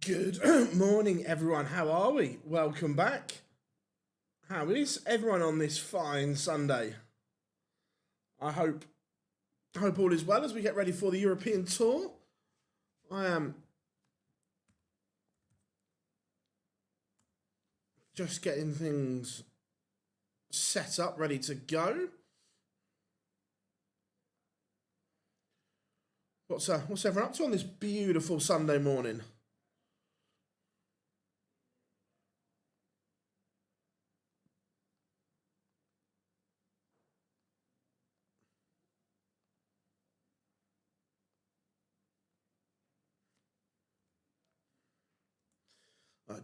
Good morning, everyone. How are we? Welcome back. How is everyone on this fine Sunday? I hope all is well as we get ready for the European Tour. I am just getting things set up, ready to go. What's everyone up to on this beautiful Sunday morning?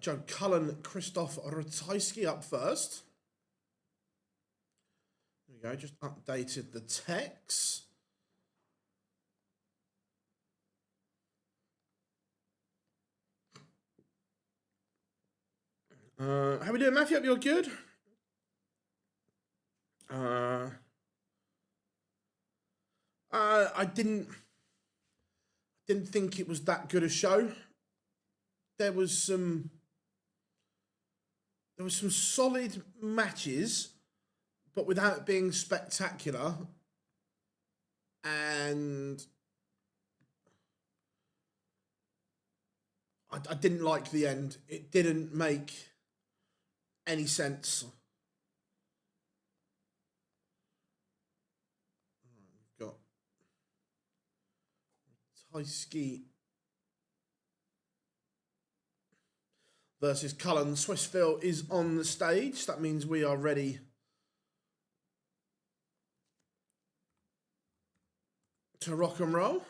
Joe Cullen, Christoph Ratajski up first. There we go, just updated the text. How we doing, Matthew? Hope you're good. I didn't think it was that good a show. There was some solid matches, but without being spectacular. And I didn't like the end. It didn't make any sense. We've got Ratajski versus Cullen. Swissville is on the stage. That means we are ready to rock and roll.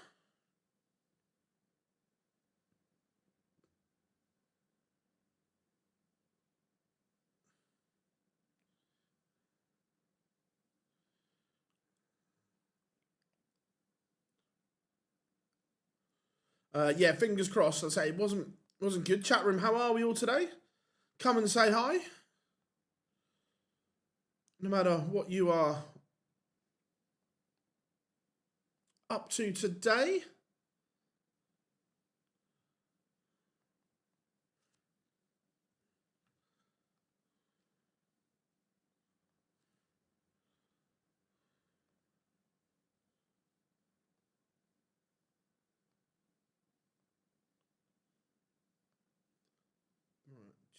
Yeah, fingers crossed. I'd say it wasn't good. Chat room, how are we all today? Come and say hi. No matter what you are up to today.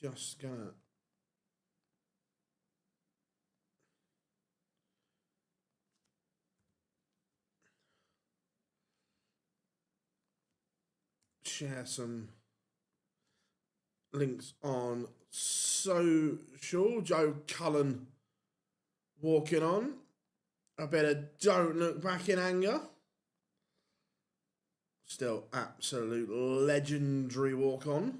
Just gonna share some links on social. Joe Cullen walking on. I better don't look back in anger. Still absolute legendary walk on.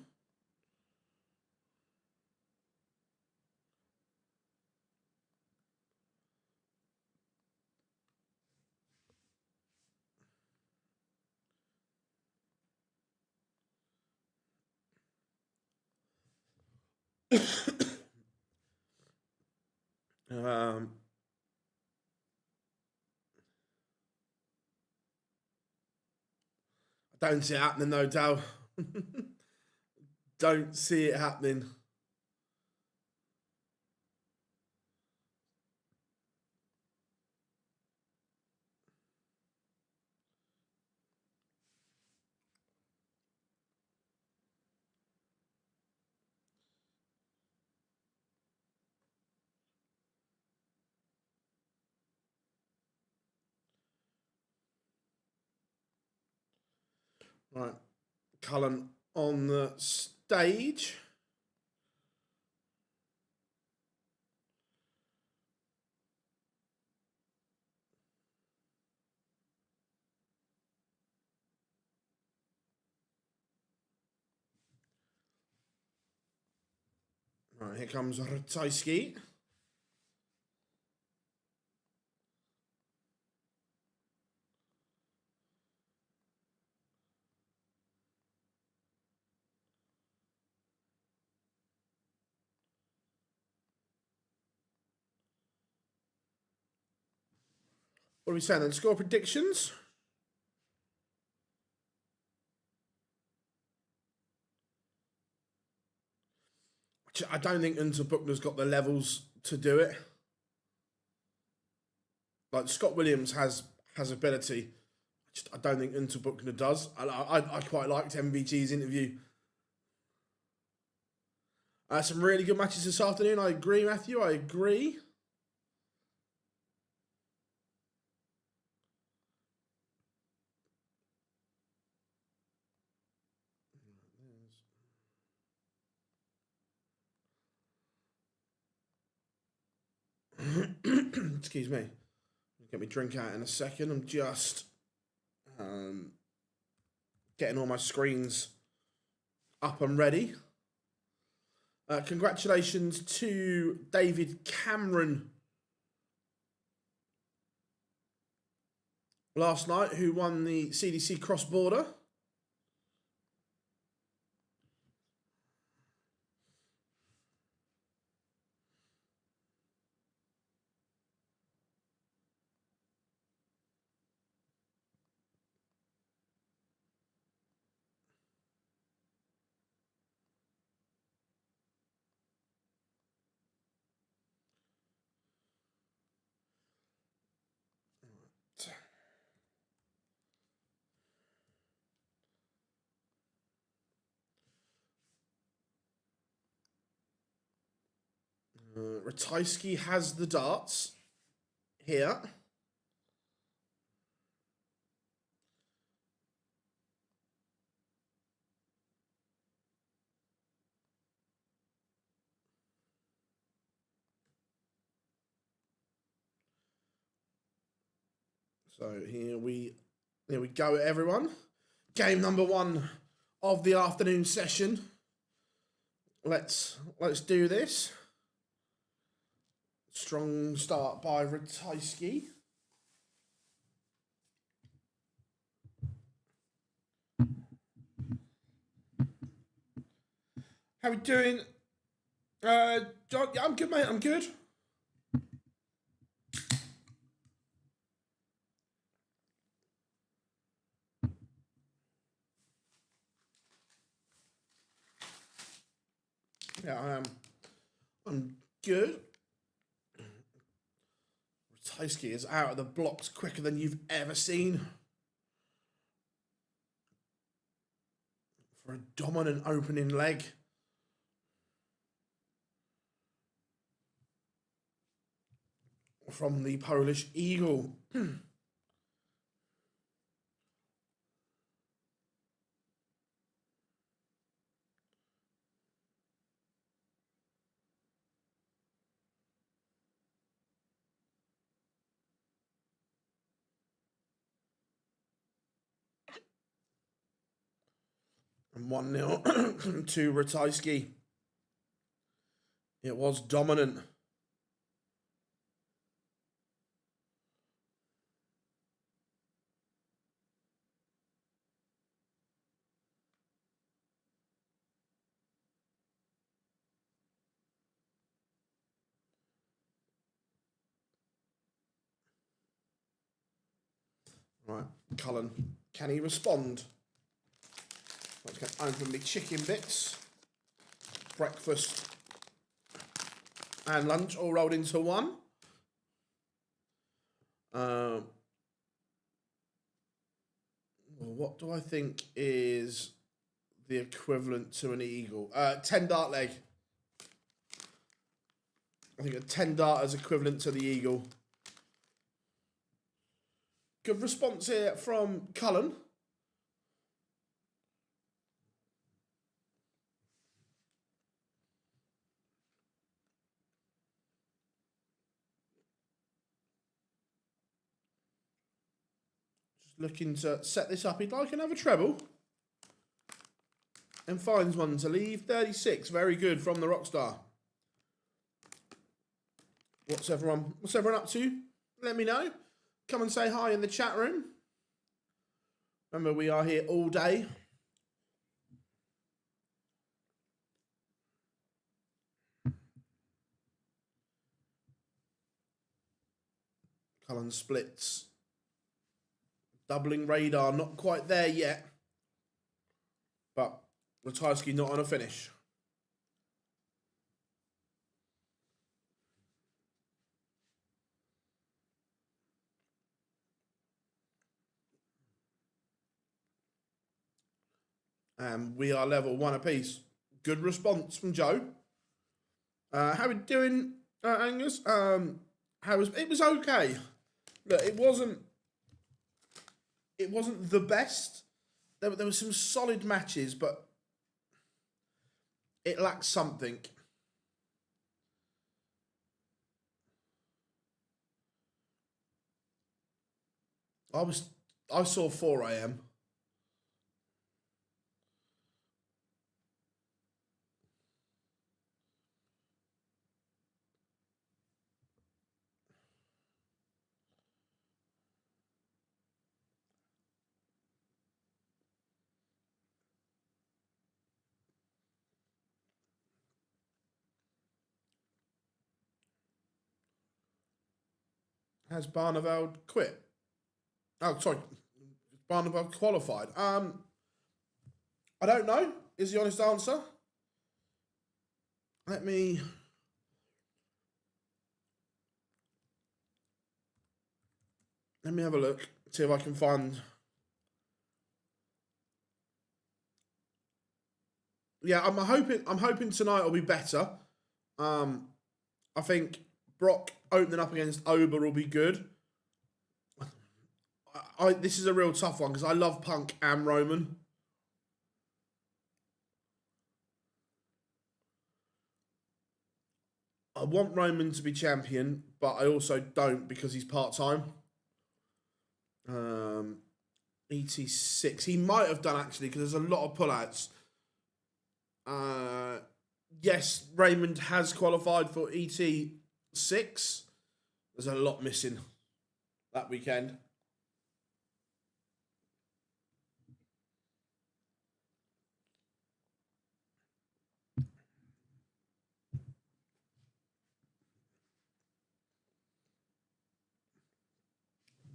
I don't see it happening though, Dal. Don't see it happening. Right, Cullen on the stage. Right, here comes Ratajski. What are we saying then? Score predictions? I don't think Unterbuchner's got the levels to do it. Like Scott Williams has ability. I don't think Unterbuchner does. I quite liked MVG's interview. Some really good matches this afternoon. I agree, Matthew. I agree. Excuse me. Get me drink out in a second. I'm just getting all my screens up and ready. Congratulations to David Cameron last night, who won the CDC Cross Border. Ratajski has the darts here. So here we go, everyone. Game number 1 of the afternoon session. Let's do this. Strong start by Ratajski. How we doing? John, yeah, I'm good, mate. I'm good. Yeah, I am. I'm good. Ratajski is out of the blocks quicker than you've ever seen. For a dominant opening leg. From the Polish Eagle. And 1-0 to Ratajski. It was dominant. Right, Cullen, can he respond? Let's get open the chicken bits. Breakfast and lunch all rolled into one. Well, what do I think is the equivalent to an eagle? 10 dart leg. I think a 10 dart is equivalent to the eagle. Good response here from Cullen. Just looking to set this up. He'd like another treble. And finds one to leave. 36. Very good from the Rockstar. What's everyone up to? Let me know. Come and say hi in the chat room. Remember, we are here all day. Cullen splits. Doubling radar, not quite there yet. But Ratajski not on a finish. We are level 1 apiece. Good response from Joe. How are we doing, Angus? It was okay. Look, it wasn't the best. There were some solid matches, but it lacked something. I saw 4 a.m. Has Barneveld quit? Oh, sorry. Barneveld qualified. I don't know, is the honest answer. Let me have a look, see if I can find. Yeah, I'm hoping tonight will be better. I think Brock opening up against Ober will be good. This is a real tough one because I love Punk and Roman. I want Roman to be champion, but I also don't because he's part-time. ET6. He might have done, actually, because there's a lot of pullouts. Yes, Raymond has qualified for ET6. There's a lot missing that weekend.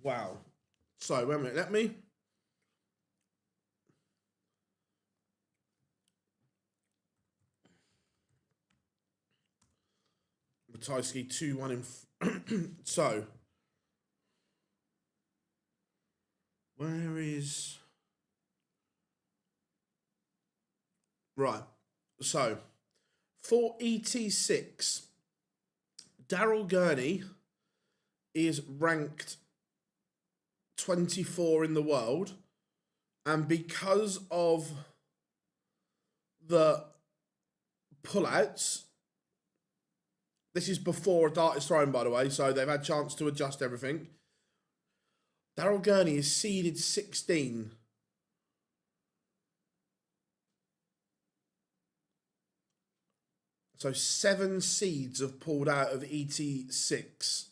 Wow. So, wait a minute. Let me. Ratajski 2-1 in. So, where is. Right. So, for ET6, Daryl Gurney is ranked 24 in the world, and because of the pullouts, this is before a dart is thrown, by the way, so they've had a chance to adjust everything. Daryl Gurney is seeded 16. So 7 seeds have pulled out of ET6.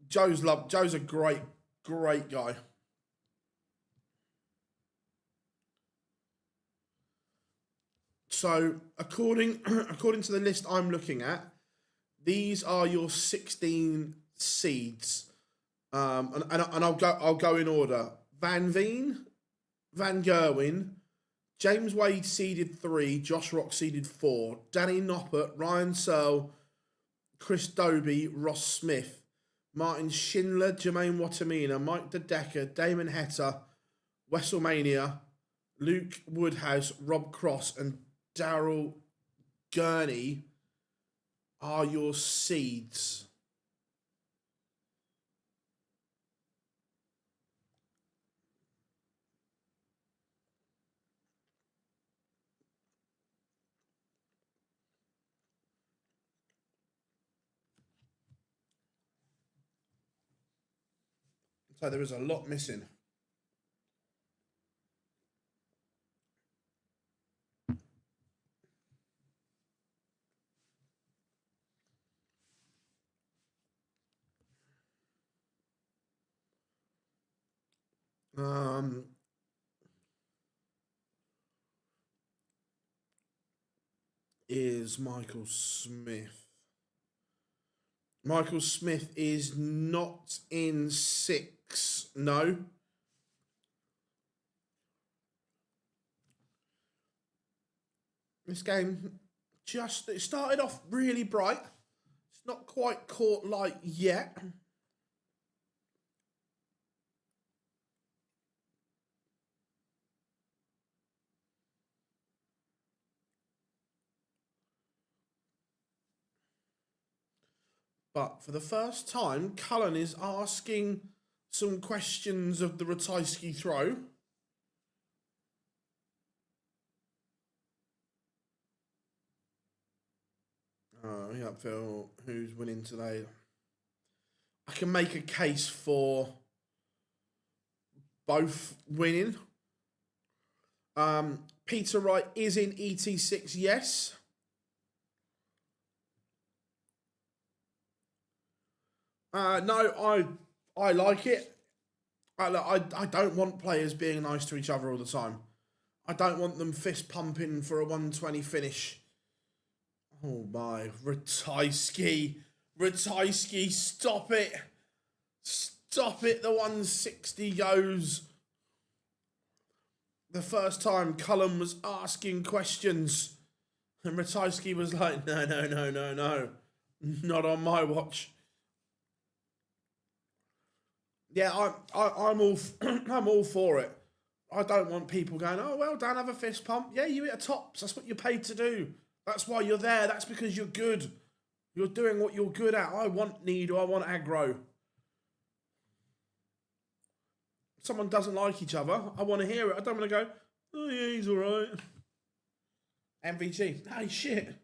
Joe's a great guy. So according to the list I'm looking at, these are your 16 seeds, and I'll go in order. Van Veen, Van Gerwen, James Wade seeded 3, Josh Rock seeded 4, Danny Noppert, Ryan Searle, Chris Dobey, Ross Smith, Martin Schindler, Jermaine Wattimena, Mike DeDecker, Damon Hetta, WrestleMania, Luke Woodhouse, Rob Cross, and Daryl Gurney are your seeds. So there is a lot missing. Is Michael Smith. Michael Smith is not in 6. No. This game it started off really bright. It's not quite caught light yet. But for the first time, Cullen is asking some questions of the Ratajski throw. Yeah, Phil, who's winning today? I can make a case for both winning. Peter Wright is in ET6, yes. No, I like it. I don't want players being nice to each other all the time. I don't want them fist pumping for a 120 finish. Oh my, Ratajski, stop it. Stop it, the 160 goes. The first time Cullen was asking questions and Ratajski was like, no, not on my watch. Yeah, I'm all I'm all for it. I don't want people going, oh well done, have a fist pump. Yeah, you hit a tops. That's what you're paid to do. That's why you're there. That's because you're good. You're doing what you're good at. I want Needle. I want aggro. If someone doesn't like each other, I want to hear it. I don't want to go, oh yeah, he's all right. MVG. Hey, shit.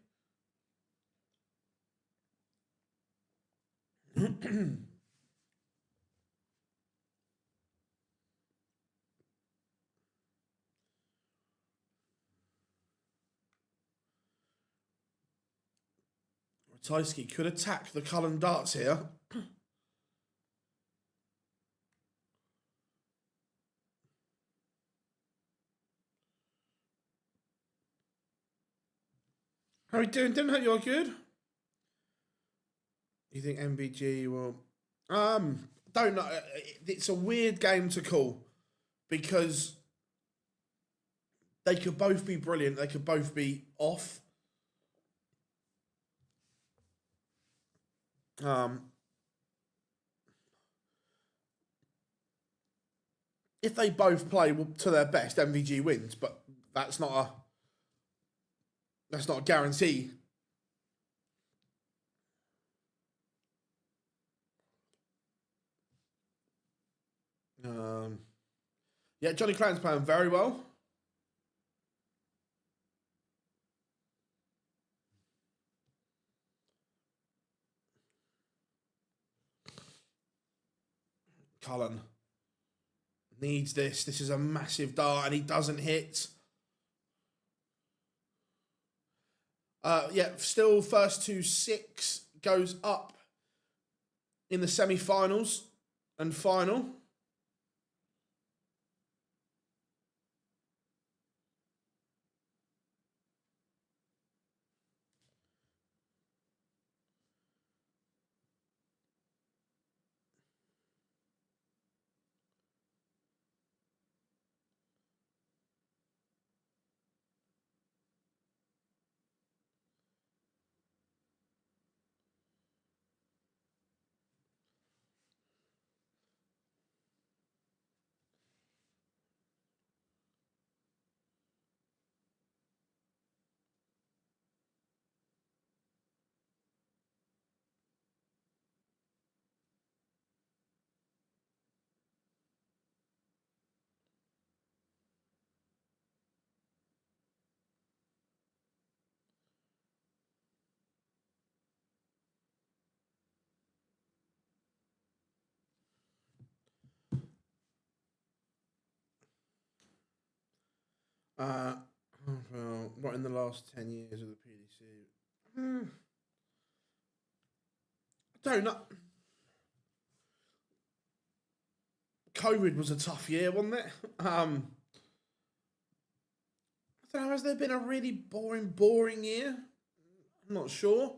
Ratajski could attack the Cullen darts here. How are you doing? Didn't hurt. You're good. You think MVG will? Don't know. It's a weird game to call because they could both be brilliant. They could both be off. If they both play to their best, MVG wins, but that's not a guarantee. Yeah, Johnny Clayton's playing very well. Cullen needs this. This is a massive dart, and he doesn't hit. Yeah, still first to 6 goes up in the semi-finals and final. Well, what in the last 10 years of the PDC? I don't know. COVID was a tough year, wasn't it? I don't know, has there been a really boring year? I'm not sure.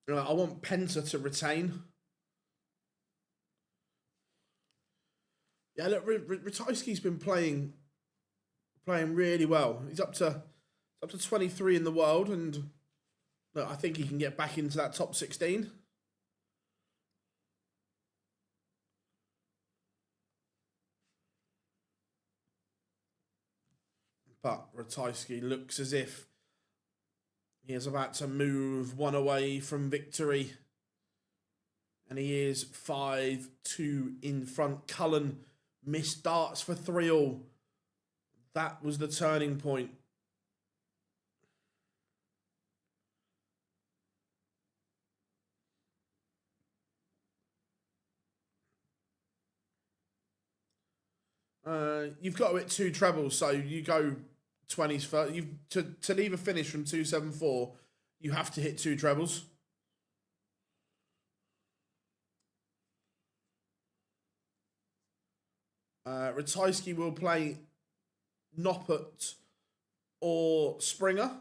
I want Penta to retain. Yeah, look, Ratajski's been playing really well. He's up to 23 in the world, and look, I think he can get back into that top 16. But Ratajski looks as if he is about to move one away from victory. And he is 5-2 in front. Cullen missed darts for 3-all. That was the turning point. You've got to hit 2 trebles, so you go 20s first. To leave a finish from 274, you have to hit 2 trebles. Ratajski will play Noppert or Springer.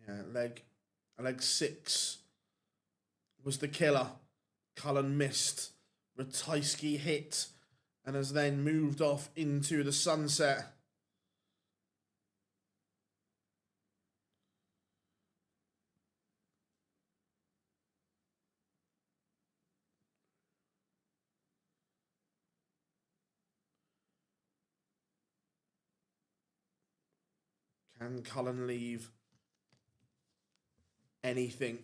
Yeah, leg 6 was the killer. Cullen missed. Ratajski hit and has then moved off into the sunset. Can Cullen leave anything?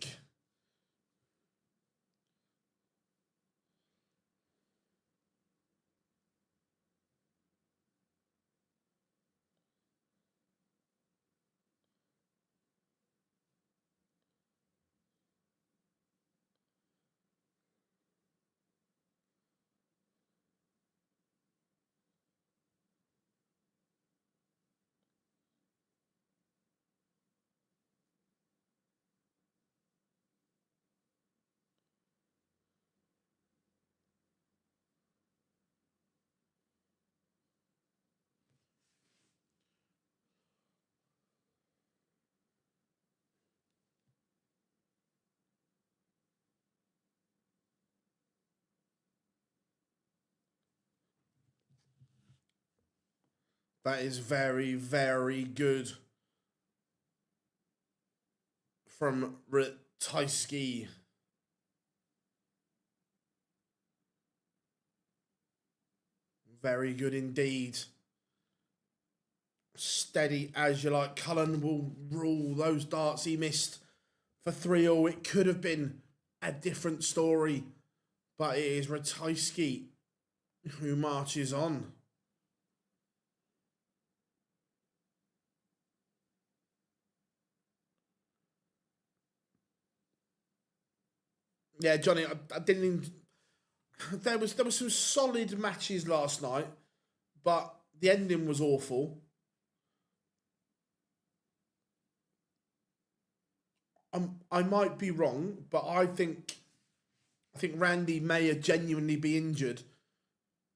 That is very, very good from Ratajski. Very good indeed. Steady as you like. Cullen will rule those darts he missed for 3-all. It could have been a different story, but it is Ratajski who marches on. Yeah, Johnny, I didn't even... There was some solid matches last night, but the ending was awful. I might be wrong, but I think Randy may genuinely be injured,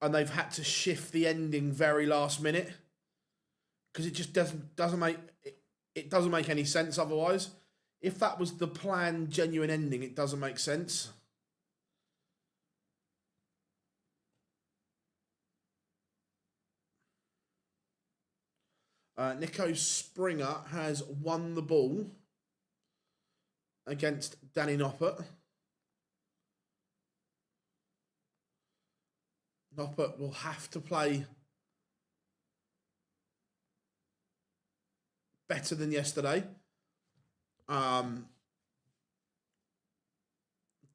and they've had to shift the ending very last minute because it just doesn't make any sense otherwise. If that was the planned genuine ending, it doesn't make sense. Nico Springer has won the ball against Danny Noppert. Noppert will have to play better than yesterday.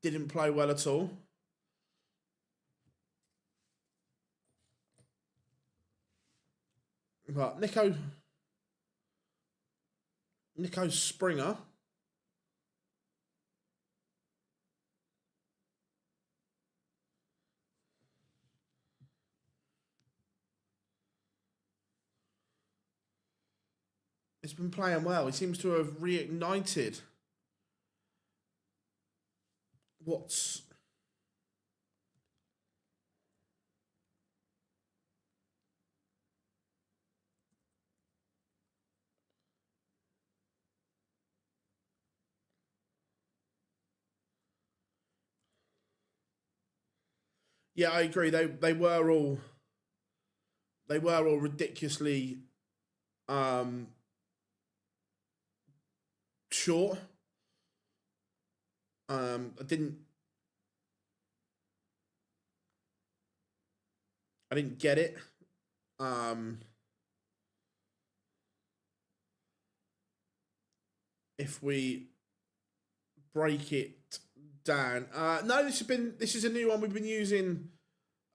Didn't play well at all. But Nico Springer has been playing well. He seems to have reignited what's Yeah, I agree. They were all ridiculously um, short. I didn't get it. Um, if we break it down, no, this is a new one we've been using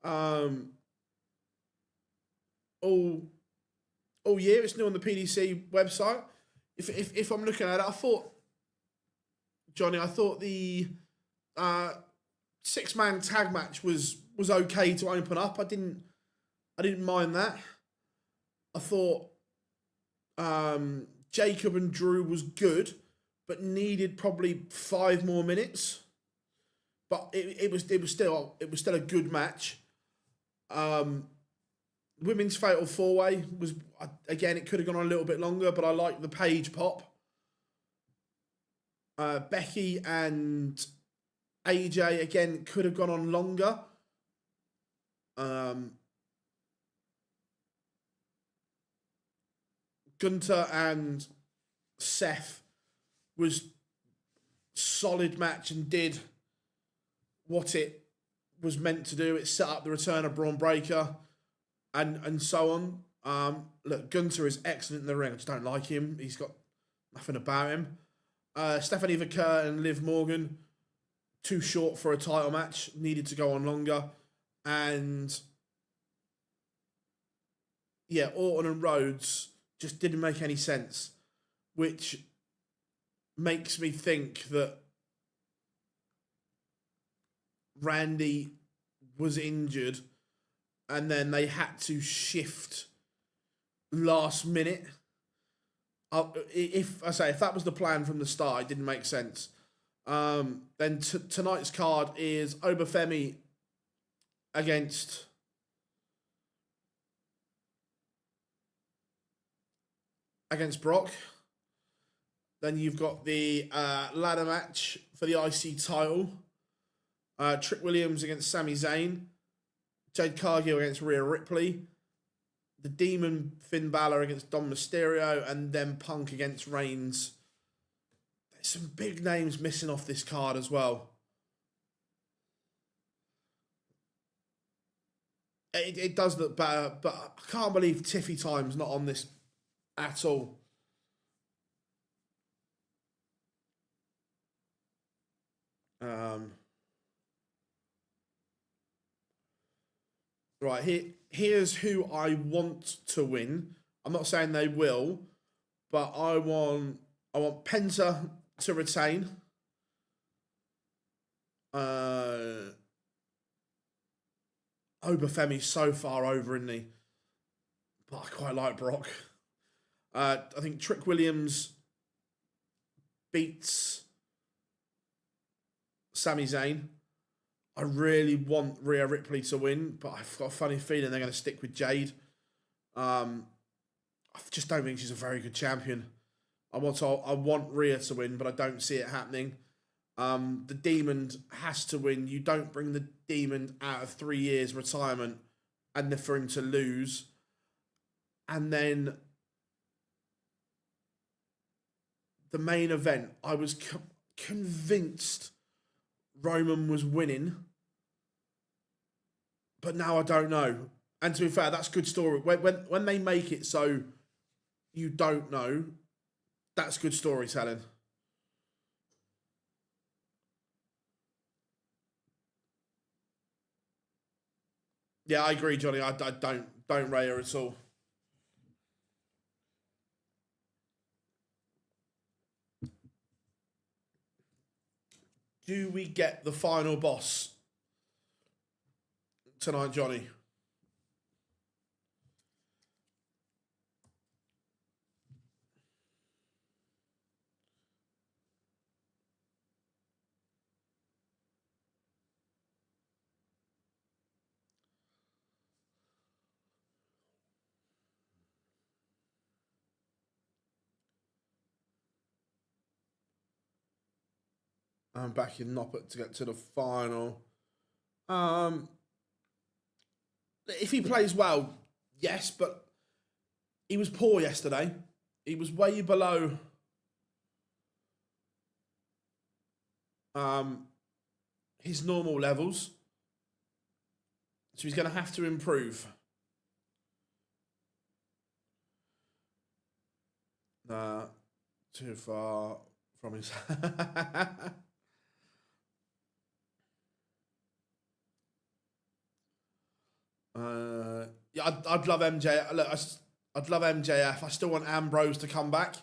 um, all all year. It's new on the PDC website. If I'm looking at it, I thought the uh, 6-man tag match was okay to open up. I didn't mind that. I thought Jacob and Drew was good, but needed probably 5 more minutes. But it was still a good match. Um, Women's Fatal 4-Way was, again, it could have gone on a little bit longer, but I like the Page pop. Becky and AJ, again, could have gone on longer. Gunter and Seth was solid match and did what it was meant to do. It set up the return of Braun Breaker and so on. Look, Gunter is excellent in the ring. I just don't like him. He's got nothing about him. Stephanie Vaquer and Liv Morgan, too short for a title match. Needed to go on longer. And yeah, Orton and Rhodes just didn't make any sense, which makes me think that Randy was injured and then they had to shift last minute. If that was the plan from the start, it didn't make sense. Then tonight's card is Obafemi against Brock. Then you've got the ladder match for the IC title. Trick Williams against Sami Zayn. Jade Cargill against Rhea Ripley. The Demon Finn Balor against Dom Mysterio. And then Punk against Reigns. There's some big names missing off this card as well. It does look better, but I can't believe Tiffy Time's not on this at all. Right, here's who I want to win. I'm not saying they will, but I want Penta to retain. Obafemi's so far over, isn't he? But I quite like Brock. I think Trick Williams beats Sami Zayn. I really want Rhea Ripley to win, but I've got a funny feeling they're going to stick with Jade. I just don't think she's a very good champion. I want Rhea to win, but I don't see it happening. The Demon has to win. You don't bring the Demon out of 3 years retirement and then for him to lose. And then the main event, I was convinced Roman was winning, but now I don't know. And to be fair, that's good story. When they make it so you don't know, that's good storytelling. Yeah, I agree, Johnny. I don't rate her at all. Do we get the final boss tonight, Johnny? I'm back in Noppert to get to the final. If he plays well, yes, but he was poor yesterday. He was way below his normal levels. So he's going to have to improve. Too far from his... yeah, I'd love MJ. Look, I'd love MJF. I still want Ambrose to come back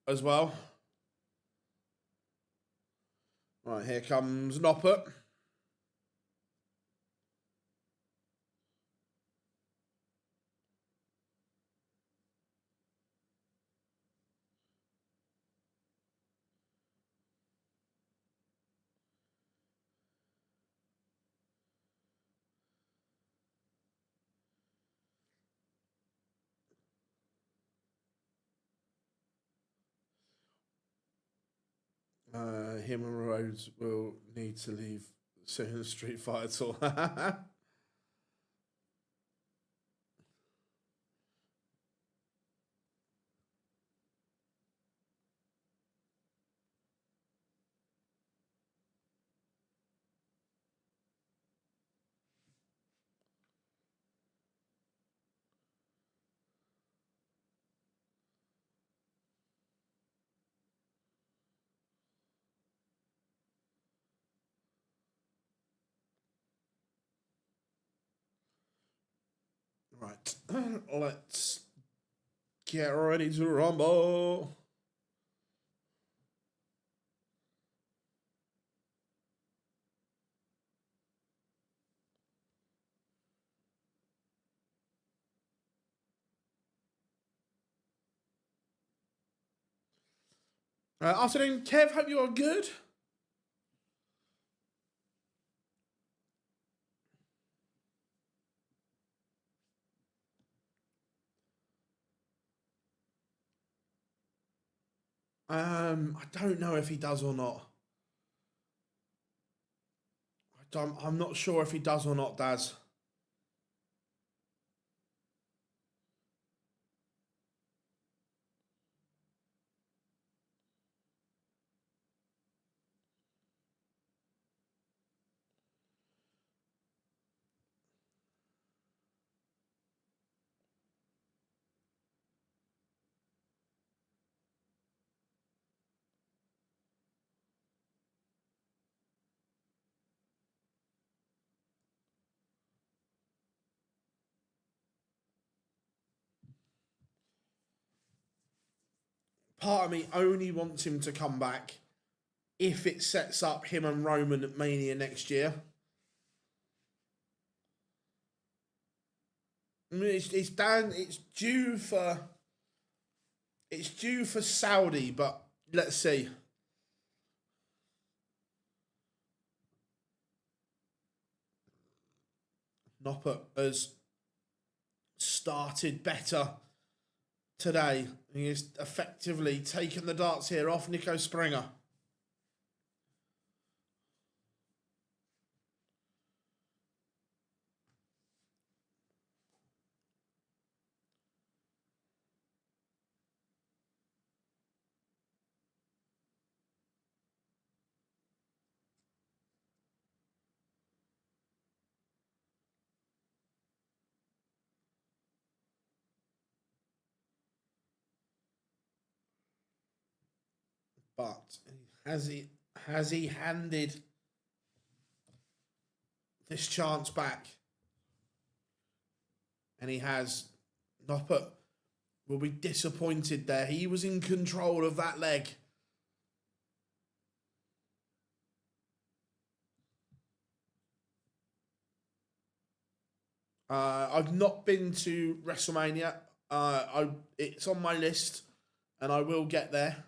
as well. Right, here comes Noppert. Him and Rhodes will need to leave soon. Street Fighter Tour. Right, let's get ready to rumble. Afternoon, Kev. Hope you are good. I don't know if he does or not. I'm not sure if he does or not, Daz. Part of me only wants him to come back if it sets up him and Roman at Mania next year. I mean, it's due for Saudi, but let's see. Noppert has started better today. He has effectively taken the darts here off Nico Springer. But has he handed this chance back? And he has. Noppert will be disappointed there. He was in control of that leg. I've not been to WrestleMania. It's on my list, and I will get there.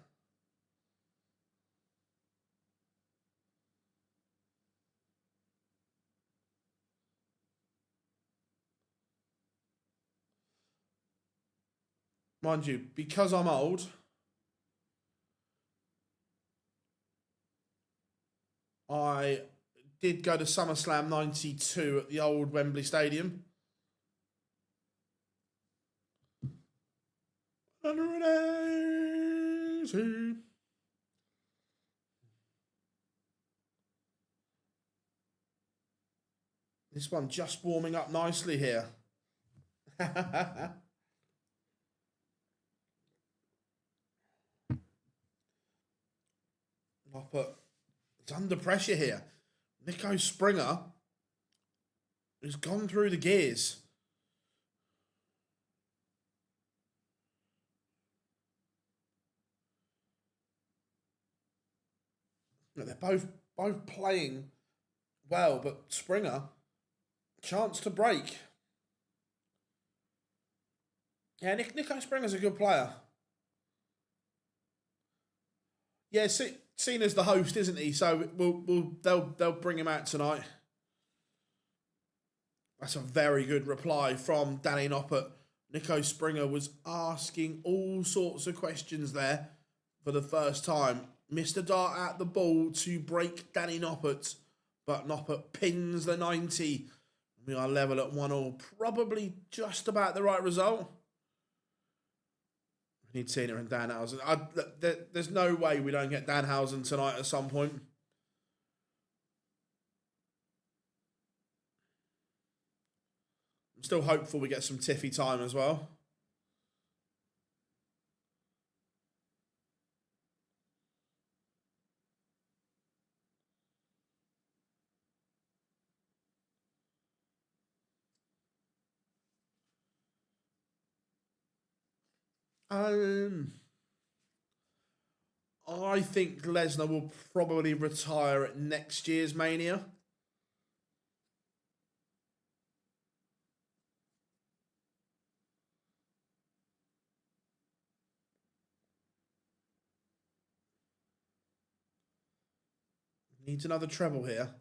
Mind you, because I'm old, I did go to SummerSlam 92 at the old Wembley Stadium. 180. This one just warming up nicely here. Noppert, it's under pressure here. Nico Springer has gone through the gears. They're both playing well, but Springer, chance to break. Yeah, Nico Springer's a good player. Yeah, seen as the host, isn't he? So they'll bring him out tonight. That's a very good reply from Danny Noppert. Nico Springer was asking all sorts of questions there for the first time. Missed a dart at the ball to break Danny Noppert, but Noppert pins the 90. We are level at 1-1. Probably just about the right result. We need Tina and Danhausen. There's no way we don't get Danhausen tonight at some point. I'm still hopeful we get some Tiffy time as well. I think Lesnar will probably retire at next year's Mania. Needs another treble here.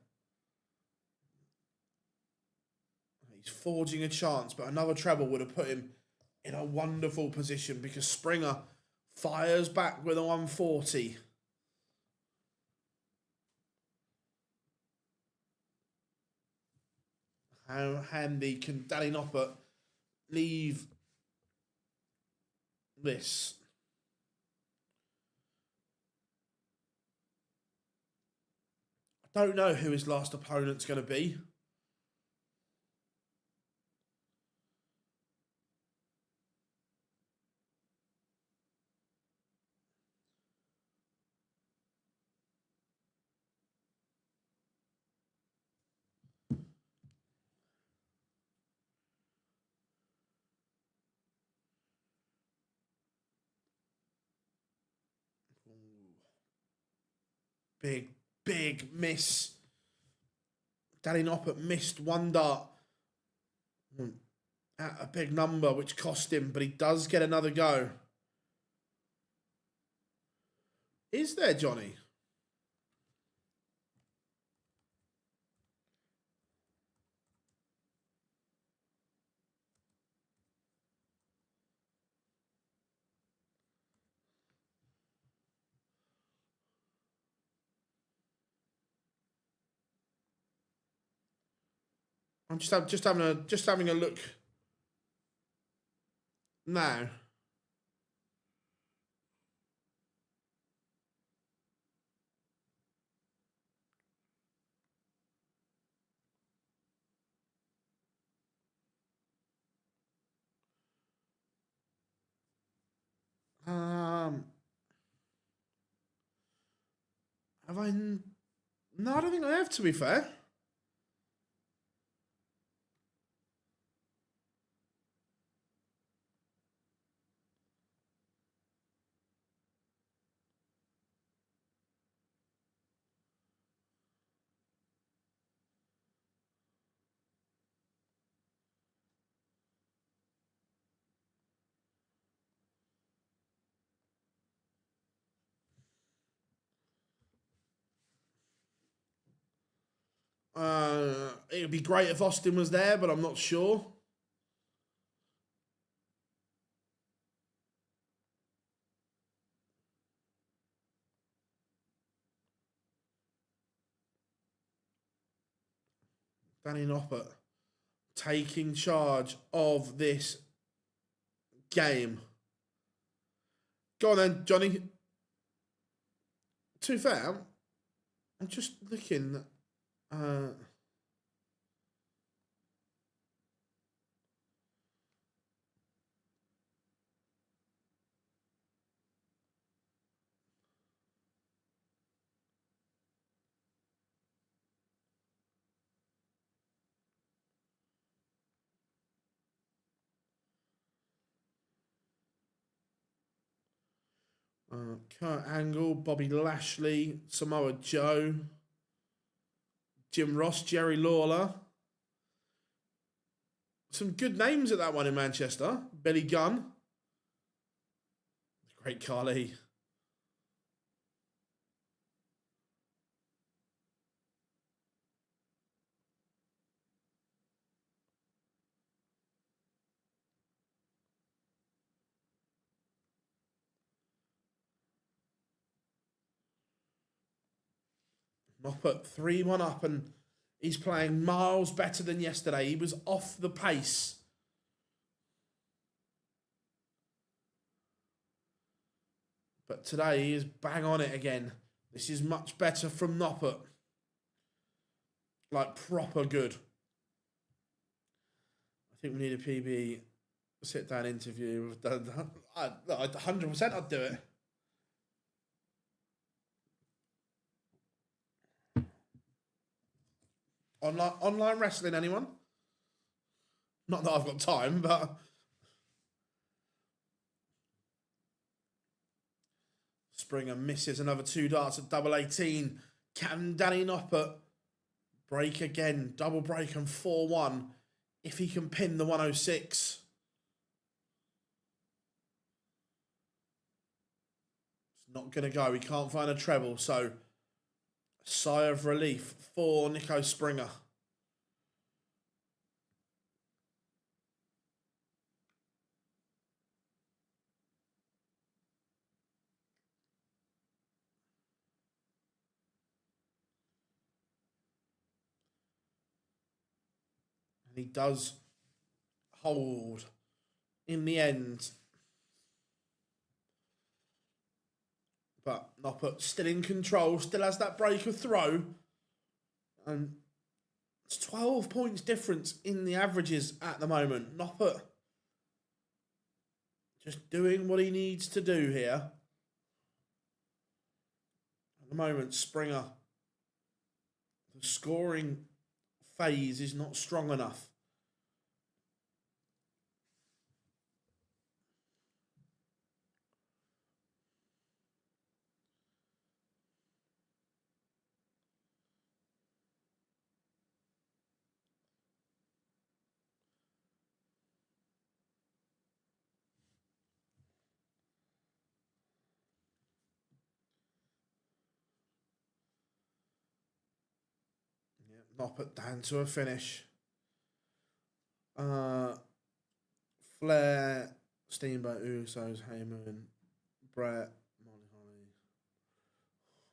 He's forging a chance, but another treble would have put him in a wonderful position because Springer fires back with a 140. How handy can Danny Noppert leave this? I don't know who his last opponent's going to be. Big miss. Danny Noppert missed one dart at a big number, which cost him, but he does get another go. Is there, Johnny? I'm just having a look now. Have I? No, I don't think I have, to be fair. It would be great if Austin was there, but I'm not sure. Danny Noppert taking charge of this game. Go on then, Johnny. To be fair, I'm just looking. Kurt Angle, Bobby Lashley, Samoa Joe, Jim Ross, Jerry Lawler. Some good names at that one in Manchester. Billy Gunn. Great Carly. Noppert 3-1 up, and he's playing miles better than yesterday. He was off the pace. But today he is bang on it again. This is much better from Noppert. Like proper good. I think we need a PB sit-down interview. 100% I'd do it. Online wrestling, anyone? Not that I've got time, but... Springer misses another 2 darts at double 18. Can Danny Noppert break again? Double break and 4-1 if he can pin the 106. It's not going to go. He can't find a treble, so... Sigh of relief for Nico Springer. And he does hold in the end. But Noppert still in control, still has that breaker throw. And it's 12 points difference in the averages at the moment. Noppert just doing what he needs to do here. At the moment, Springer, the scoring phase is not strong enough. Noppert down to a finish. Flair, Steamboat, Usos, Heyman, Brett, Molly Holly,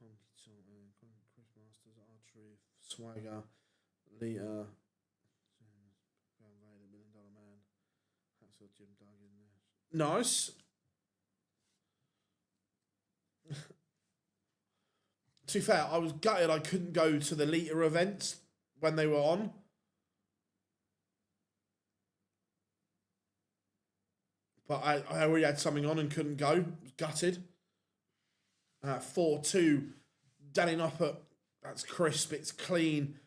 Honky Tonk, Chris Masters, R-Truth, Swagger, Lita, $1 Million Man, Hacksaw Jim Duggan. Nice. To be fair, I was gutted I couldn't go to the Lita events when they were on. But I already had something on and couldn't go. I was gutted. 4-2. Danny Noppert. That's crisp. It's clean.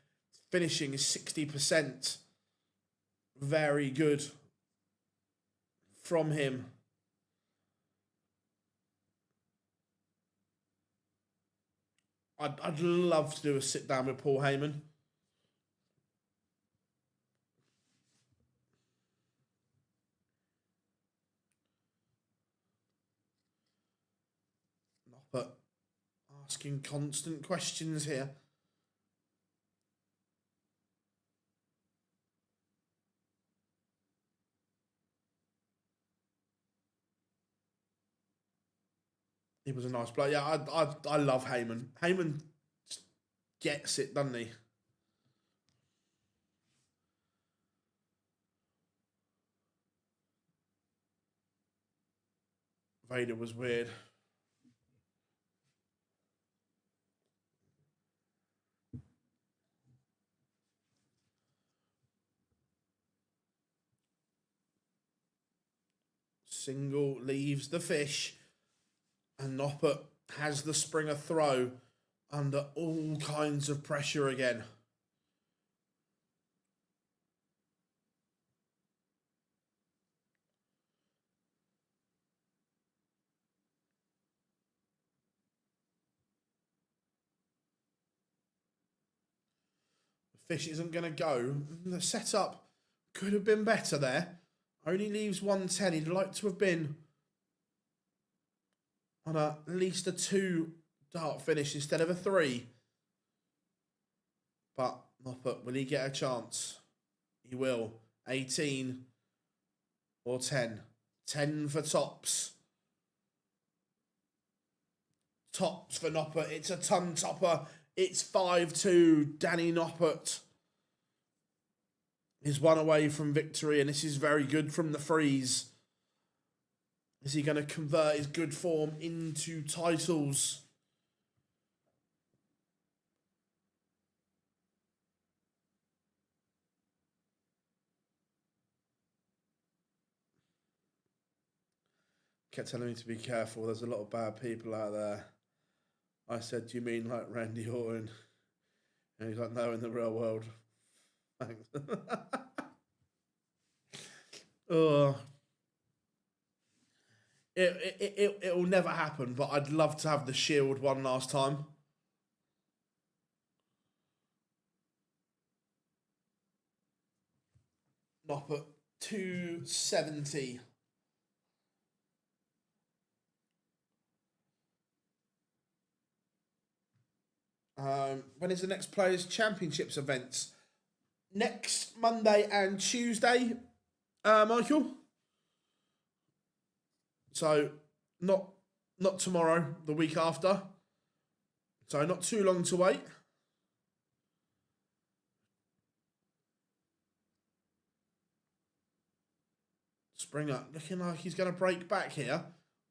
Finishing is 60%. Very good from him. I'd love to do a sit down with Paul Heyman. Noppert asking constant questions here. He was a nice player. Yeah, I love Heyman. Heyman gets it, doesn't he? Vader was weird. Single leaves the fish, and Noppert has the Springer throw under all kinds of pressure again. The fish isn't going to go. The setup could have been better there. Only leaves 110. He'd like to have been on at least a 2 dart finish instead of a 3. But Noppert, will he get a chance? He will. 18 or 10. 10 for tops. Tops for Noppert. It's a ton topper. It's 5-2. Danny Noppert is one away from victory, and this is very good from the freeze. Is he going to convert his good form into titles? Kept telling me to be careful. There's a lot of bad people out there. I said, do you mean like Randy Orton? And he's like, no, in the real world. Thanks. Oh. It will never happen, but I'd love to have the Shield one last time. Noppert 270. When is the next Players' Championships events? Next Monday and Tuesday, Michael. So not tomorrow, the week after. So not too long to wait. Springer looking like he's going to break back here.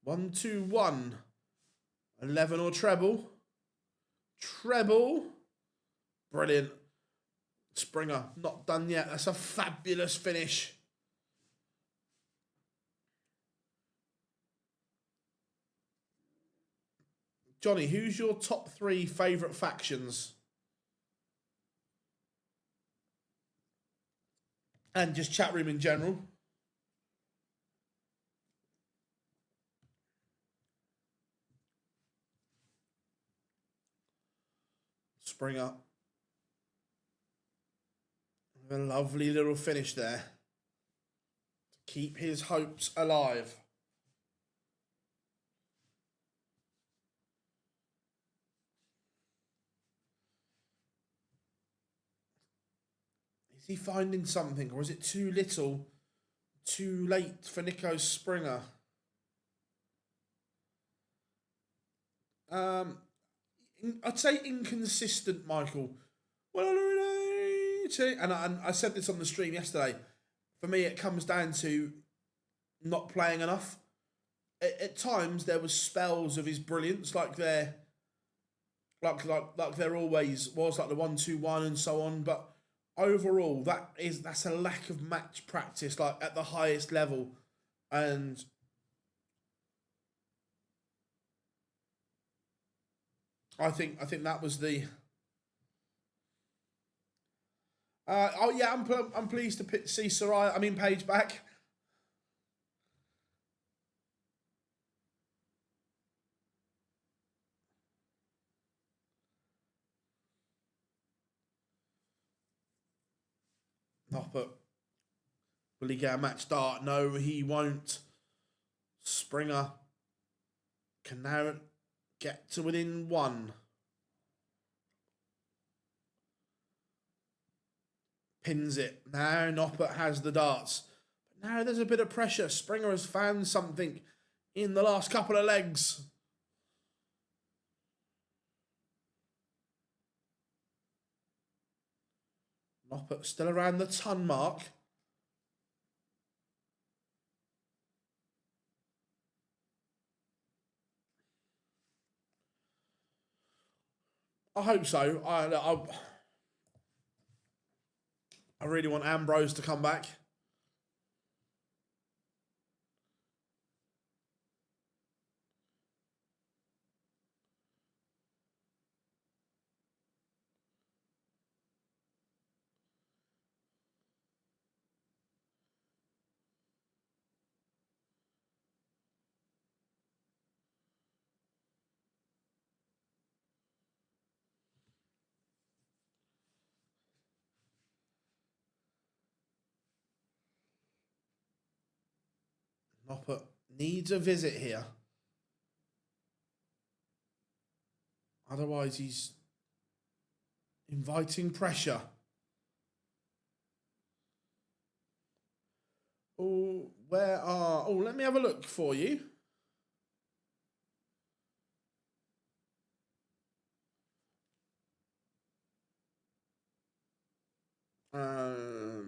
1-2-1. 11 or treble. Treble. Brilliant. Springer, not done yet. That's a fabulous finish. Johnny, who's your top 3 favourite factions? And just chat room in general. Springer. A lovely little finish there to keep his hopes alive. Is he finding something, or is it too little, too late for Nico Springer? I'd say inconsistent, Michael. And I said this on the stream yesterday. For me, it comes down to not playing enough. At times, there was spells of his brilliance, like there always was, like the 1-2-1 and so on. But overall, that's a lack of match practice, like at the highest level, and I think that was the. I'm pleased to see Paige back. Noppert. Will he get a match start? No, he won't. Springer can now get to within 1. Pins it. Now Noppert has the darts. But now there's a bit of pressure. Springer has found something in the last couple of legs. Noppert still around the ton mark. I hope so. I really want Ambrose to come back. Noppert needs a visit here. Otherwise, he's inviting pressure. Oh, let me have a look for you. Where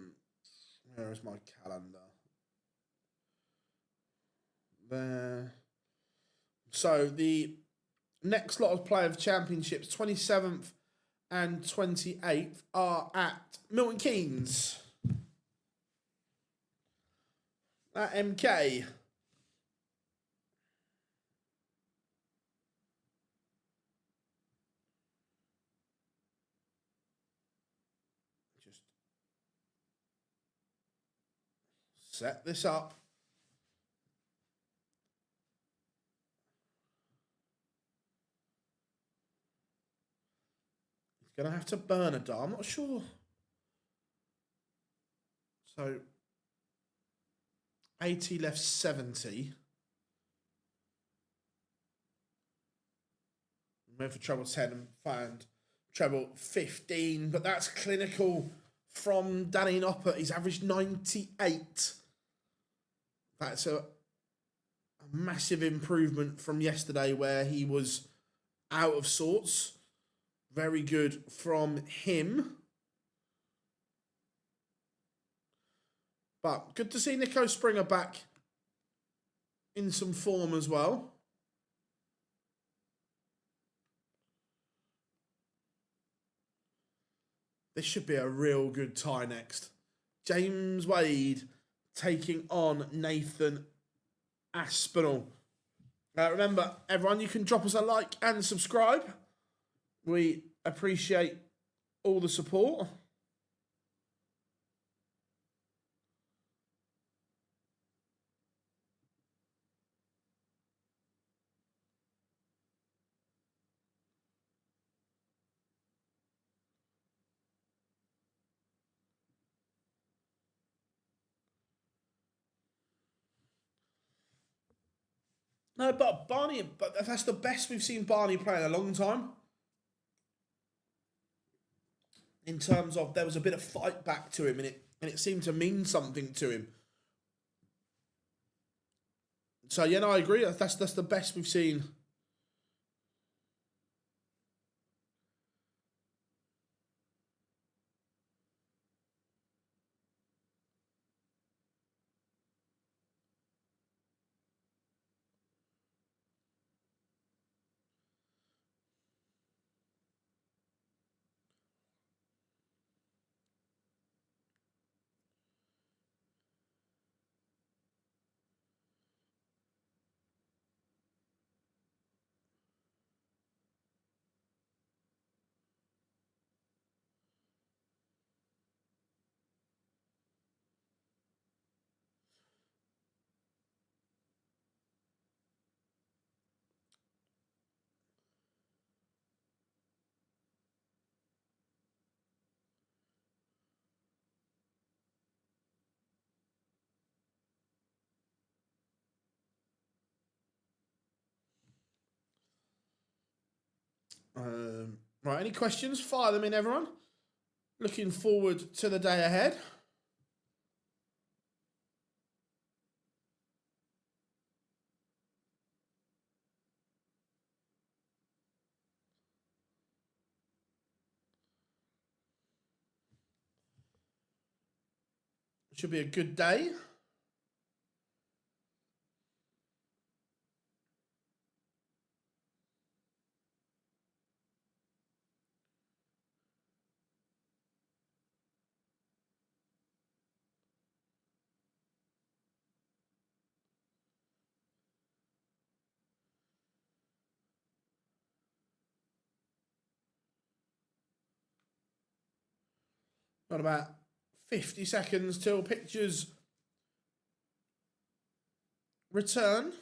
is my calendar? There. So the next lot of Play of Championships, 27th and 28th, are at Milton Keynes. At MK. Just set this up. He's going to have to burn a dart. I'm not sure. So 80 left 70. Went for treble 10 and found treble 15, but that's clinical from Danny Noppert. He's averaged 98. That's a massive improvement from yesterday where he was out of sorts. Very good from him. But good to see Nico Springer back in some form as well. This should be a real good tie next. James Wade taking on Nathan Aspinall. Remember, everyone, you can drop us a like and subscribe. We appreciate all the support. No, but that's the best we've seen Barney play in a long time. In terms of there was a bit of fight back to him, and it seemed to mean something to him. So yeah, no, I agree. That's the best we've seen. Right, any questions? Fire them in, everyone. Looking forward to the day ahead. Should be a good day. Got about 50 seconds till pictures return.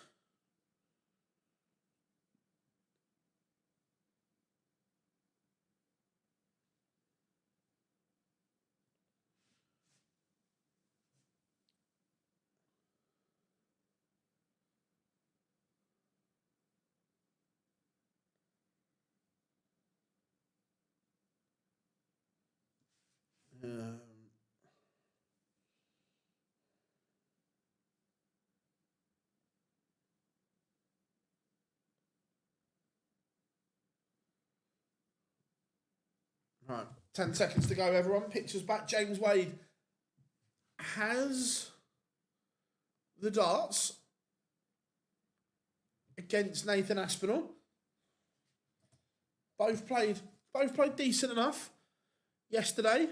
Right, 10 seconds to go, everyone. Pictures back. James Wade has the darts against Nathan Aspinall. Both played decent enough yesterday.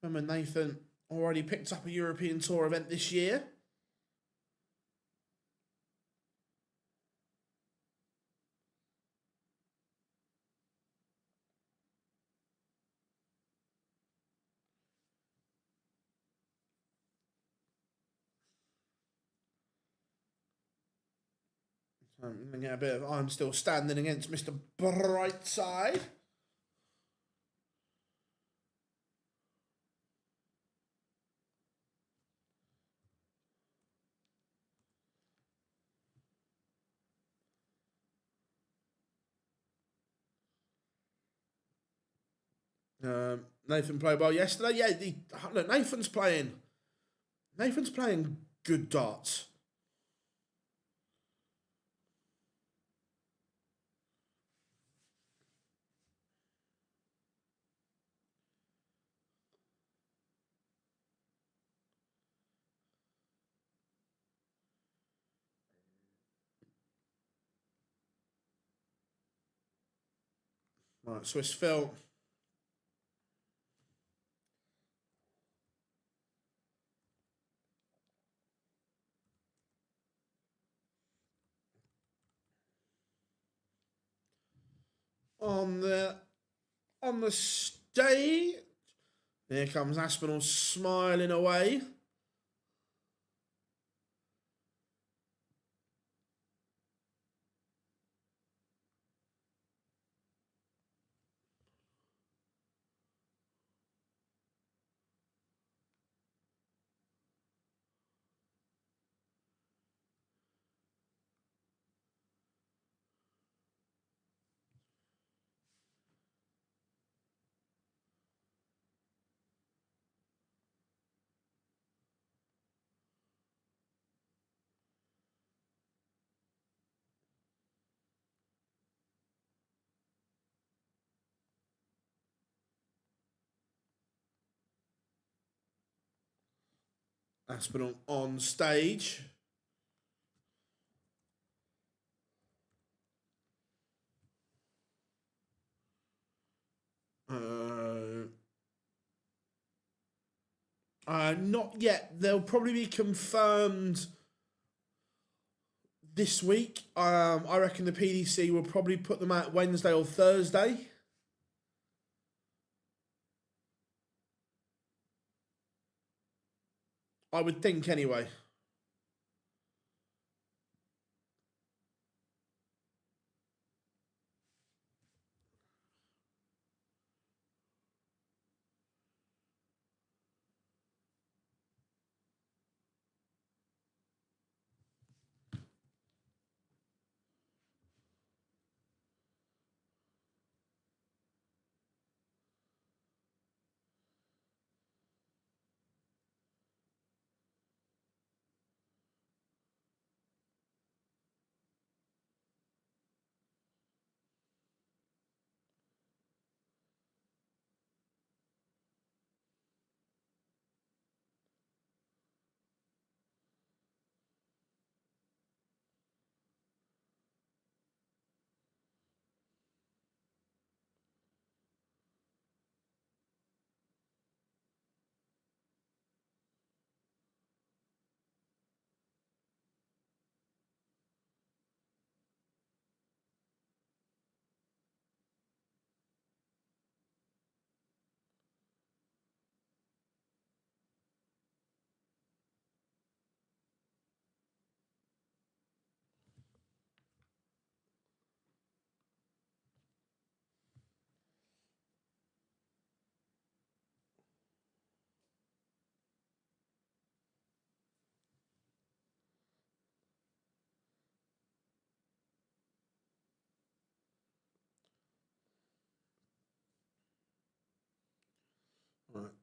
Remember, Nathan already picked up a European Tour event this year. I'm going to get a bit of I'm still standing against Mr. Brightside. Nathan played well yesterday. Yeah, look, Nathan's playing good darts. Right, Swiss Phil. On the stage. Here comes Aspinall smiling away. Aspinall on stage. Not yet. They'll probably be confirmed this week. I reckon the PDC will probably put them out Wednesday or Thursday. I would think anyway.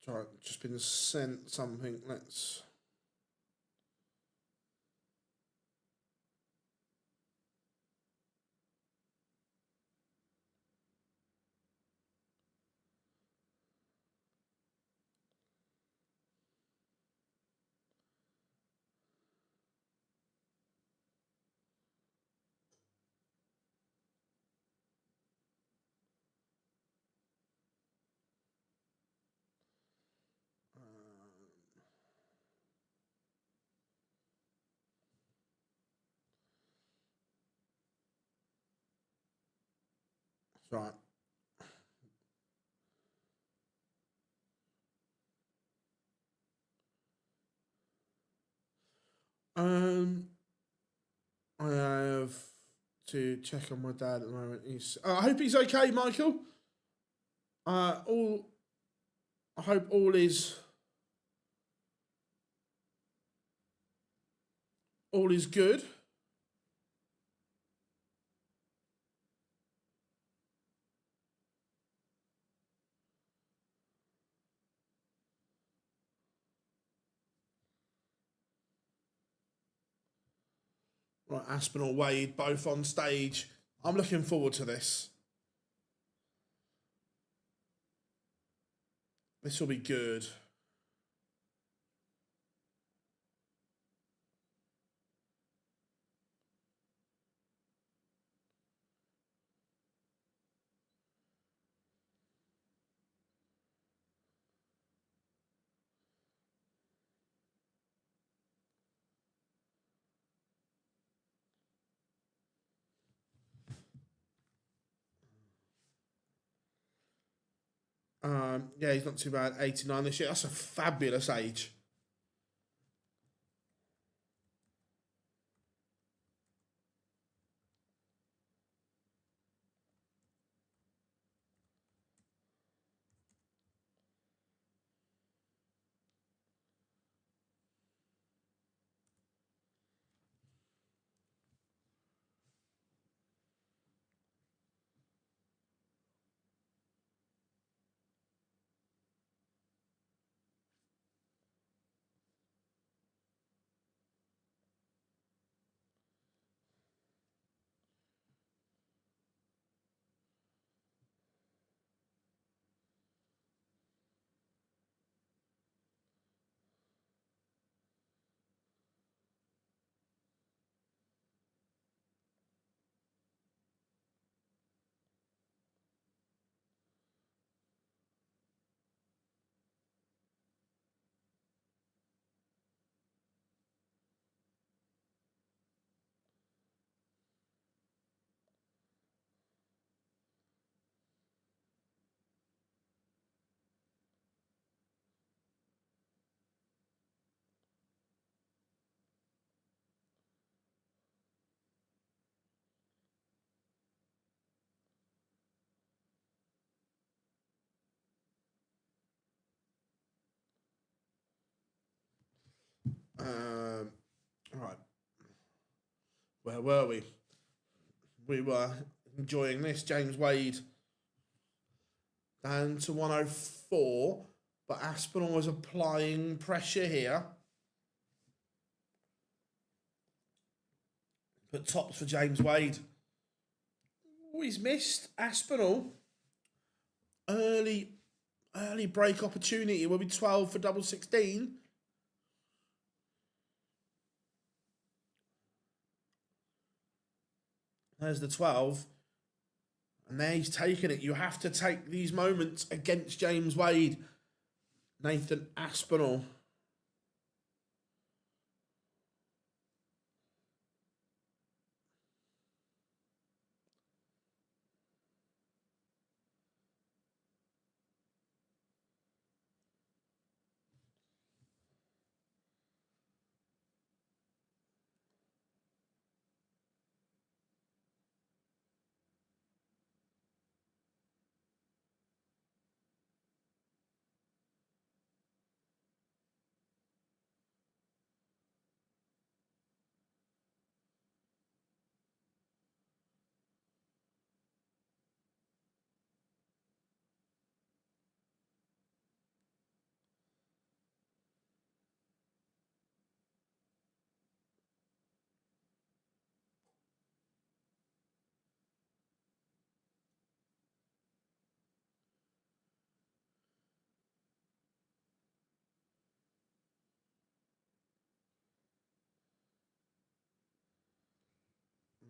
Right, just been sent something. Let's. Right. I have to check on my dad at the moment. I hope he's okay, Michael. All. I hope all is good. Right, Aspinall, Wade, both on stage. I'm looking forward to this. This will be good. Yeah, he's not too bad. 89 this year. That's a fabulous age. Right. Where were we? We were enjoying this. James Wade down to 104, but Aspinall was applying pressure here. But tops for James Wade. Oh, he's missed Aspinall. Early break opportunity. Will be 12 for double 16. There's the 12. And there he's taken it. You have to take these moments against James Wade. Nathan Aspinall.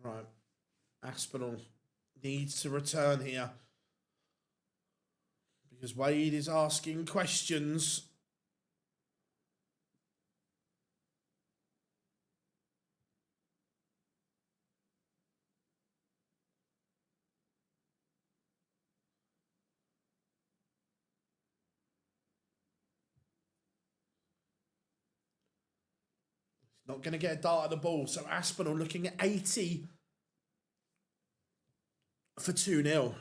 Right. Aspinall needs to return here because Wade is asking questions. Not going to get a dart at the ball. So Aspinall looking at 80 for 2-0.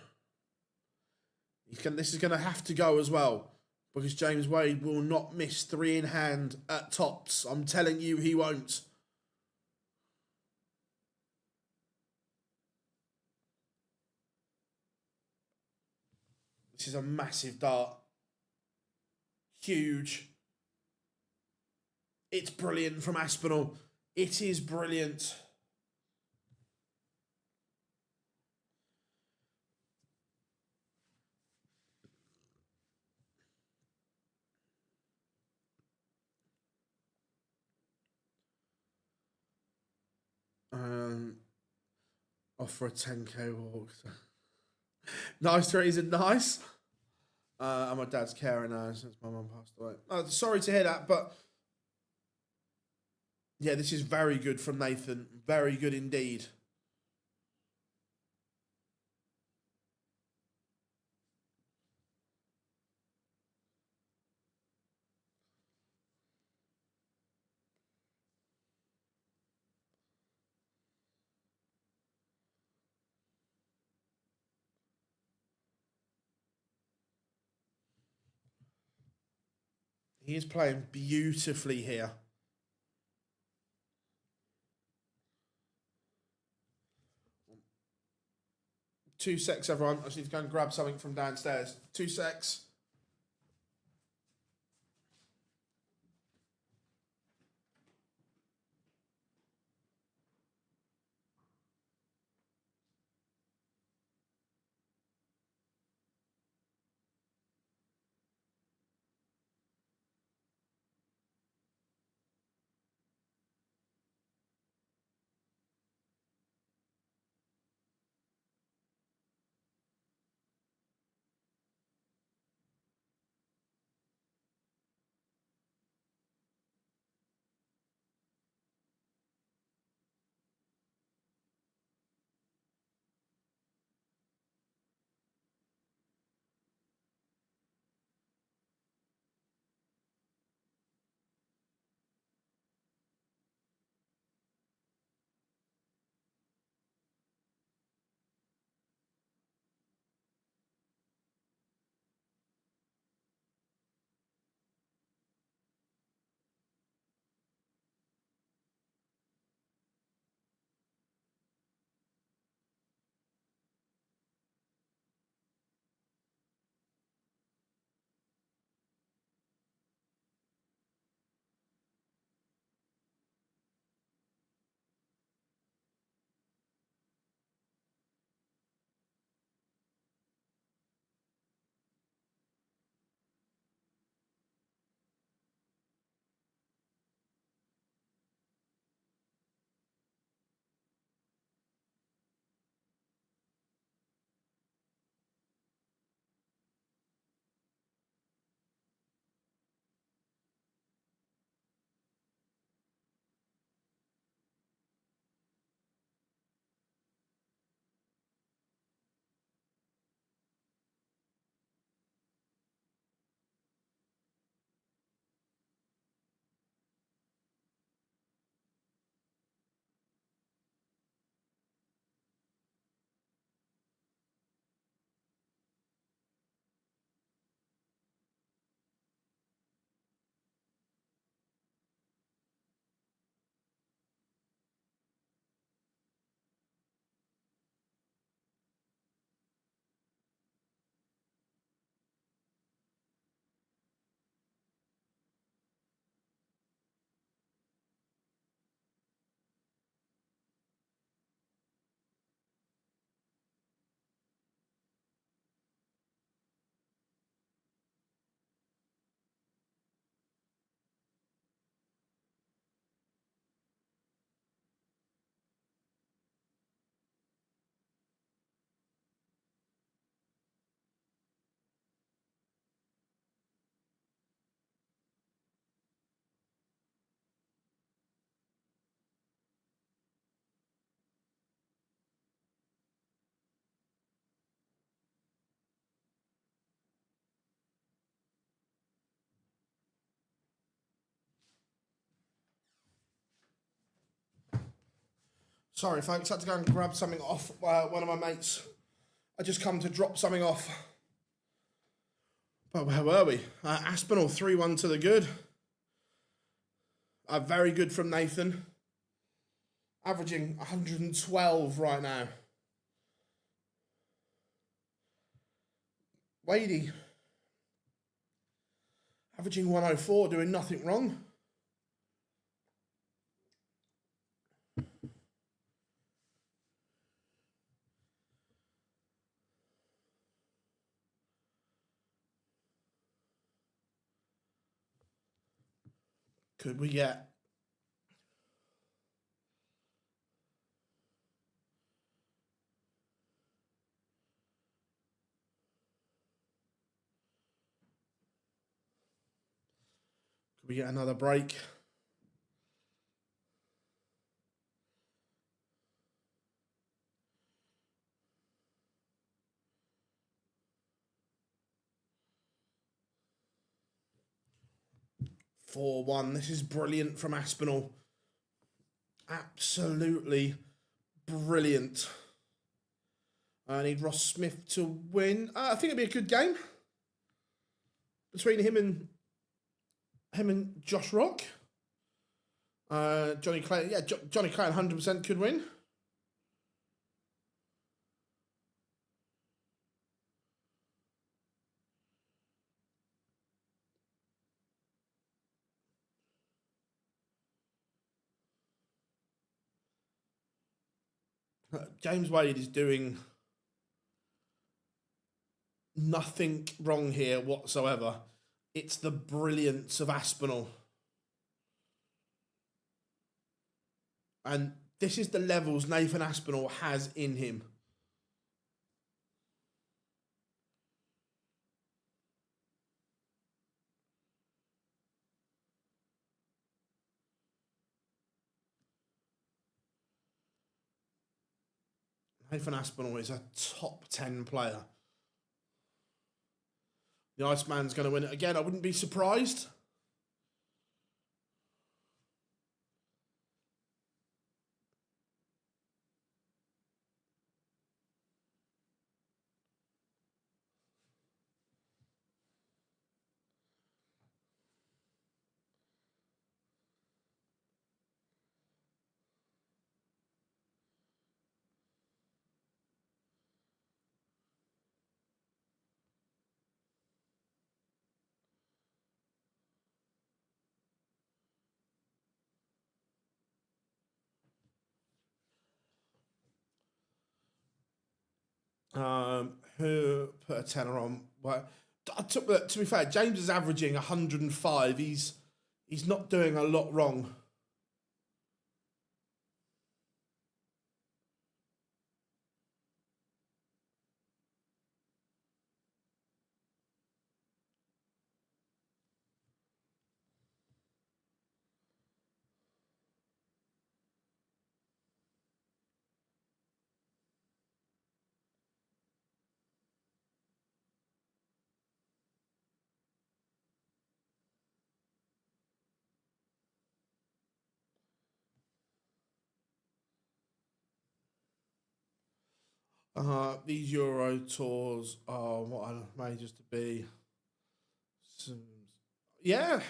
This is going to have to go as well because James Wade will not miss 3 in hand at tops. I'm telling you, he won't. This is a massive dart. Huge. It's brilliant from Aspinall. It is brilliant. Offer a 10k walk. Nice threes and nice. And my dad's caring now since my mum passed away. Sorry to hear that, but yeah, this is very good from Nathan. Very good indeed. He is playing beautifully here. Two secs, everyone. I just need to go and grab something from downstairs. 2 secs. Sorry, folks, had to go and grab something off one of my mates. I just come to drop something off. But where were we? Aspinall 3-1 to the good. Very good from Nathan. Averaging 112 right now. Wadey. Averaging 104, doing nothing wrong. Could we get another break? (4-1). This is brilliant from Aspinall. Absolutely brilliant. I need Ross Smith to win. I think it'd be a good game between him and Josh Rock. Johnny Clayton, yeah, Johnny Clayton 100% could win. James Wade is doing nothing wrong here whatsoever. It's the brilliance of Aspinall. And this is the levels Nathan Aspinall has in him. Nathan Aspinall is a top 10 player. The Iceman's going to win it again. I wouldn't be surprised. Who put a tenner on? Well, to be fair, James is averaging 105. He's not doing a lot wrong. These Euro tours are what I made just to be. Yeah.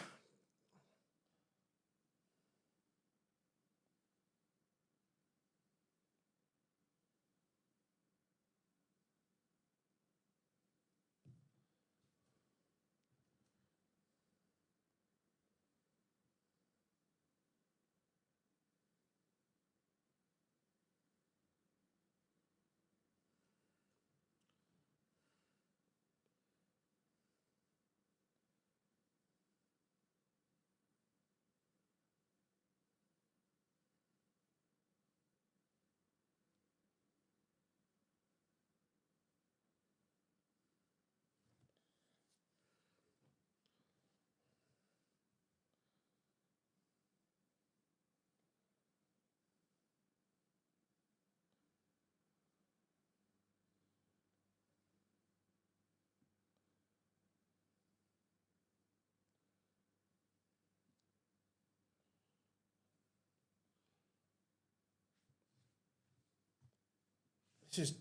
This is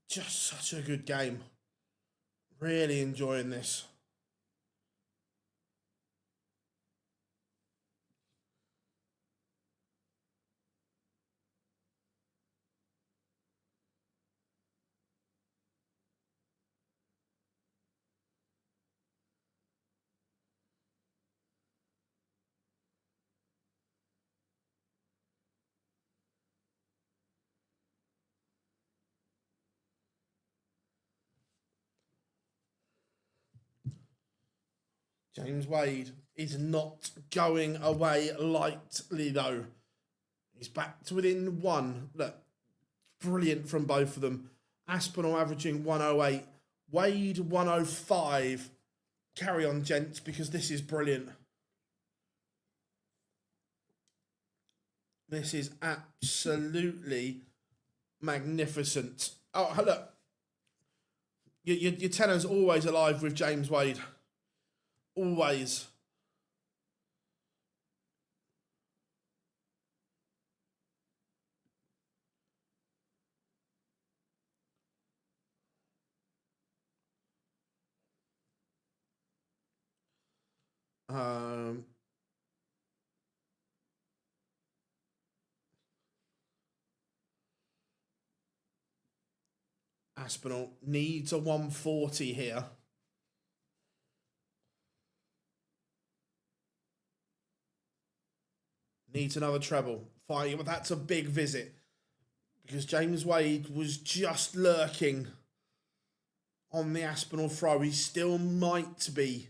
just such a good game. Really enjoying this. James Wade is not going away lightly, though. He's back to within one. Look, brilliant from both of them. Aspinall averaging 108. Wade 105. Carry on, gents, because this is brilliant. This is absolutely magnificent. Oh, look. Your tenor's always alive with James Wade. Always. Aspinall needs a 140 here. Needs another treble. Fine, but that's a big visit. Because James Wade was just lurking on the Aspinall throw. He still might be.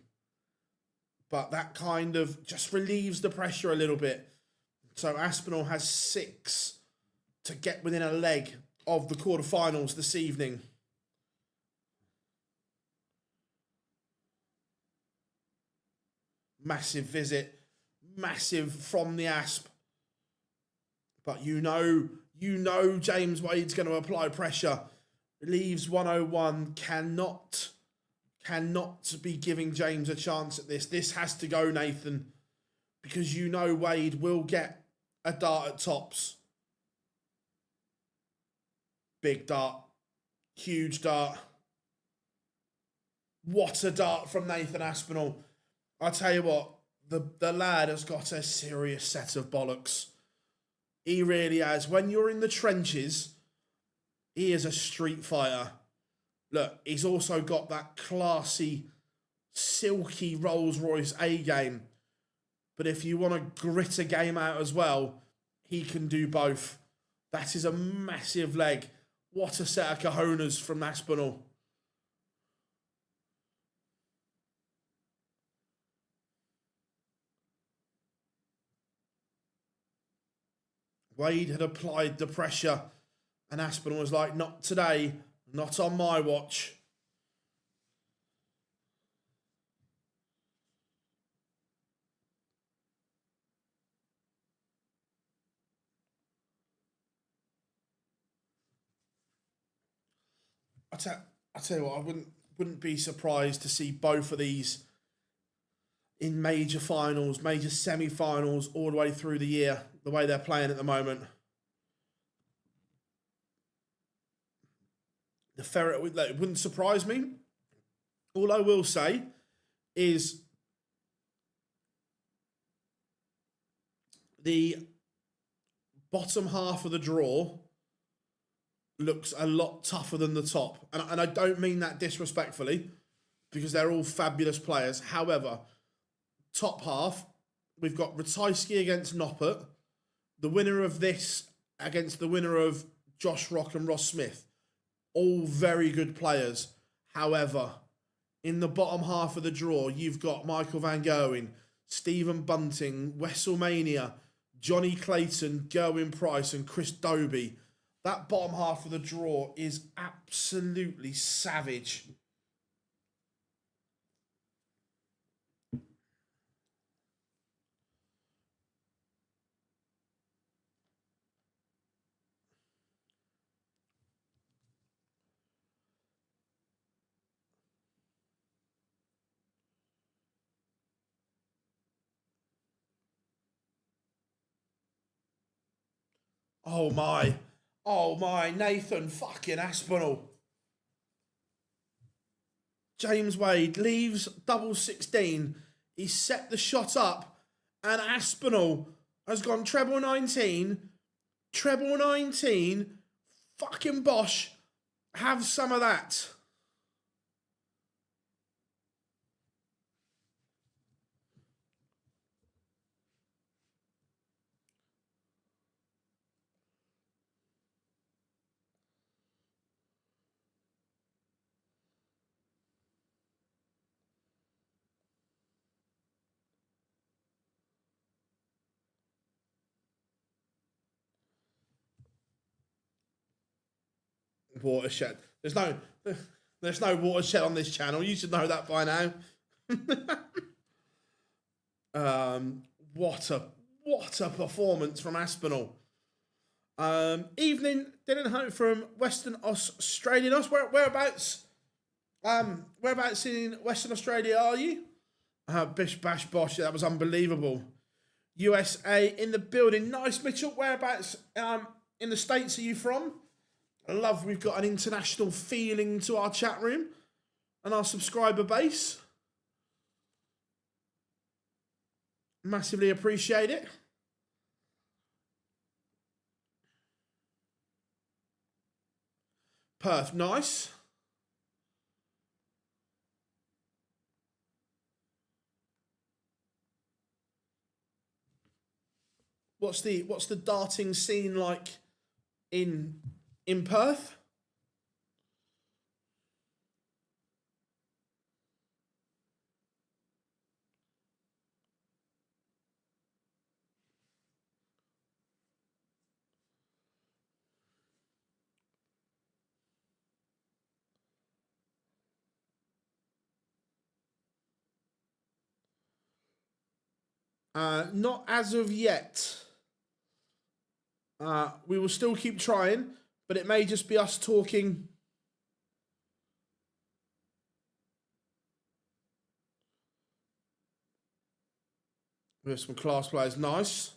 But that kind of just relieves the pressure a little bit. So Aspinall has 6 to get within a leg of the quarterfinals this evening. Massive visit. Massive from the Asp. But you know James Wade's going to apply pressure. Leaves 101. Cannot be giving James a chance at this. This has to go, Nathan. Because you know Wade will get a dart at tops. Big dart. Huge dart. What a dart from Nathan Aspinall. I tell you what, the lad has got a serious set of bollocks. He really has. When you're in the trenches, he is a street fighter. Look, he's also got that classy, silky Rolls-Royce A-game. But if you want to grit a game out as well, he can do both. That is a massive leg. What a set of cojones from Aspinall. Wade had applied the pressure, and Aspinall was like, not today, not on my watch. I tell you what, I wouldn't be surprised to see both of these in major finals, major semi-finals, all the way through the year, the way they're playing at the moment. The ferret, it wouldn't surprise me. All I will say is the bottom half of the draw looks a lot tougher than the top. And I don't mean that disrespectfully, because they're all fabulous players. However, top half, we've got Ratajski against Noppert, the winner of this against the winner of Josh Rock and Ross Smith. All very good players. However, in the bottom half of the draw, you've got Michael van Gerwen, Stephen Bunting, Wesselmania, Johnny Clayton, Gerwen Price, and Chris Dobey. That bottom half of the draw is absolutely savage. Oh my. Oh my, Nathan fucking Aspinall. James Wade leaves double 16. He set the shot up, and Aspinall has gone treble 19. Treble 19. Fucking Bosch. Have some of that. Watershed. There's no watershed on this channel. You should know that by now. What a performance from Aspinall. Evening, Dylan Hope from Western Australia. Whereabouts in Western Australia are you? Bish Bash Bosh, that was unbelievable. USA in the building. Nice, Mitchell. Whereabouts in the States are you from? I love we've got an international feeling to our chat room and our subscriber base. Massively appreciate it. Perth, nice. What's the darting scene like in Perth? Not as of yet. We will still keep trying, but it may just be us talking. We have some class players. Nice.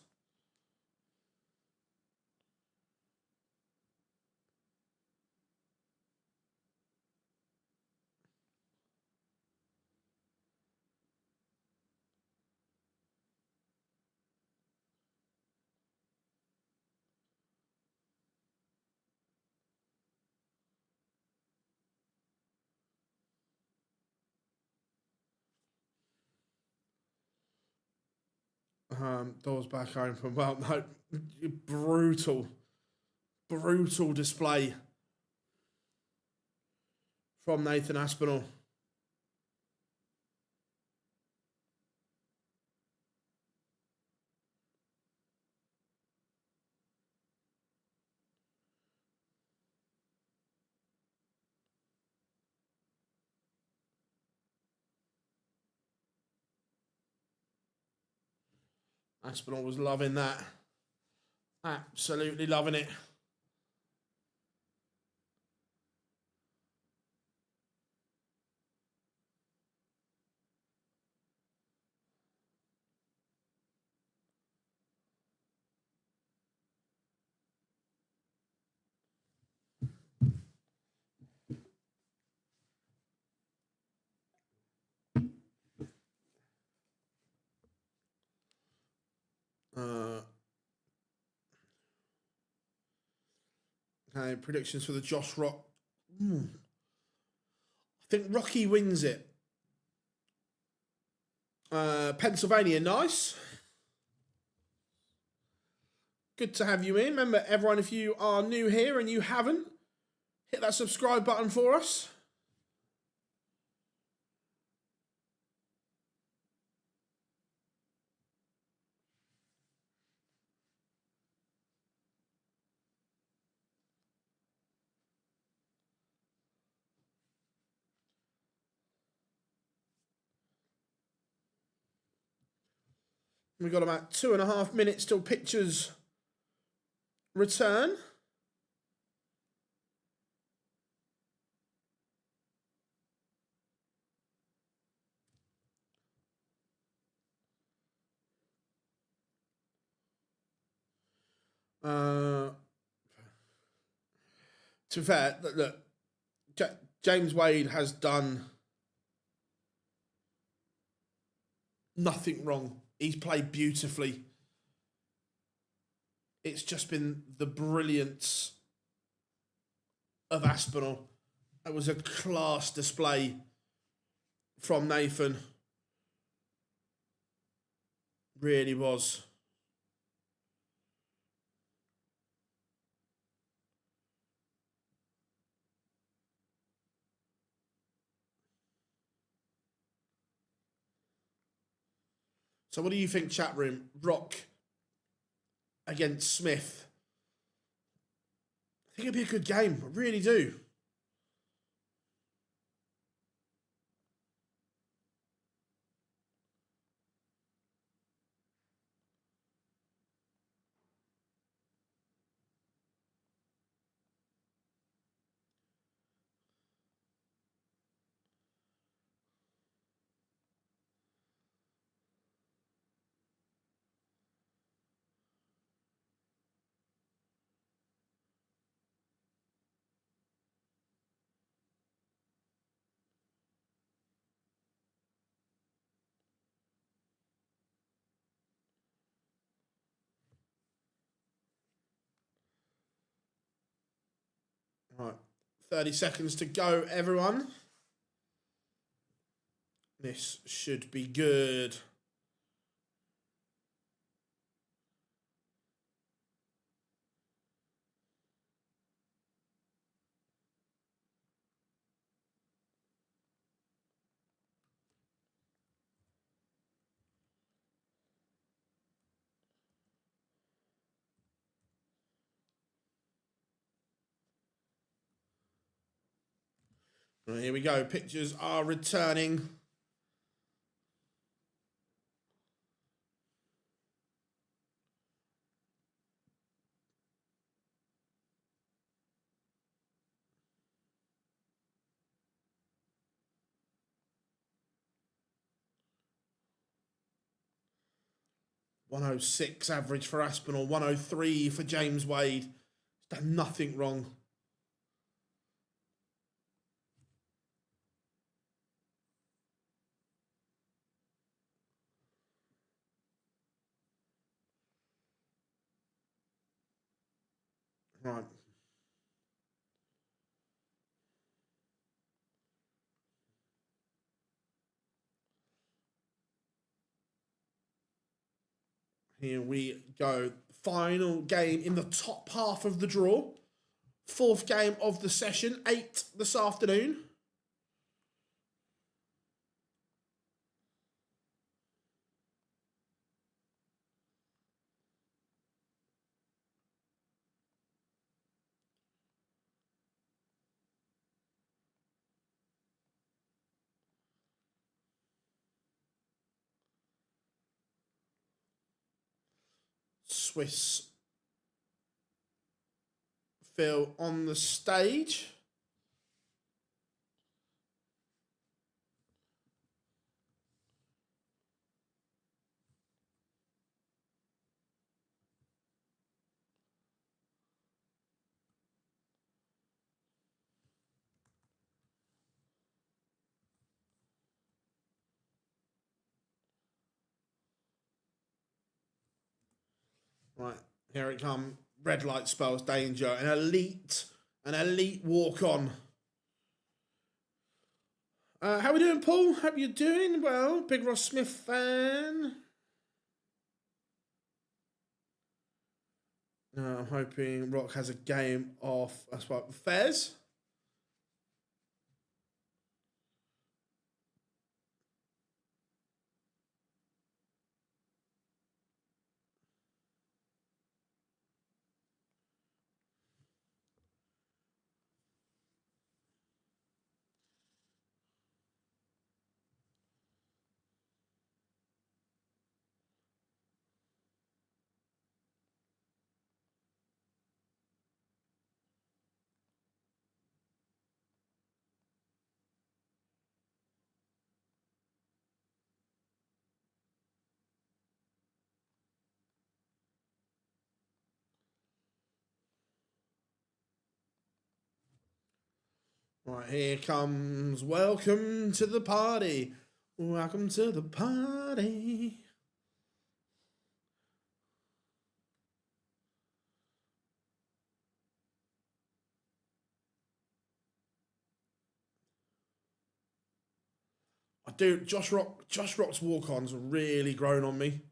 Doors back open. Well, no, brutal display from Nathan Aspinall. Aspinall was loving that. Absolutely loving it. Okay, predictions for the Josh Rock. I think Rocky wins it. Pennsylvania, nice. Good to have you in. Remember, everyone, if you are new here and you haven't, hit that subscribe button for us. We've got about 2.5 minutes till pictures return. to be fair, look, James Wade has done nothing wrong. He's played beautifully. It's just been the brilliance of Aspinall. It was a class display from Nathan. Really was. So what do you think, chat room? Rock against Smith. I think it'd be a good game. I really do. Right, 30 seconds to go, everyone. This should be good. Right, here we go. Pictures are returning. .106 average for Aspinall, 103 for James Wade. He's done nothing wrong. Right. Here we go. Final game in the top half of the draw. Fourth game of the session, 8 this afternoon. Swiss Phil on the stage. Right, here it comes. Red light spells danger. An elite walk on. How we doing, Paul? Hope you're doing well. Big Ross Smith fan. I'm hoping Rock has a game off. That's what Fez. Right, here comes welcome to the party. Welcome to the party. Josh Rock's walk-ons have really grown on me.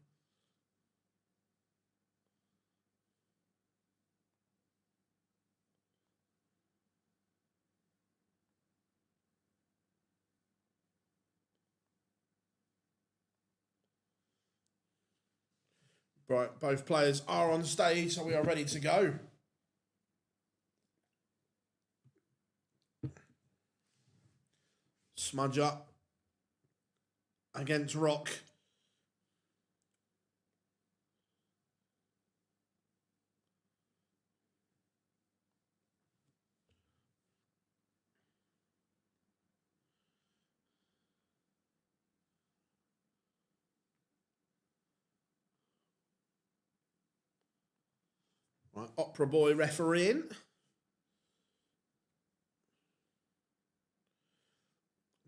Right, both players are on stage, so we are ready to go. Smudger against Rock. Right, Opera Boy refereeing.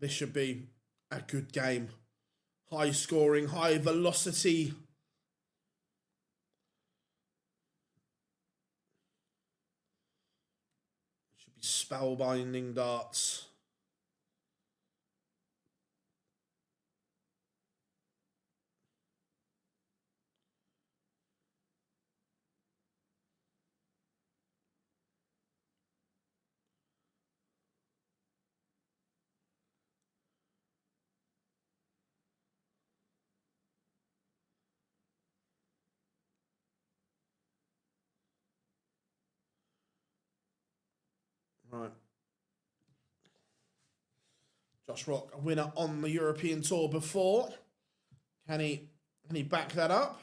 This should be a good game. High scoring, high velocity. Should be spellbinding darts. Right. Josh Rock, a winner on the European Tour before. Can he back that up?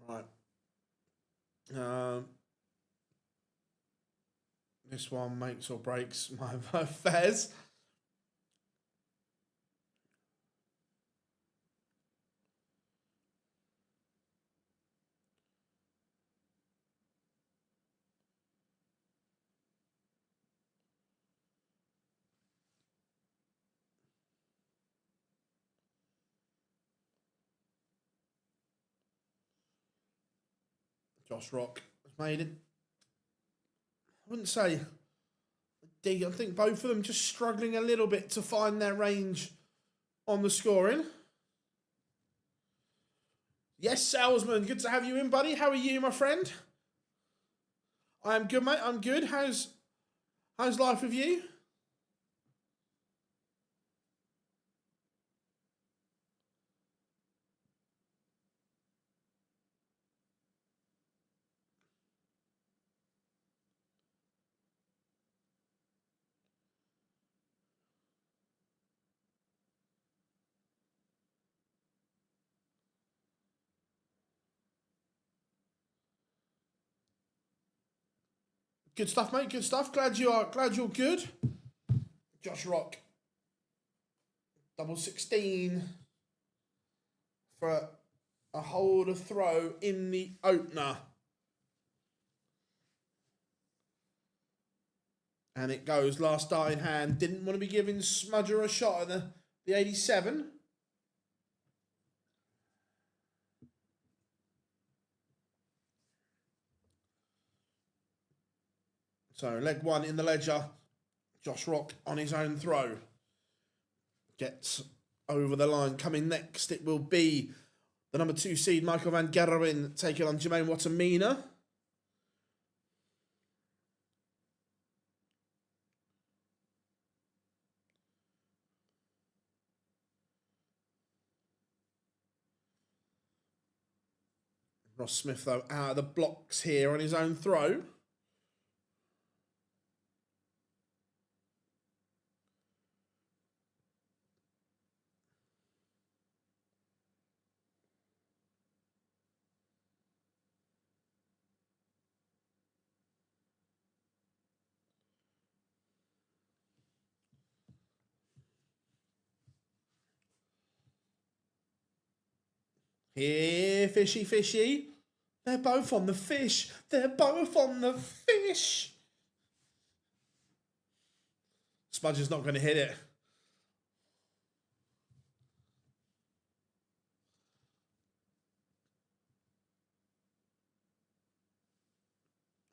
Right. This one makes or breaks my affairs. Josh Rock has made it. I wouldn't say I think both of them just struggling a little bit to find their range on the scoring. Yes, Salesman, good to have you in, buddy. How are you, my friend? I am good, mate. I'm good. How's life with you? Good stuff, mate. Good stuff. Glad you're good. Josh Rock, double 16 for a hold of throw in the opener. And it goes last dart in hand. Didn't want to be giving Smudger a shot at the 87. So leg one in the ledger. Josh Rock on his own throw. Gets over the line. Coming next, it will be the number 2 seed, Michael van Gerwen, taking on Jermaine Wattimena. Ross Smith, though, out of the blocks here on his own throw. Here, fishy, fishy. They're both on the fish. They're both on the fish. Smudger's not going to hit it.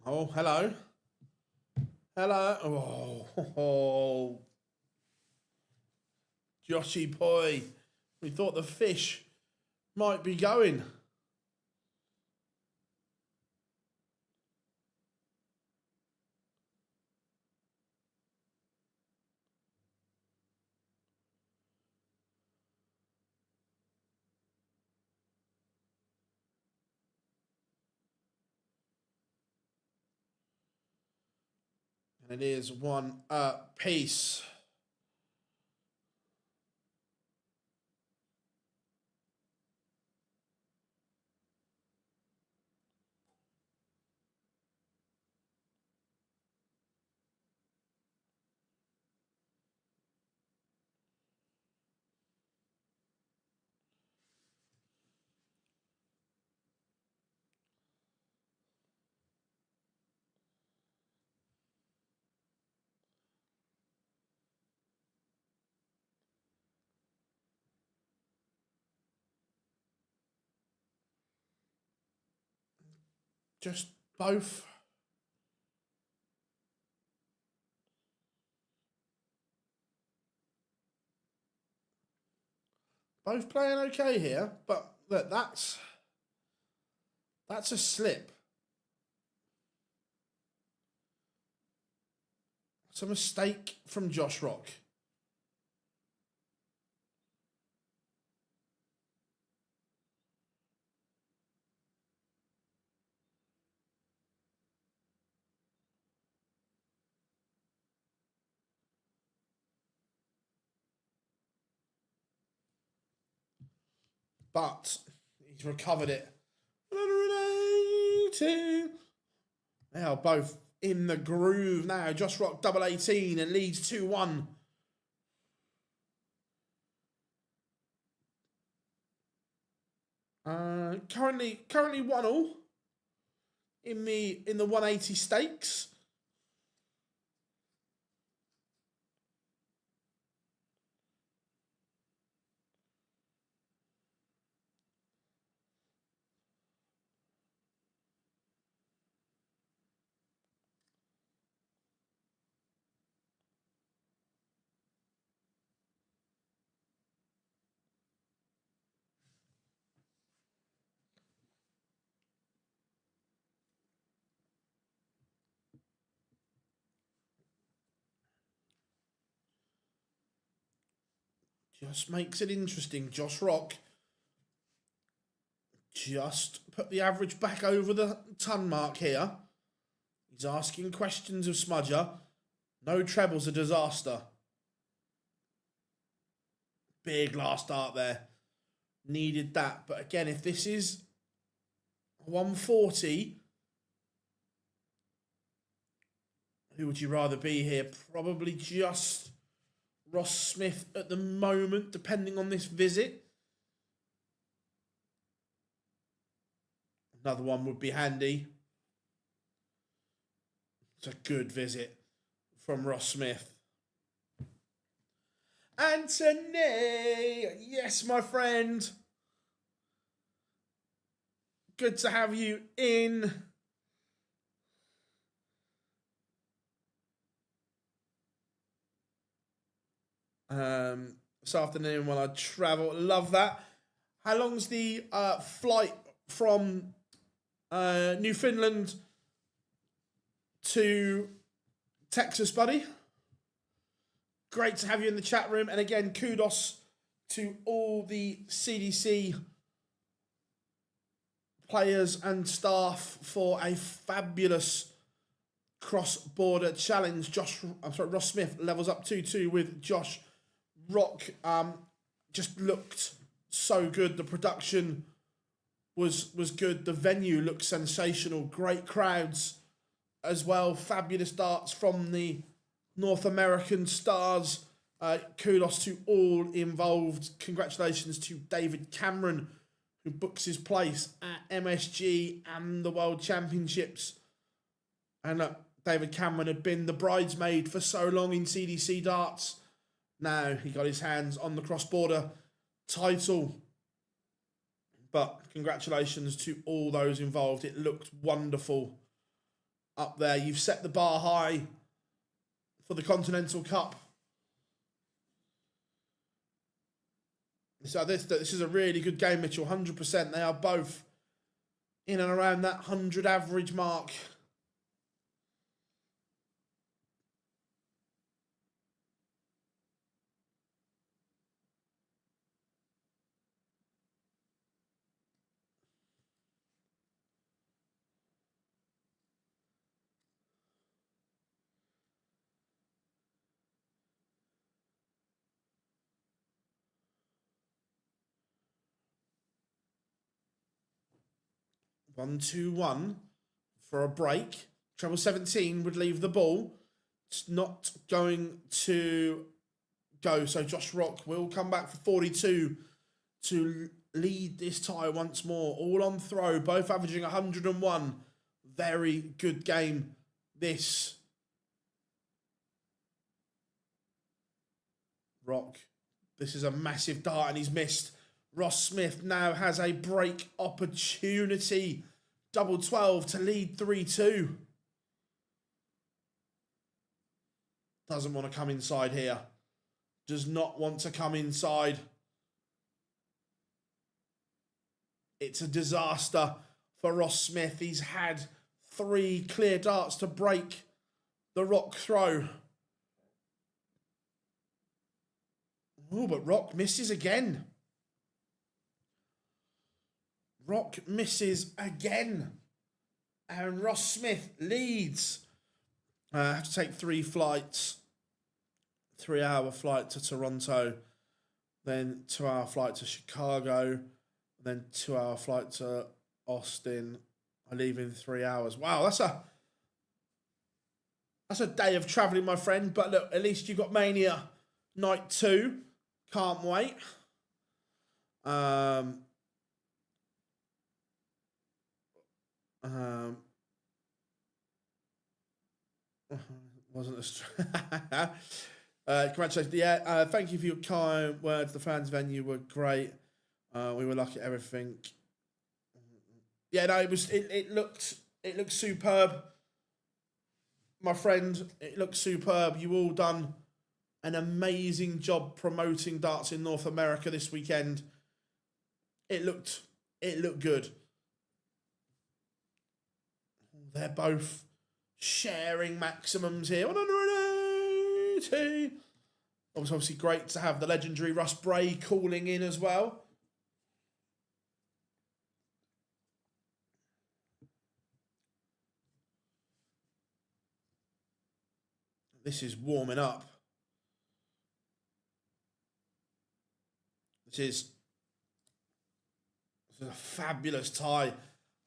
Oh, hello. Hello. Oh. Joshy boy. We thought the fish might be going. And it is one piece. Just both. Both playing okay here, but look, that's a slip. It's a mistake from Josh Rock. But he's recovered it. 180. They are both in the groove now. Josh Rock double 18 and leads 2-1. Currently 1-1 in the 180 stakes. Just makes it interesting. Josh Rock just put the average back over the ton mark here. He's asking questions of Smudger. No trebles, a disaster. Big last start there. Needed that. But again, if this is 140, who would you rather be here? Probably just Ross Smith at the moment, depending on this visit. Another one would be handy. It's a good visit from Ross Smith. Anthony! Yes, my friend. Good to have you in. This afternoon while I travel. Love that. How long's the flight from Newfoundland to Texas, buddy? Great to have you in the chat room. And again, kudos to all the CDC players and staff for a fabulous cross-border challenge. Ross Smith levels up 2-2 with Josh Rock. Just looked so good. The production was good. The venue looked sensational. Great crowds as well. Fabulous darts from the North American stars. Kudos to all involved. Congratulations to David Cameron, who books his place at MSG and the World Championships. And look, David Cameron had been the bridesmaid for so long in CDC darts. Now he got his hands on the cross-border title. But congratulations to all those involved. It looked wonderful up there. You've set the bar high for the Continental Cup. So this is a really good game, Mitchell. 100%. They are both in and around that 100 average mark. One, 2-1 for a break. Treble 17 would leave the ball. It's not going to go. So Josh Rock will come back for 42 to lead this tie once more. All on throw, both averaging 101. Very good game, this. Rock. This is a massive dart and he's missed. Ross Smith now has a break opportunity. Double 12 to lead 3-2. Doesn't want to come inside here. Does not want to come inside. It's a disaster for Ross Smith. He's had 3 clear darts to break the Rock throw. Oh, but Rock misses again. Rock misses again. And Ross Smith leads. I have to take 3 flights. 3-hour flight to Toronto. Then 2-hour flight to Chicago. Then 2-hour flight to Austin. I leave in 3 hours. Wow, that's a day of travelling, my friend. But look, at least you got Mania night 2. Can't wait. Wasn't a congratulations. Yeah, thank you for your kind words. The fans venue were great. We were lucky at everything. Yeah, no, it looked superb. My friend, it looked superb. You all done an amazing job promoting darts in North America this weekend. It looked good. They're both sharing maximums here. 180. It was obviously great to have the legendary Russ Bray calling in as well. This is warming up. This is a fabulous tie.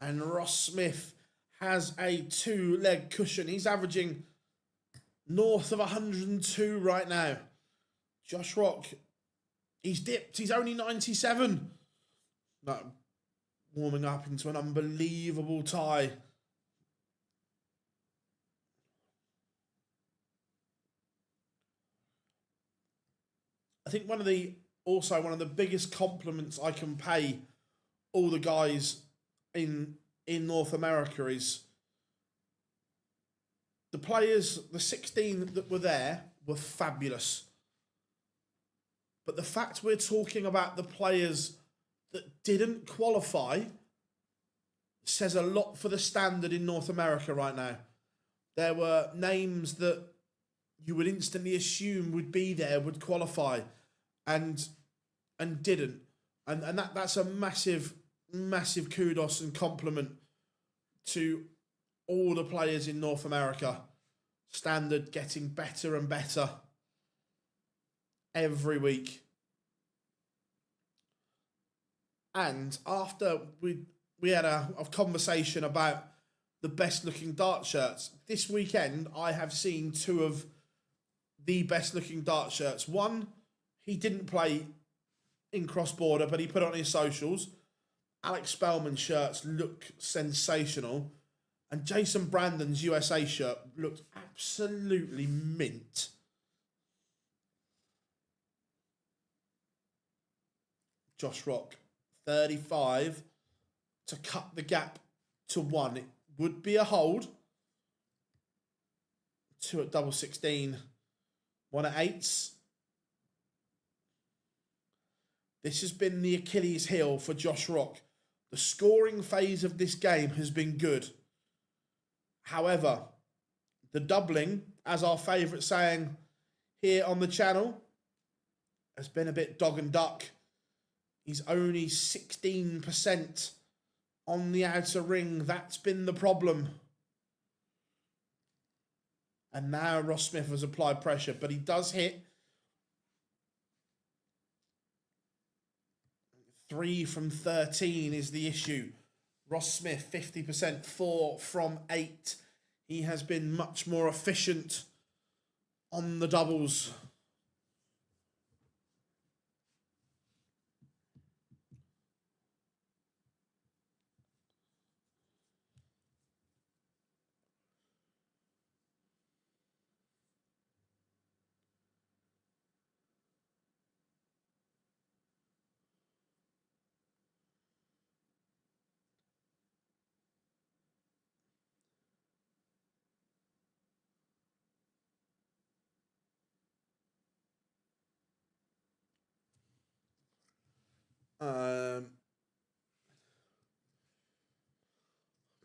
And Ross Smith has a 2-leg cushion. He's averaging north of 102 right now. Josh Rock, he's dipped. He's only 97. No, warming up into an unbelievable tie. I think one of the biggest compliments I can pay all the guys in North America is the players, the 16 that were there were fabulous. But the fact we're talking about the players that didn't qualify says a lot for the standard in North America right now. There were names that you would instantly assume would be there, would qualify, and didn't. And that's a massive kudos and compliment to all the players in North America. Standard getting better and better every week. And after we had a conversation about the best looking dart shirts, this weekend I have seen 2 of the best looking dart shirts. One, he didn't play in cross-border, but he put it on his socials. Alex Spellman's shirts look sensational. And Jason Brandon's USA shirt looked absolutely mint. Josh Rock, 35 to cut the gap to 1. It would be a hold. 2 at double 16. 1 at 8s. This has been the Achilles heel for Josh Rock. The scoring phase of this game has been good. However, the doubling, as our favourite saying here on the channel, has been a bit dog and duck. He's only 16% on the outer ring. That's been the problem. And now Ross Smith has applied pressure, but he does hit 3 from 13 is the issue. Ross Smith, 50%, 4 from 8. He has been much more efficient on the doubles.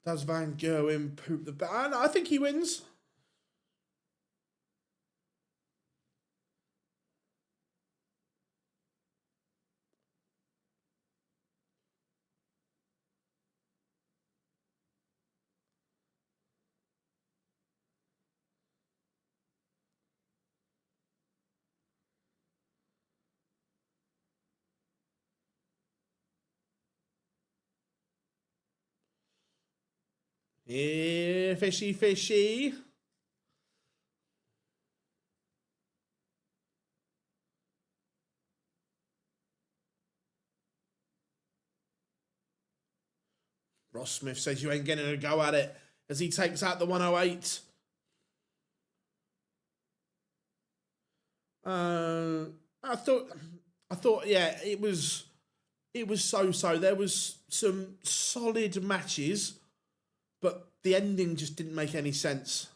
Does Van Gerwen poop the bed? I think he wins. Here, fishy, fishy. Ross Smith says you ain't getting a go at it as he takes out the 108. I thought, yeah, it was so-so. There was some solid matches, but the ending just didn't make any sense.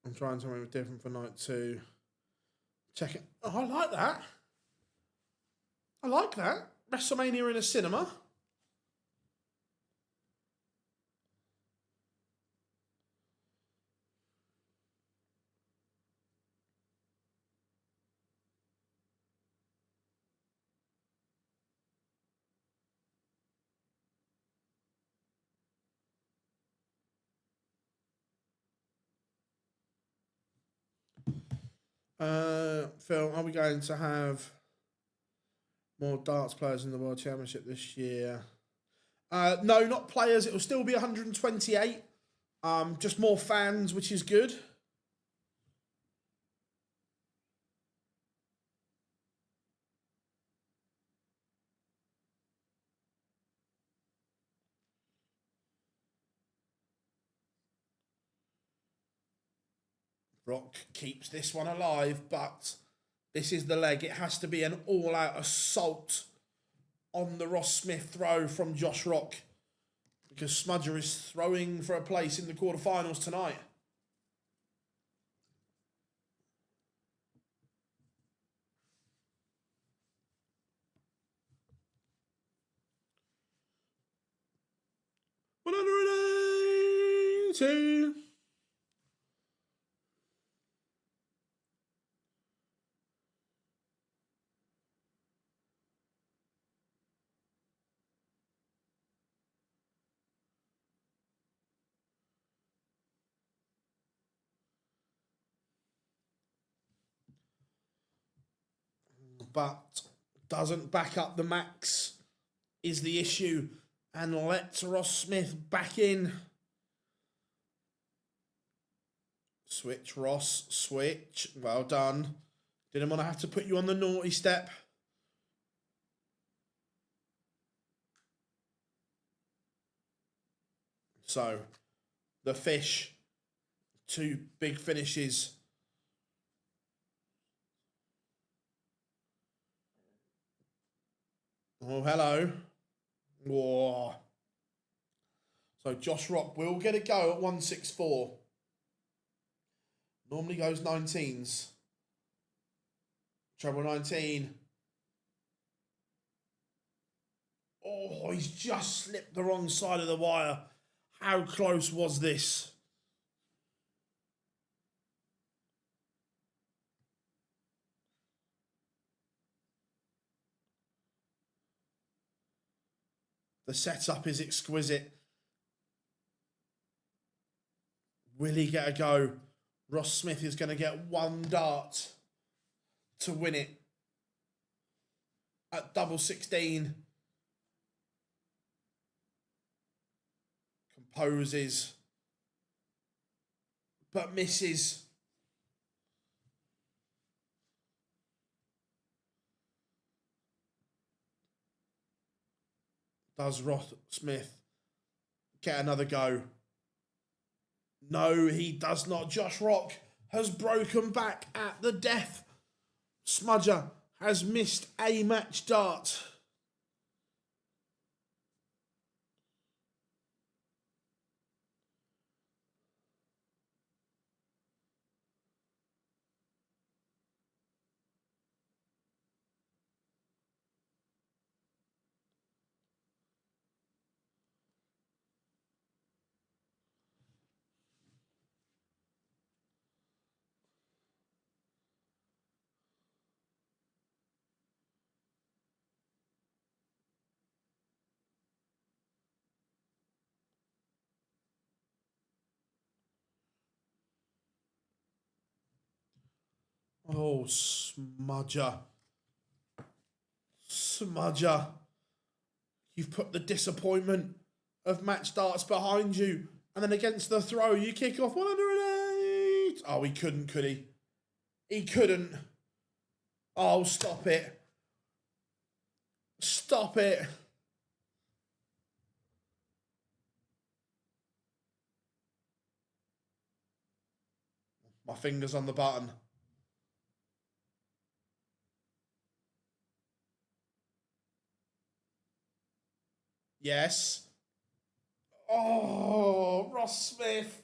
I'm trying something different for night 2. Check it. Oh, I like that. I like that. WrestleMania in a cinema. Phil, are we going to have more darts players in the World Championship this year? No, not players. It will still be 128. Just more fans, which is good. Rock keeps this one alive, but this is the leg. It has to be an all-out assault on the Ross Smith throw from Josh Rock, because Smudger is throwing for a place in the quarterfinals tonight. 2-2. But doesn't back up the max is the issue, and lets Ross Smith back in. Switch, Ross, switch. Well done. Didn't want to have to put you on the naughty step. So, the fish, 2 big finishes. Oh, hello. Whoa. So Josh Rock will get a go at 164. Normally goes 19s. Treble 19. Oh, he's just slipped the wrong side of the wire. How close was this? The setup is exquisite. Will he get a go? Ross Smith is going to get 1 dart to win it. At double 16. Composes. But misses. Does Ross Smith get another go? No, he does not. Josh Rock has broken back at the death. Smudger has missed a match dart. Oh, Smudger. Smudger. You've put the disappointment of match darts behind you. And then against the throw, you kick off 108. Oh, he couldn't, could he? He couldn't. Oh, stop it. Stop it. My finger's on the button. Yes. Oh, Ross Smith.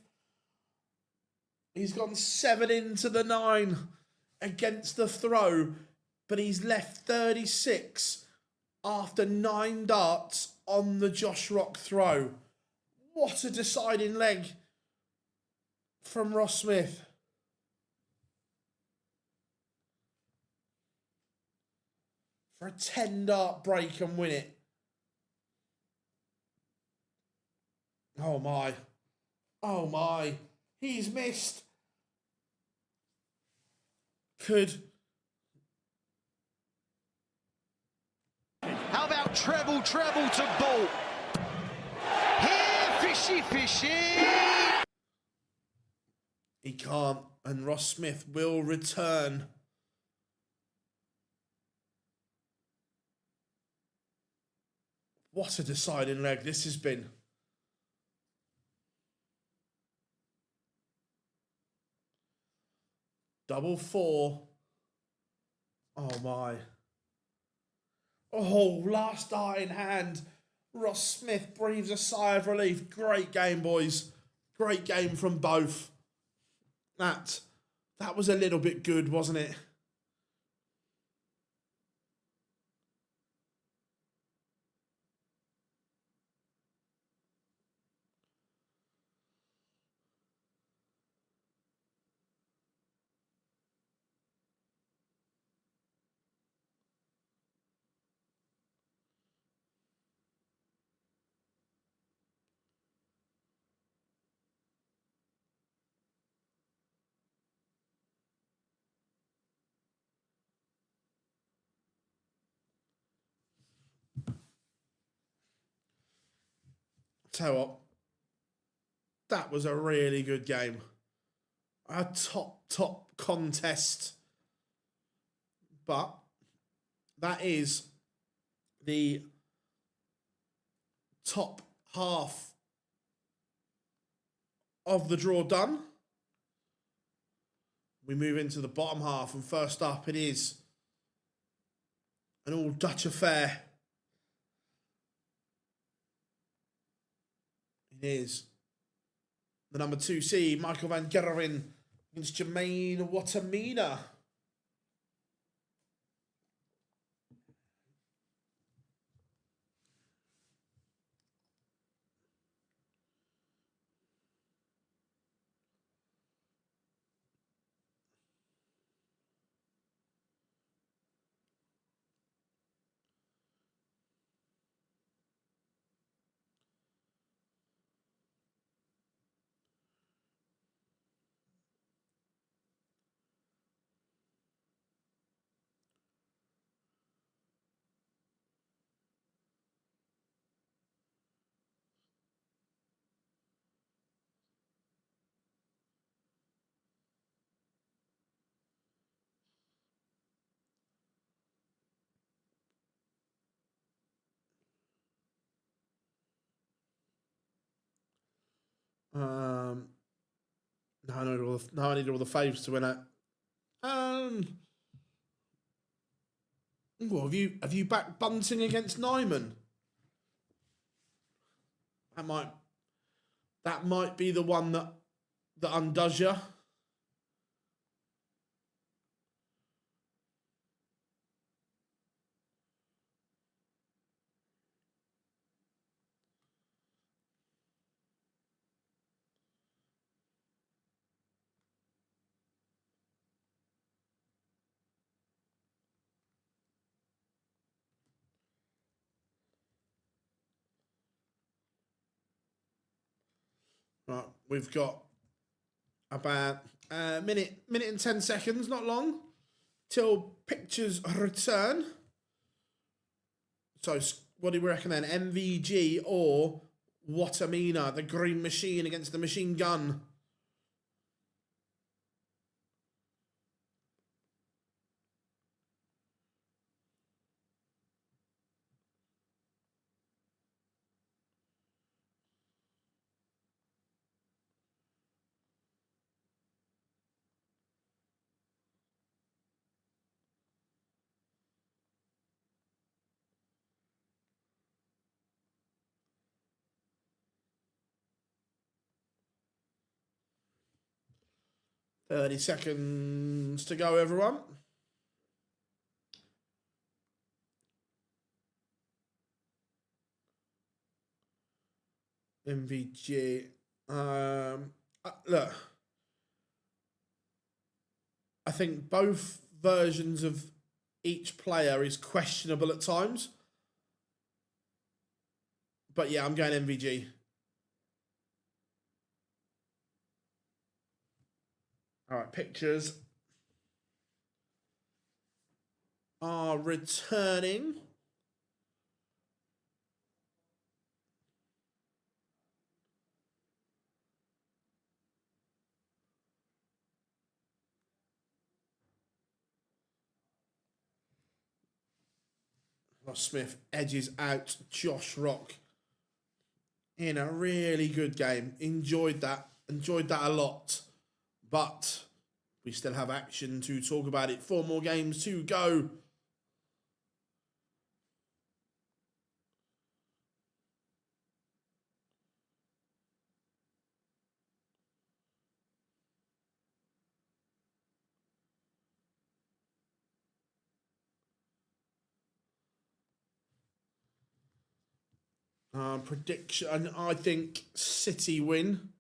He's gone 7 into the 9 against the throw, but he's left 36 after 9 darts on the Josh Rock throw. What a deciding leg from Ross Smith. For a 10 dart break and win it. Oh my. Oh my. He's missed. Could. How about treble to ball? Here, fishy. He can't, and Ross Smith will return. What a deciding leg this has been. Double 4. Oh my. Oh, last dart in hand. Ross Smith breathes a sigh of relief. Great game, boys. Great game from both. That was a little bit good, wasn't it? Tell you what, that was a really good game. A top contest. But that is the top half of the draw done. We move into the bottom half, and first up it is an all Dutch affair. It is the number 2 seed, Michael van Gerwen, against Wattimena. Now I need all the faves to win it. Well, have you backed Bunting against Nijman? That might be the one that undoes you. Right, we've got about a minute and 10 seconds, not long, till pictures return. So what do we reckon then? MVG or Wattimena, the green machine against the machine gun? Thirty seconds to go, everyone. MVG. Look, I think both versions of each player is questionable at times. But yeah, I'm going MVG. All right, pictures are returning. Ross Smith edges out Josh Rock in a really good game. Enjoyed that a lot. But we still have action to talk about it. 4 more games to go. Prediction, I think City win.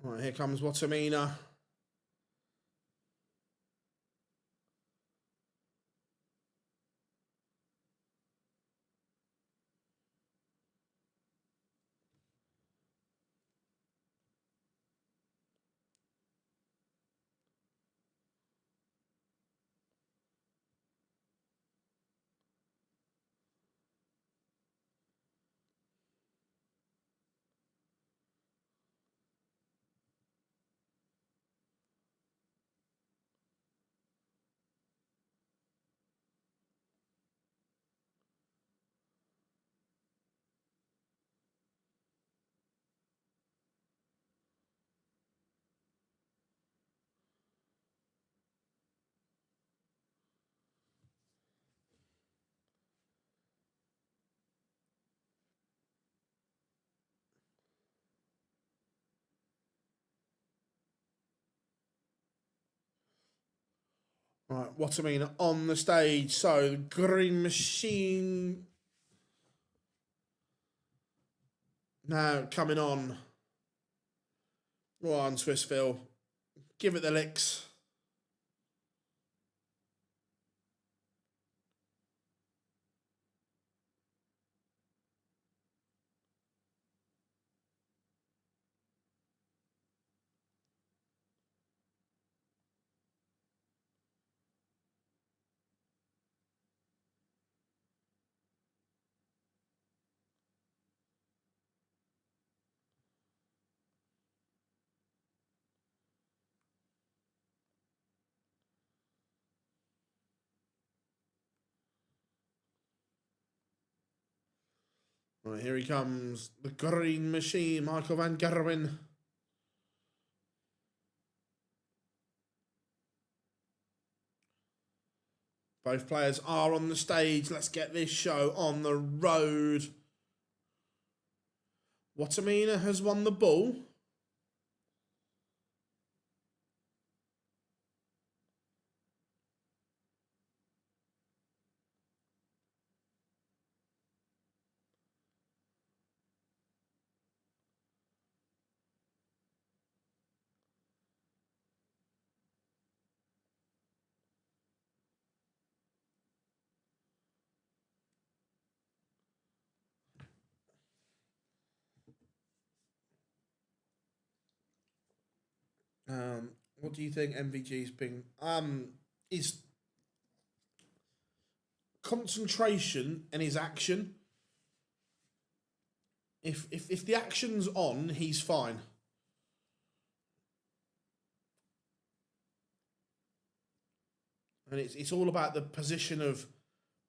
All right, here comes Wattimena. All right, Wattimena on the stage. So, the green machine now coming on. Go on, Swissville. Give it the licks. All right, here he comes. The green machine, Michael van Gerwen. Both players are on the stage. Let's get this show on the road. Wattimena has won the ball. What do you think MVG's been? His concentration and his action. If the action's on, he's fine. And it's all about the position of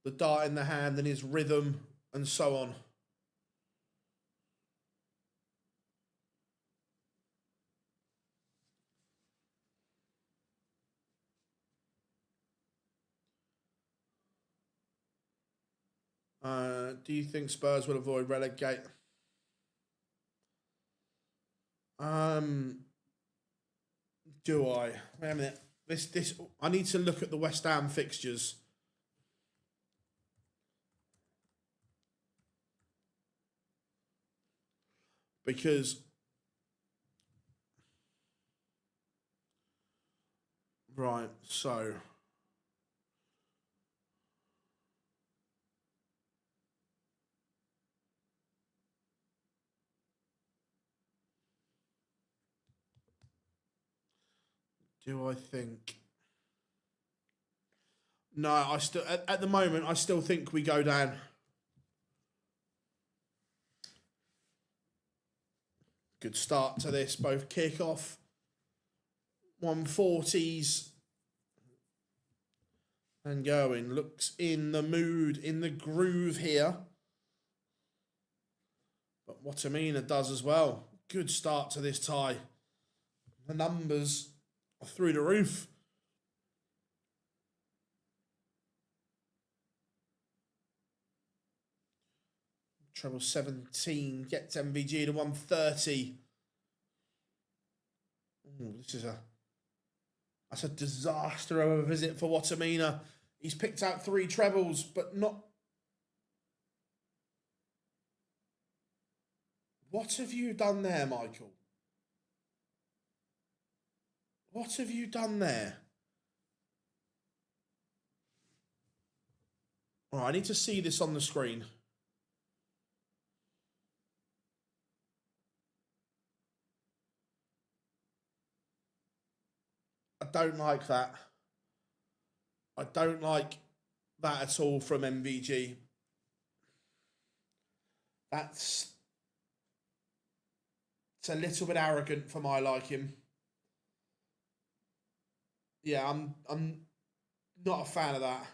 the dart in the hand and his rhythm and so on. Do you think Spurs will avoid relegate? Do I? Wait a minute. This I need to look at the West Ham fixtures. Because right, so do I think? No, I still at the moment I still think we go down. Good start to this, both kick-off, 140s, and Gerwen looks in the mood, in the groove here. But Wattimena does as well. Good start to this tie. The numbers are through the roof. Treble 17 gets MVG to 130. Ooh, that's a disaster of a visit for Wattimena. He's picked out 3 trebles, but not. What have you done there, Michael? What have you done there? All right, I need to see this on the screen. I don't like that. I don't like that at all from MVG. It's a little bit arrogant for my liking. Yeah, I'm not a fan of that.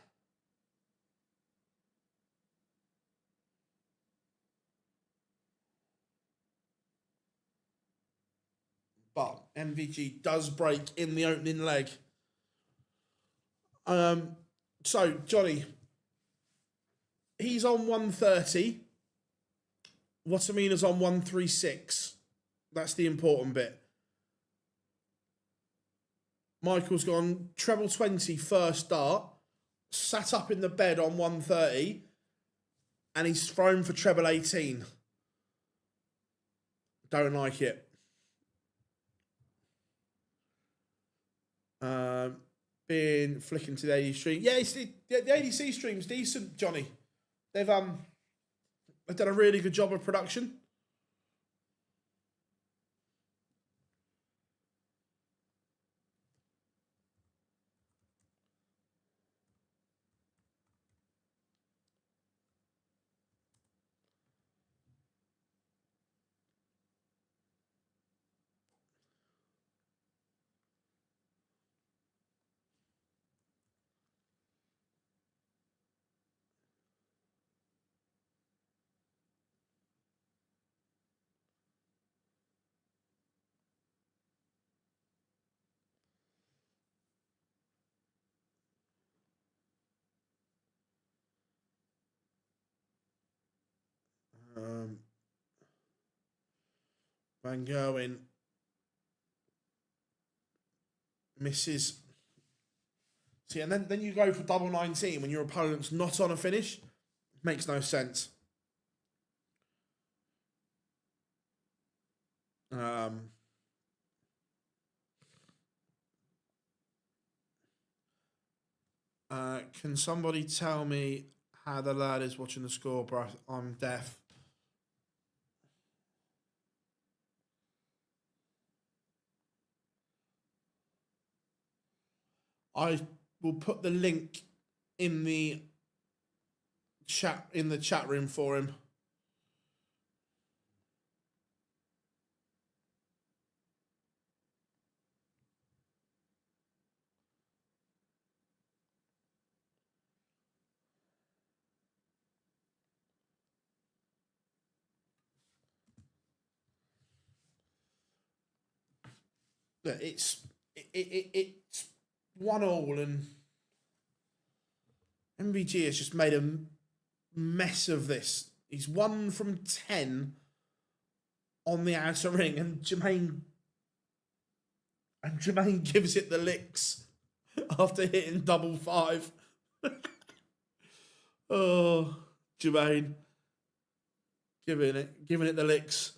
But MVG does break in the opening leg. So Johnny, he's on 130. Wattimena's on 136. That's the important bit. Michael's gone treble 20 first start, sat up in the bed on 130, and he's thrown for treble 18. Don't like it. Been flicking to the ADC stream. Yeah, the ADC stream's decent, Johnny. They've done a really good job of production. Van Gerwen misses. See, and then you go for double 19 when your opponent's not on a finish. Makes no sense. Can somebody tell me how the lad is watching the score, bro? I'm deaf. I will put the link in the chat room for him. Look, it's 1-1, and MVG has just made a mess of this. He's 1 from 10 on the outer ring, and Jermaine gives it the licks after hitting double 5. Oh, Jermaine giving it the licks.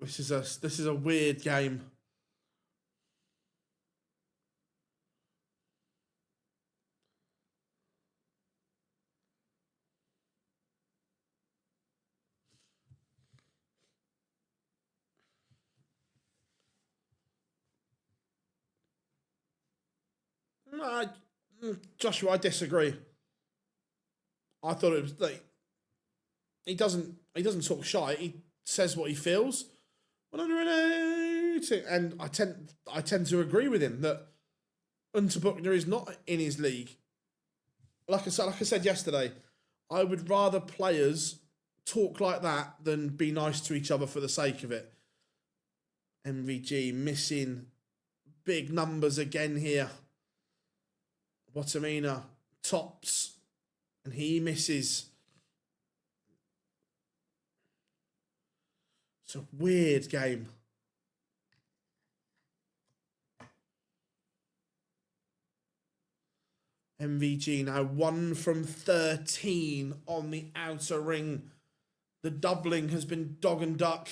This is a weird game. No, Joshua, I disagree. I thought it was like he doesn't talk shy. He says what he feels. And I tend to agree with him that Unterbuchner is not in his league. Like I said yesterday, I would rather players talk like that than be nice to each other for the sake of it. MVG missing big numbers again here. Wattimena tops, and he misses. It's a weird game. MVG now 1 from 13 on the outer ring. The doubling has been dog and duck.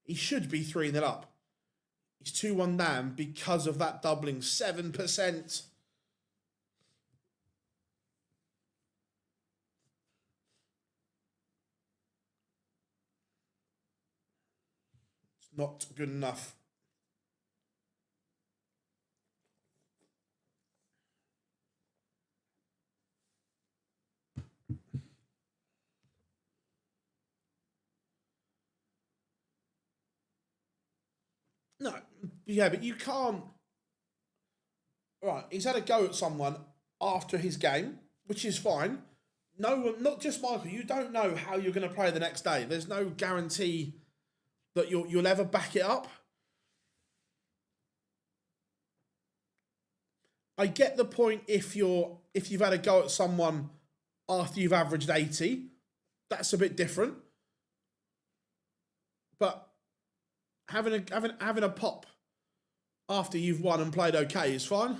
He should be 3-0 up. He's 2-1 down because of that doubling. 7%. It's not good enough. No, yeah, but you can't. Right, he's had a go at someone after his game, which is fine. No, not just Michael. You don't know how you're going to play the next day. There's no guarantee that you'll ever back it up. I get the point if you've had a go at someone after you've averaged 80, that's a bit different. But having a pop after you've won and played okay is fine.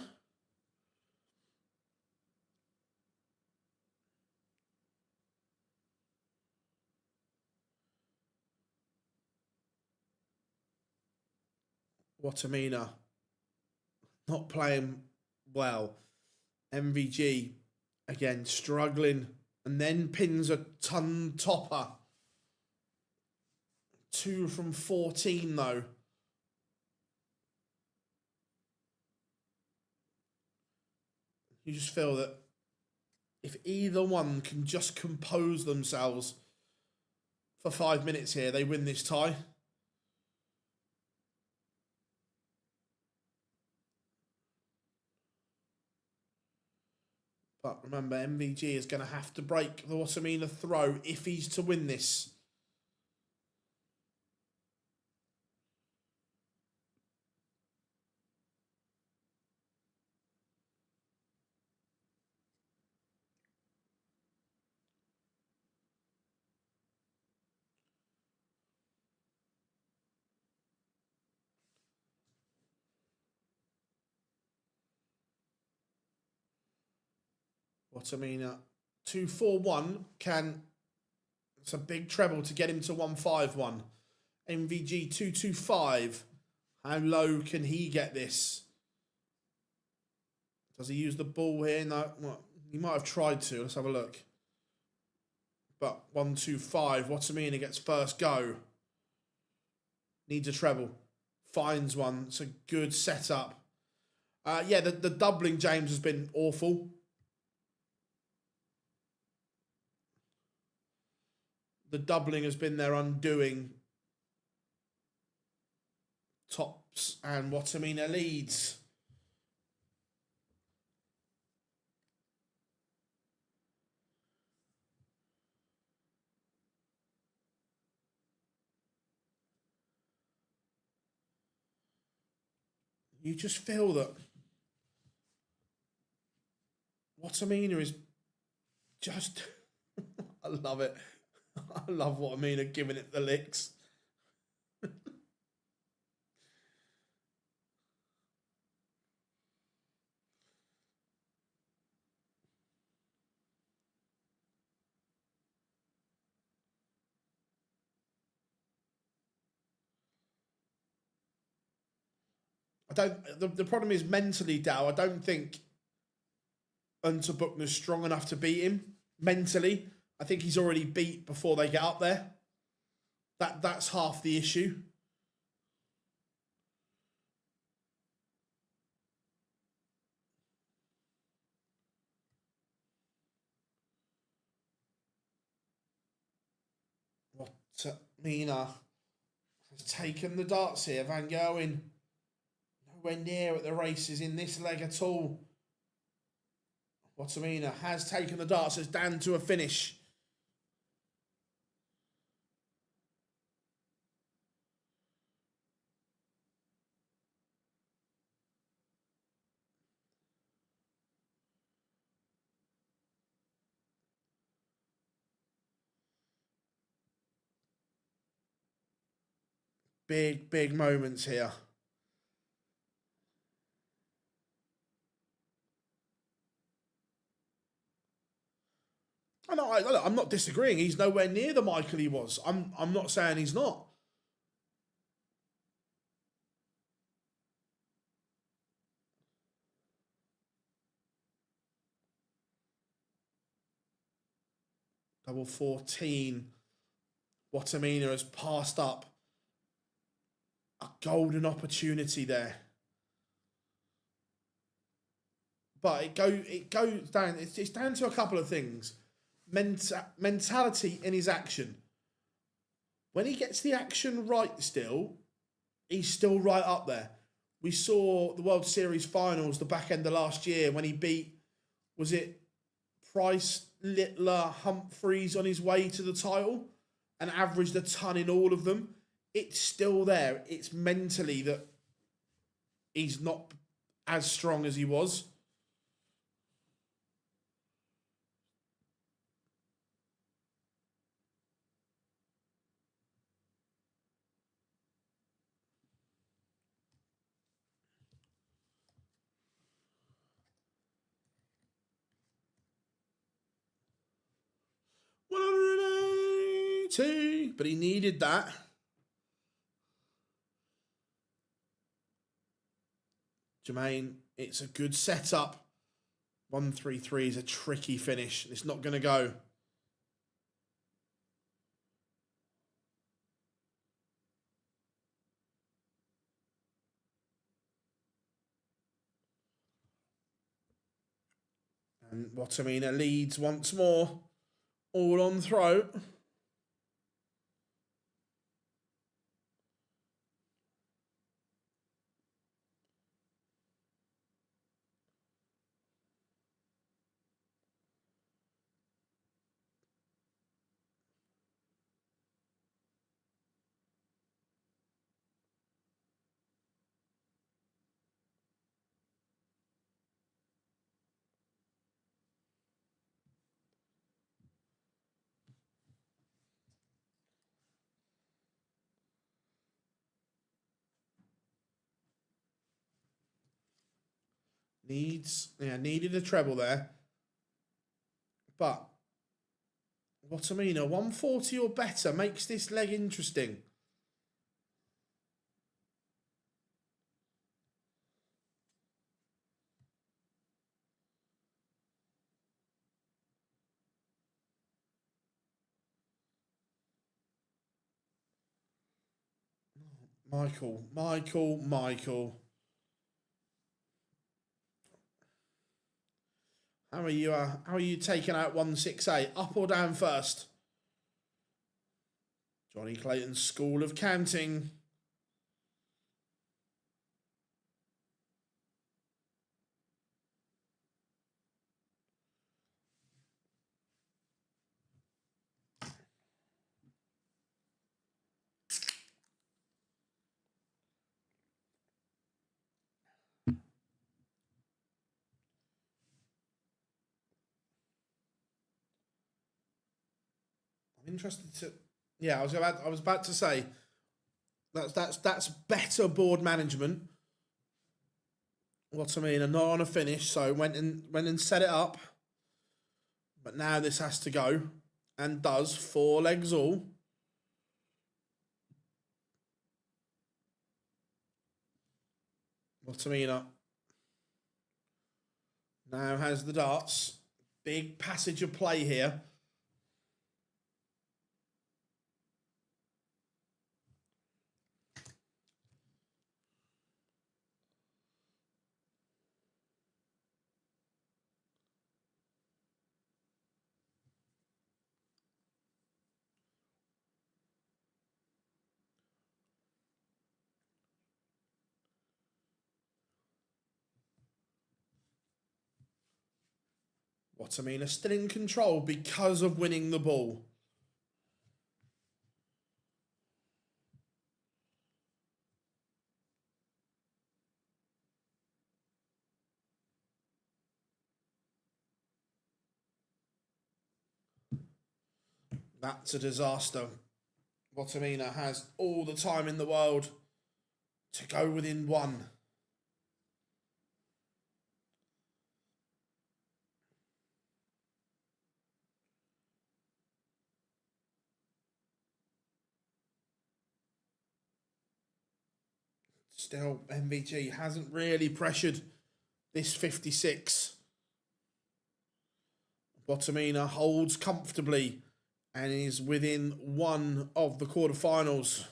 Wattimena not playing well. MVG again struggling and then pins a ton topper. 2 from 14 though. You just feel that if either one can just compose themselves for 5 minutes here, they win this tie. But remember, MVG is going to have to break the Wattimena throw if he's to win this. Wattimena 2-4-1 can. It's a big treble to get him to 1-5-1. MVG 2-2-5. How low can he get this? Does he use the ball here? No, well, he might have tried to. Let's have a look. But 1-2-5. Wattimena gets first go. Needs a treble. Finds one. It's a good setup. Yeah, the doubling, James, has been awful. The doubling has been their undoing. Tops and Wattimena leads. You just feel that Wattimena is just... I love it. I love Wattimena giving it the licks. The problem is mentally, Dow. I don't think Unterbuchner's strong enough to beat him mentally. I think he's already beat before they get up there. That's half the issue. Wattimena has taken the darts here. Van Gerwen nowhere near at the races in this leg at all. Wattimena has taken the darts. It's down to a finish. Big moments here. I know. Look, I'm not disagreeing. He's nowhere near the Michael he was. I'm not saying he's not. Double 14. Wattimena has passed up a golden opportunity there. But it goes down. It's down to a couple of things. Mentality in his action. When he gets the action right still, he's still right up there. We saw the World Series finals the back end of last year when he beat, was it Price, Littler, Humphreys on his way to the title and averaged a ton in all of them. It's still there. It's mentally that he's not as strong as he was. But he needed that. Jermaine, it's a good setup. 1-3-3 is a tricky finish. It's not going to go. And Wattimena leads once more. All on throat. Needed a treble there. But Wattimena, 140 or better makes this leg interesting. Michael. How are you taking out 168? Up or down first? Johnny Clayton's School of Counting. I'm interested to. Yeah, I was about to say that's better board management. What I mean, and not on a finish, so went and set it up. But now this has to go, and does 4 legs all. Wattimena now has the darts. Big passage of play here. Wattimena still in control because of winning the ball. That's a disaster. Wattimena has all the time in the world to go within 1. still, MVG hasn't really pressured this 56. Wattimena holds comfortably and is within one of the quarterfinals.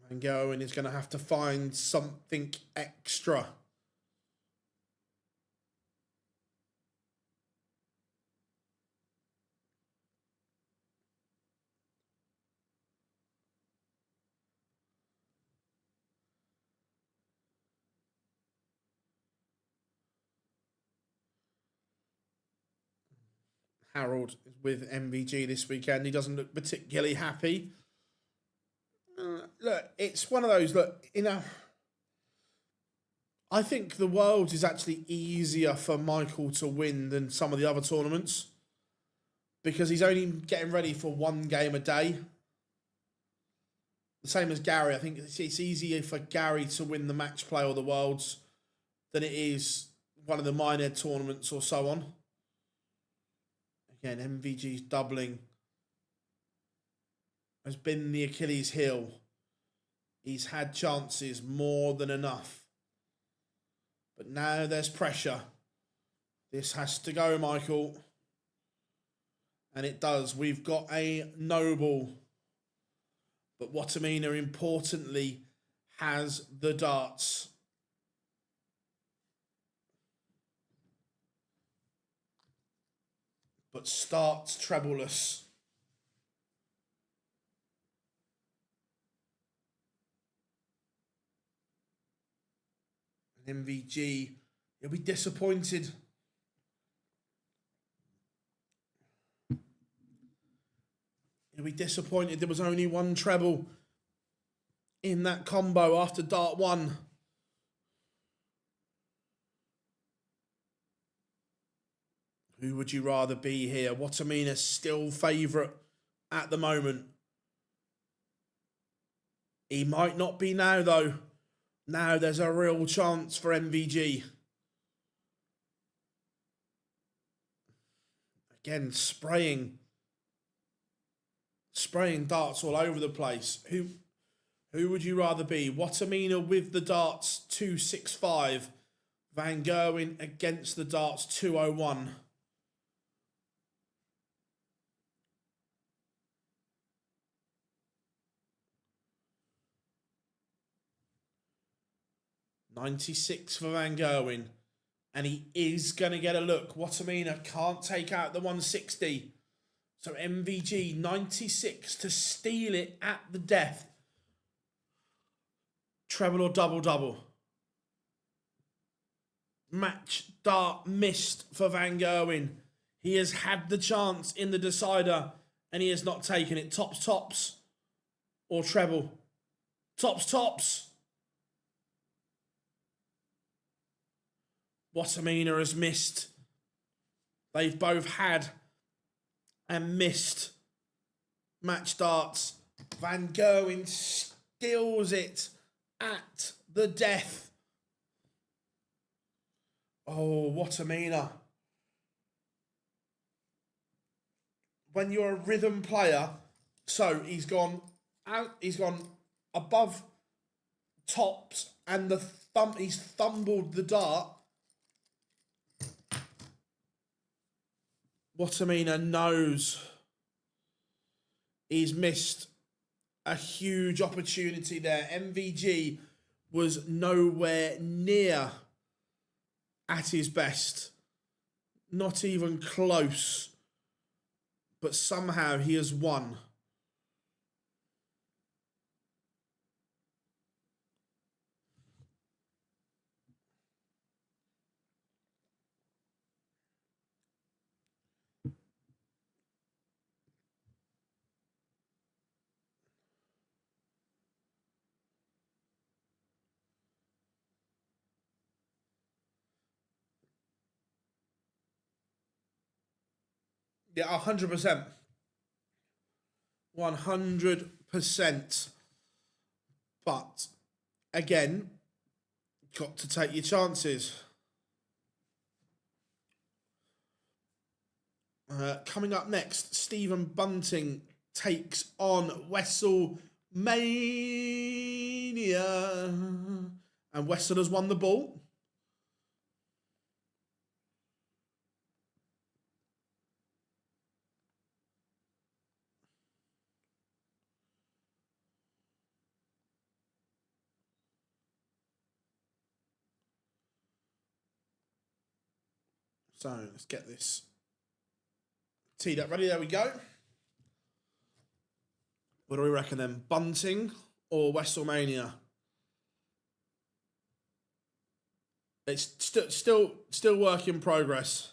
And Gerwen is going to have to find something extra. Harold is with MVG this weekend. He doesn't look particularly happy. Look, it's one of those, I think the Worlds is actually easier for Michael to win than some of the other tournaments because he's only getting ready for one game a day. The same as Gary. I think it's easier for Gary to win the match play or the Worlds than it is one of the minor tournaments or so on. Again, MVG's doubling has been the Achilles heel. He's had chances more than enough. But now there's pressure. This has to go, Michael. And it does. We've got a noble. But Wattimena, importantly, has the darts. But starts trebleless. And MVG, he'll be disappointed. He'll be disappointed there was only one treble in that combo after dart 1. Who would you rather be here? Wattimena still favourite at the moment. He might not be now, though. Now there's a real chance for MVG. Again, spraying darts all over the place. Who would you rather be? Wattimena with the darts 265. Van Gerwen against the darts 201. .96 for Van Gerwen. And he is going to get a look. Wattimena can't take out the 160. So MVG 96 to steal it at the death. Treble or double. Match dart missed for Van Gerwen. He has had the chance in the decider and he has not taken it. Tops or treble. Tops. Wattimena has missed. They've both had and missed match darts. Van Gerwen steals it at the death. Oh, Wattimena. When you're a rhythm player, so he's gone out, he's gone above tops and he's thumbled the dart. Wattimena knows he's missed a huge opportunity there. MVG was nowhere near at his best. Not even close. But somehow he has won. Yeah, 100%. 100%. But, again, got to take your chances. Coming up next, Stephen Bunting takes on WrestleMania. And Weston has won the ball. So let's get this teed up ready. There we go. What do we reckon then? Bunting or WrestleMania? It's still work in progress.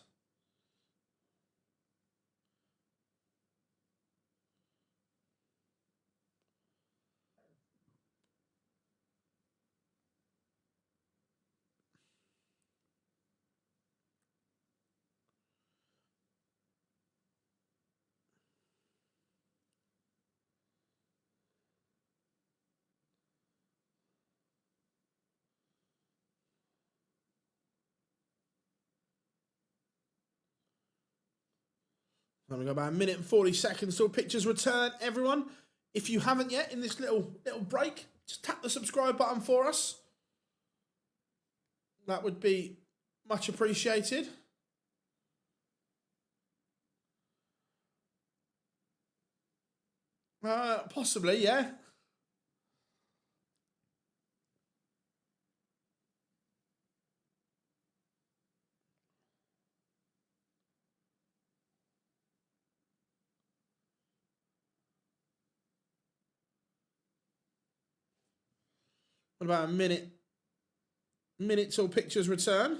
Then we got about a minute and 40 seconds till pictures return. Everyone, if you haven't yet in this little break, just tap the subscribe button for us. That would be much appreciated. Possibly, yeah. What about a minute? Minute till pictures return.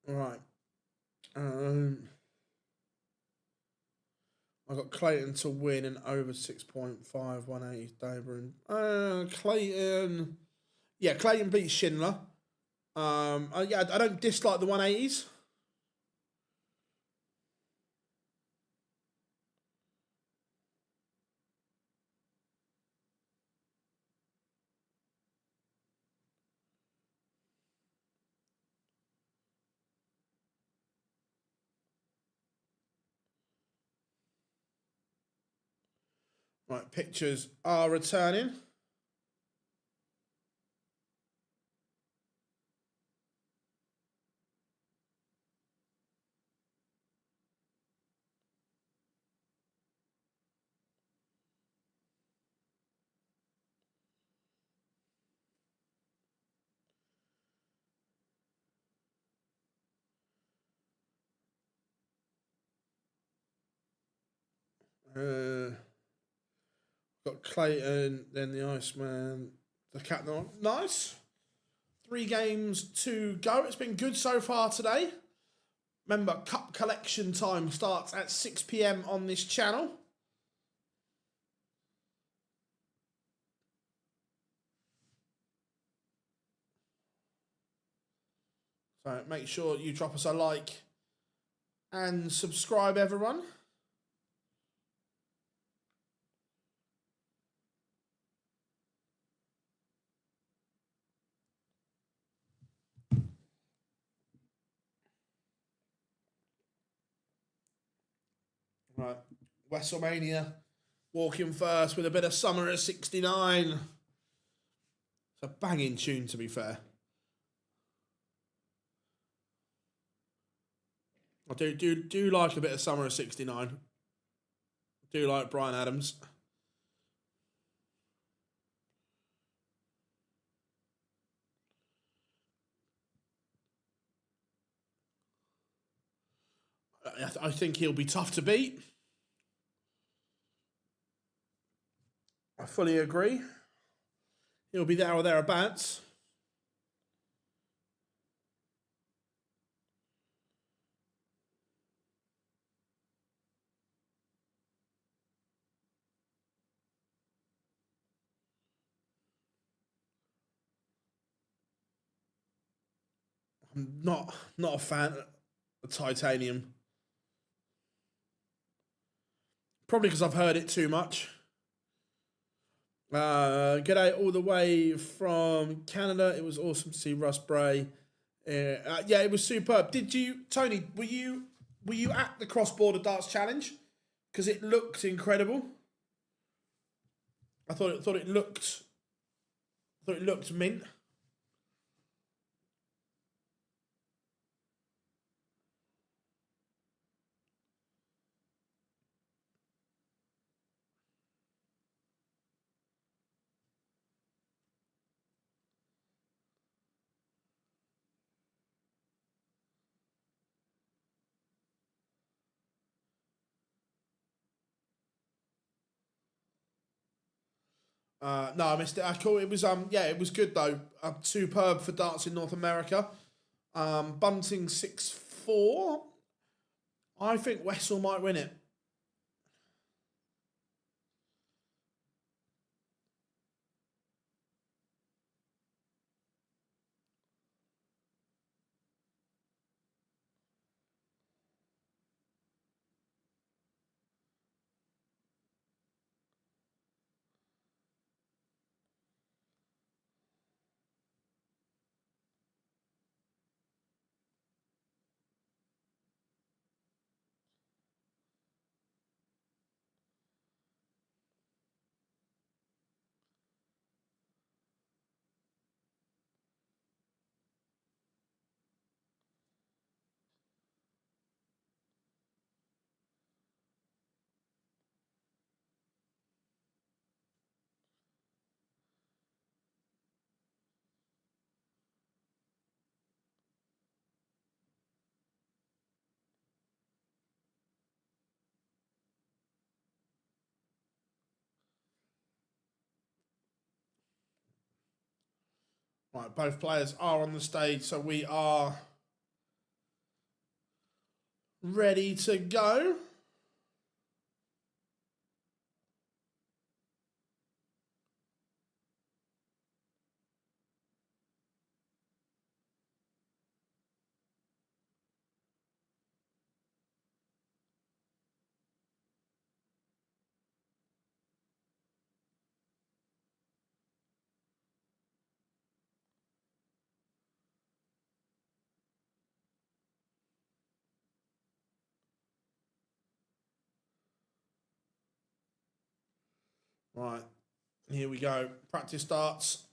All right. I got Clayton to win and over 6.5, 180 Dobey. Clayton. Yeah, Clayton beats Schindler. I don't dislike the 180s. Right, pictures are returning. Got Clayton, then the Iceman, the Captain. Nice. 3 games to go. It's been good so far today. Remember, cup collection time starts at 6 p.m. on this channel. So make sure you drop us a like and subscribe, everyone. Right, WrestleMania walking first with a bit of Summer of '69. It's a banging tune, to be fair. I do like a bit of Summer of '69. Do like Bryan Adams. I think he'll be tough to beat. I fully agree. He'll be there or thereabouts. I'm not a fan of titanium. Probably because I've heard it too much. G'day all the way from Canada. It was awesome to see Russ Bray. Yeah, it was superb. Did you, Tony? Were you at the Cross Border Darts Challenge? Because it looked incredible. I thought it looked mint. No, I missed it. I call it was yeah, it was good though. Superb for darts in North America. Bunting 6-4. I think Wessel might win it. Right, both players are on the stage, so we are ready to go. Right, here we go. Practice starts.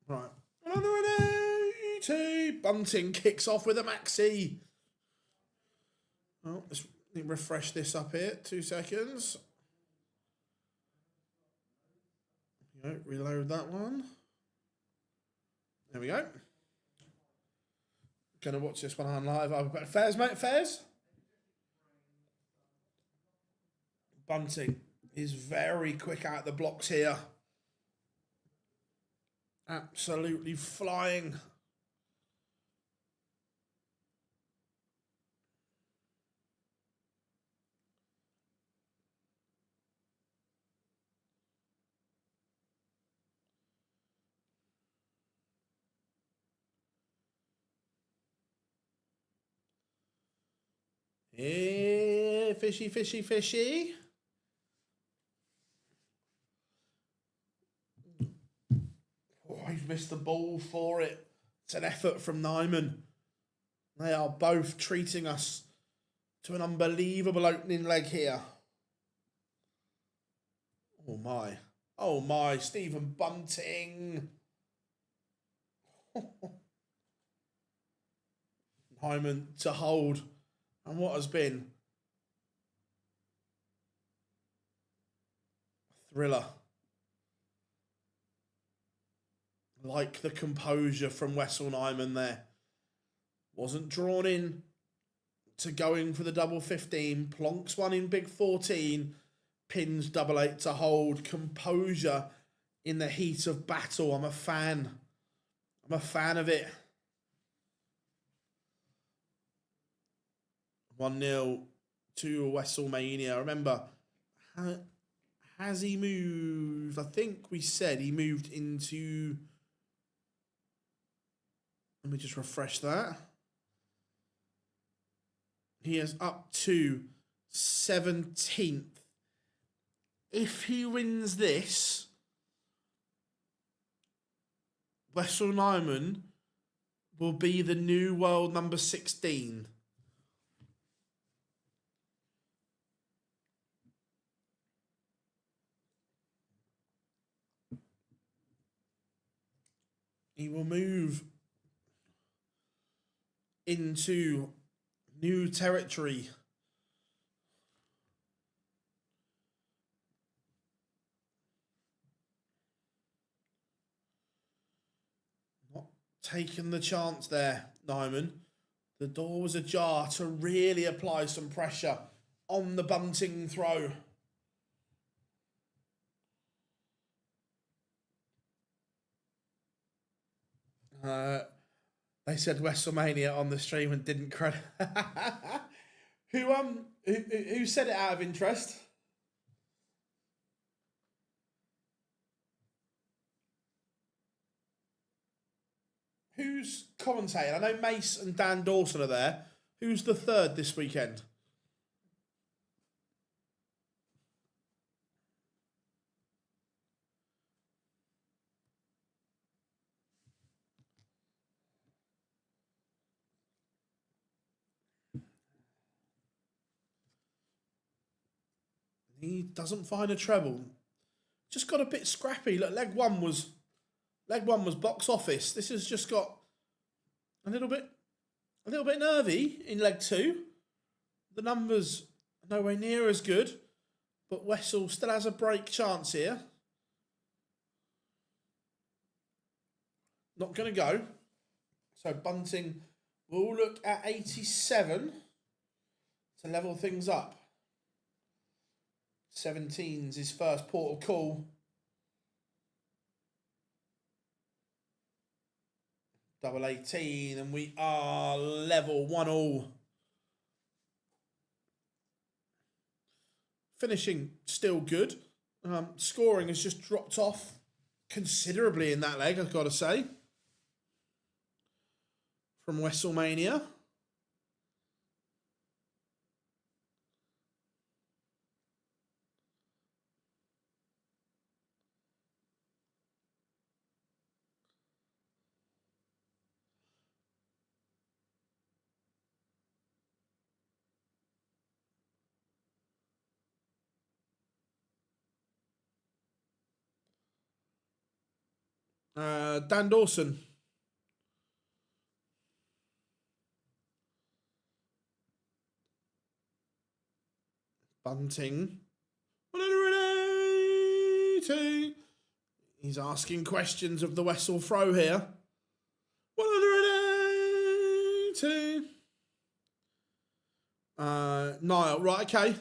Right. Bunting kicks off with a maxi. Oh, let's refresh this up here. 2 seconds. Reload that one. There we go. Gonna watch this one on live. Fairs, mate, Fairs. Bunting is very quick out the blocks here. Absolutely flying. Hey, fishy, fishy, fishy. Oh, he's missed the ball for it. It's an effort from Nijman. They are both treating us to an unbelievable opening leg here. Oh my. Oh my, Stephen Bunting. Nijman to hold. And what has been Thriller. Like the composure from Wessel Nijman there. Wasn't drawn in to going for the double 15. Plonks one in big 14. Pins double 8 to hold. Composure in the heat of battle. I'm a fan. I'm a fan of it. 1-0 to WrestleMania. Remember, has he moved? I think we said he moved into... Let me just refresh that. He is up to 17th. If he wins this, Wessel Nijman will be the new world number 16. He will move into new territory. Not taking the chance there, Nijman. The door was ajar to really apply some pressure on the Bunting throw. They said WrestleMania on the stream and didn't credit. Who said it out of interest? Who's commentating? I know Mace and Dan Dawson are there. Who's the third this weekend? He doesn't find a treble. Just got a bit scrappy. Look, leg one was box office. This has just got a little bit nervy in leg two. The numbers are nowhere near as good, but Wessel still has a break chance here. Not going to go. So Bunting will look at 87 to level things up. 17's his first port of call. Double 18, and we are level 1-1. Finishing still good. Scoring has just dropped off considerably in that leg, I've got to say. From WrestleMania. Dan Dawson. Bunting. 180. He's asking questions of the Wessel throw here. 180. Niall, right, okay.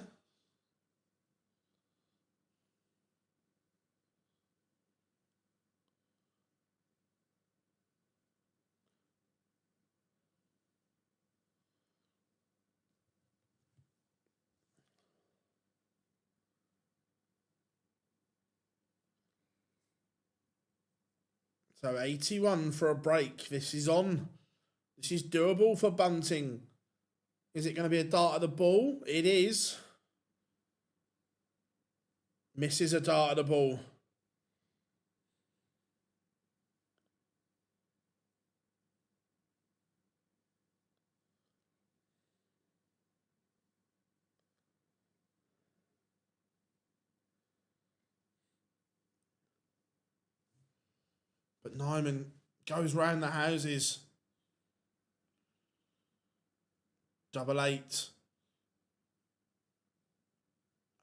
So 81 for a break. This is on. This is doable for Bunting. Is it going to be a dart at the ball? It is. Misses a dart at the ball. But Nijman goes round the houses. Double 8.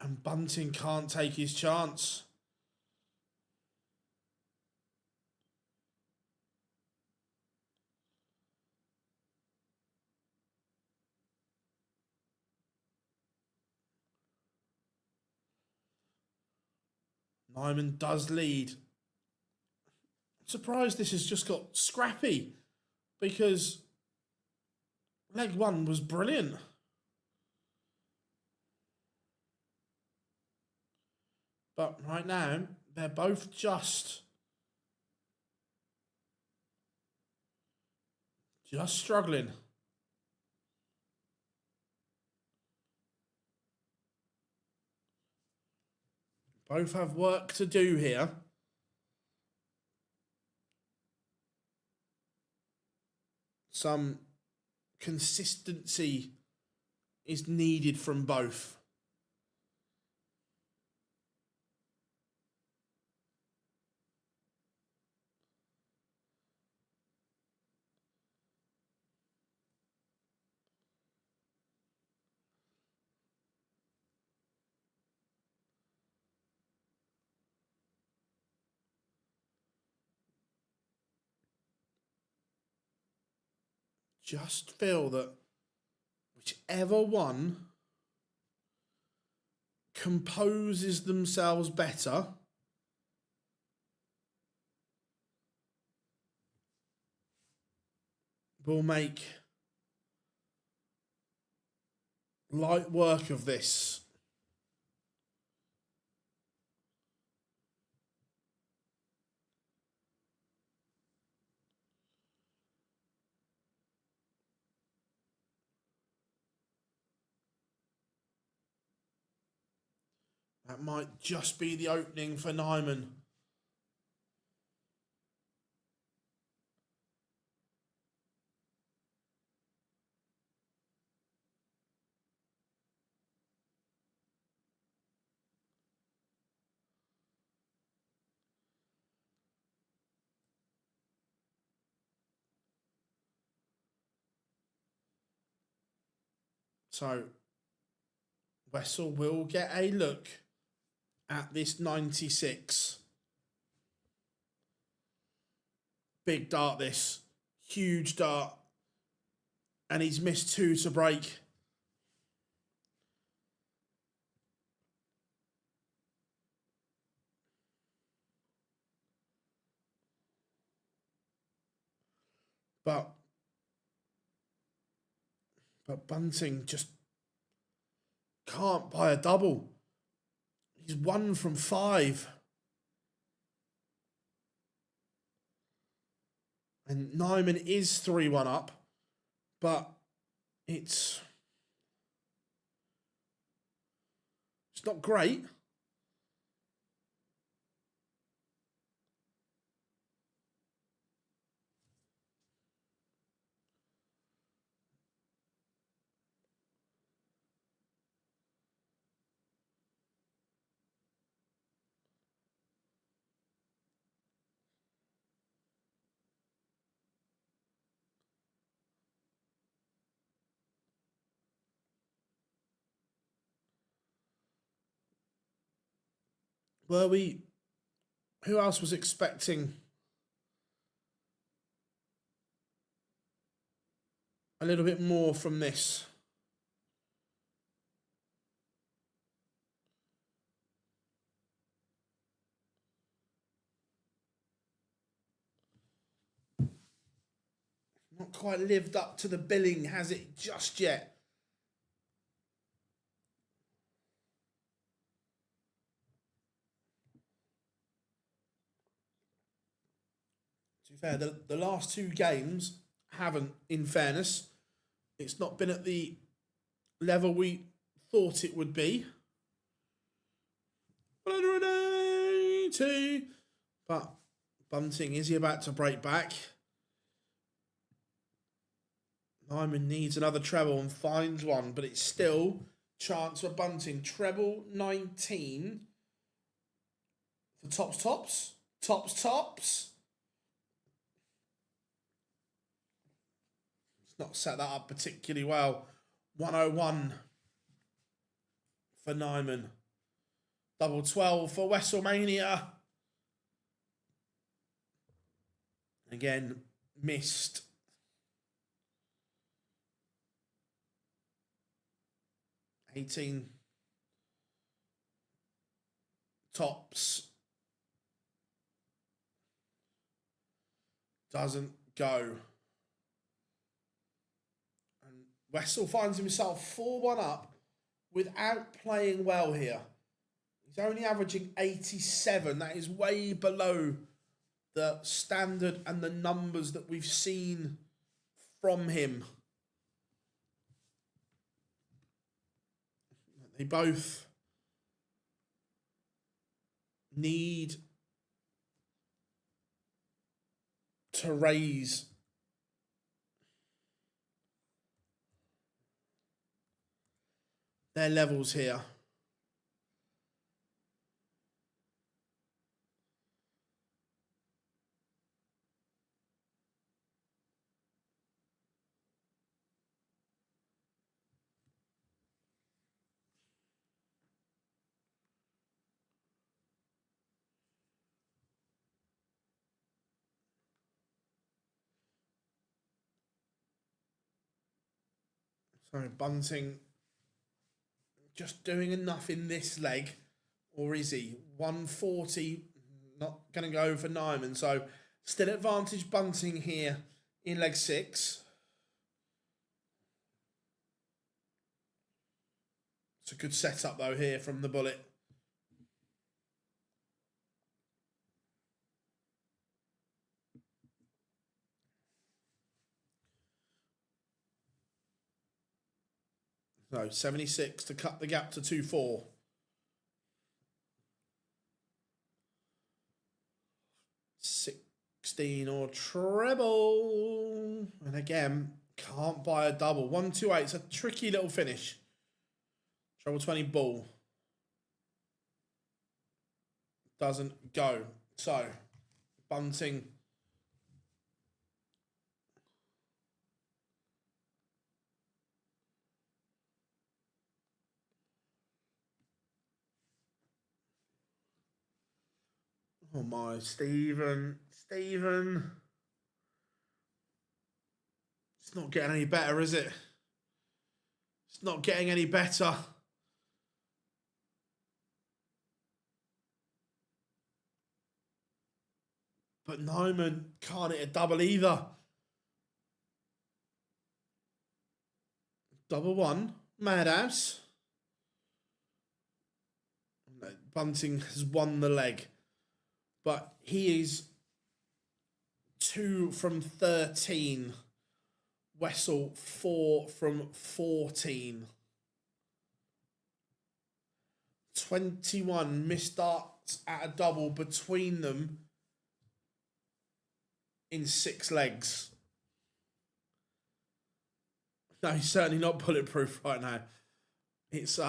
And Bunting can't take his chance. Nijman does lead. I'm surprised this has just got scrappy because leg one was brilliant. But right now, they're both just struggling. Both have work to do here. Some consistency is needed from both. Just feel that whichever one composes themselves better will make light work of this. That might just be the opening for Nijman. So Wessel will get a look at this 96. Big dart this. Huge dart. And he's missed 2 to break. But Bunting just can't buy a double. He's 1 from 5. And Nijman is 3-1 up, but it's not great. Who else was expecting a little bit more from this? Not quite lived up to the billing, has it, just yet? To be fair, the last 2 games haven't, in fairness. It's not been at the level we thought it would be. 180. But Bunting, is he about to break back? Nijman needs another treble and finds one, but it's still chance for Bunting. Treble 19 for tops. It's not set that up particularly well. 101 for Nijman. Double 12 for WrestleMania. Again, missed. $18 tops Doesn't go. And Wessel finds himself 4-1 up without playing well here. He's only averaging 87. That is way below the standard and the numbers that we've seen from him. They both need to raise their levels here. So Bunting just doing enough in this leg, or is he? 140, not going to go for Nijman. So still advantage Bunting here in leg 6. It's a good setup though here from the bullet. So 76 to cut the gap to 2-4. Or treble. And again, can't buy a double. 1-2-8. It's a tricky little finish. Treble 20 ball. Doesn't go. So, Bunting. Oh my, Stephen. It's not getting any better, is it? It's not getting any better. But Nijman can't hit a double either. Double 1. Madhouse. Bunting has won the leg. But he is 2 from 13. Wessel 4 from 14. 21 missed darts at a double between them in 6 legs. No, he's certainly not bulletproof right now. It's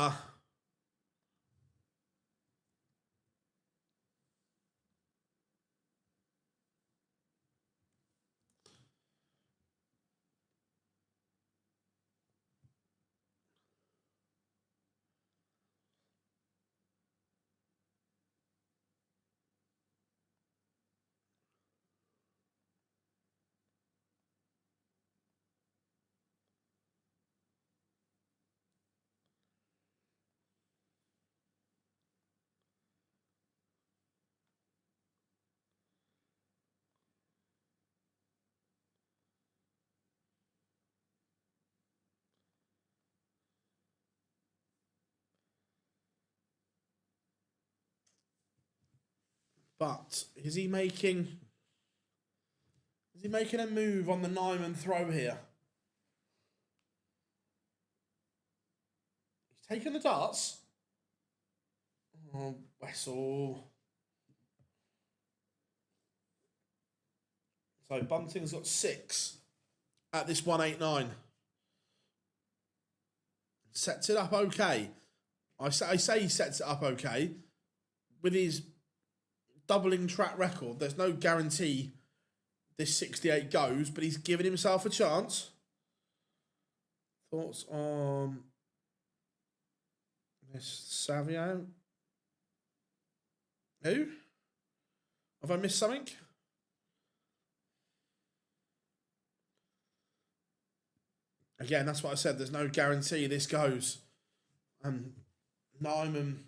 But is he making a move on the Nijman throw here? He's taking the darts. Oh, Wessel. So Bunting's got 6 at this 189. Sets it up okay. I say he sets it up okay. With his doubling track record, there's no guarantee this 68 goes, but he's given himself a chance. Thoughts on this Savio? Who? Have I missed something? Again, that's what I said. There's no guarantee this goes. Nijman.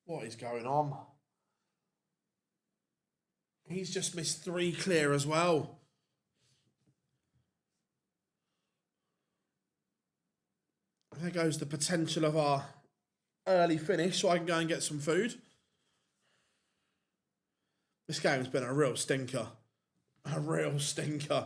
What is going on? He's just missed 3 clear as well. There goes the potential of our early finish, so I can go and get some food. This game's been a real stinker. A real stinker.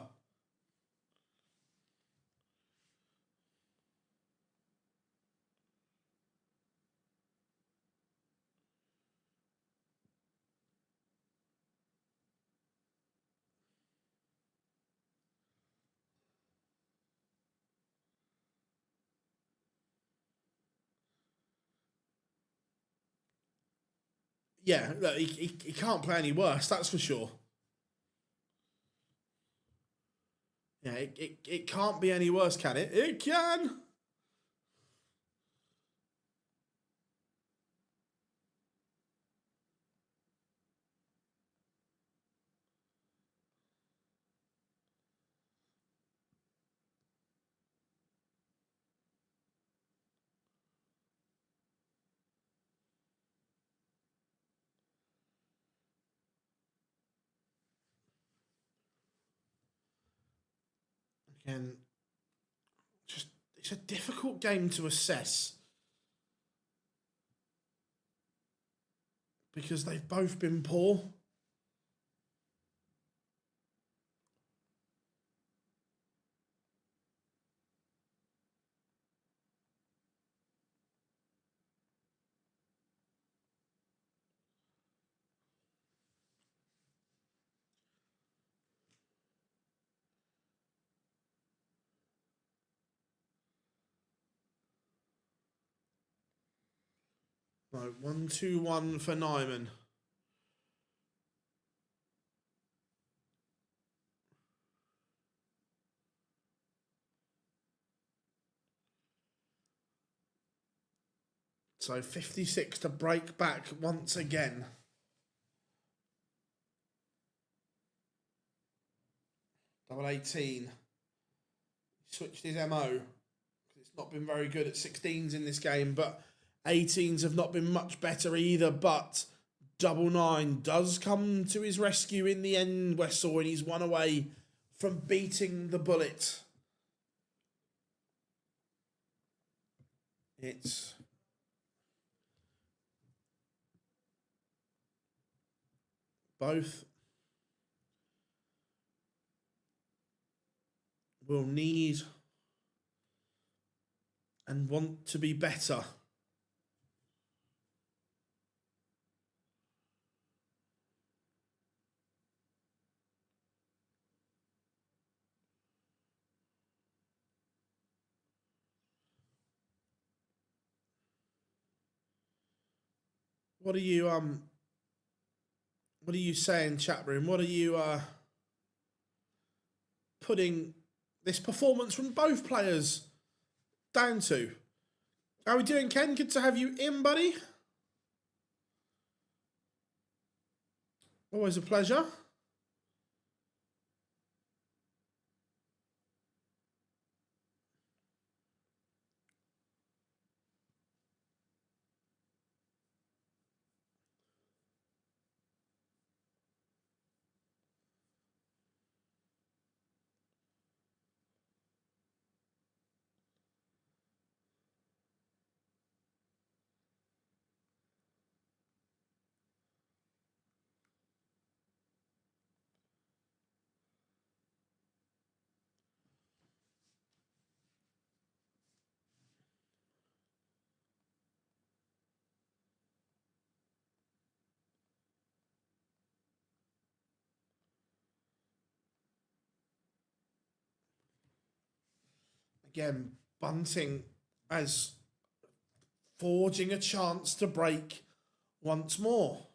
Yeah, look, he can't play any worse, that's for sure. Yeah, it can't be any worse, can it? It can! Again, just it's a difficult game to assess because they've both been poor. Right, 1-2-1 for Nijman. So 56 to break back once again. Double 18. Switched his MO. It's not been very good at 16s in this game, but 18s have not been much better either. But double 9 does come to his rescue in the end, Wessel, and he's one away from beating the bullet. It's both will need and want to be better. What are you saying, chat room? What are you putting this performance from both players down to? How are we doing, Ken? Good to have you in, buddy. Always a pleasure. Again, Bunting as forging a chance to break once more.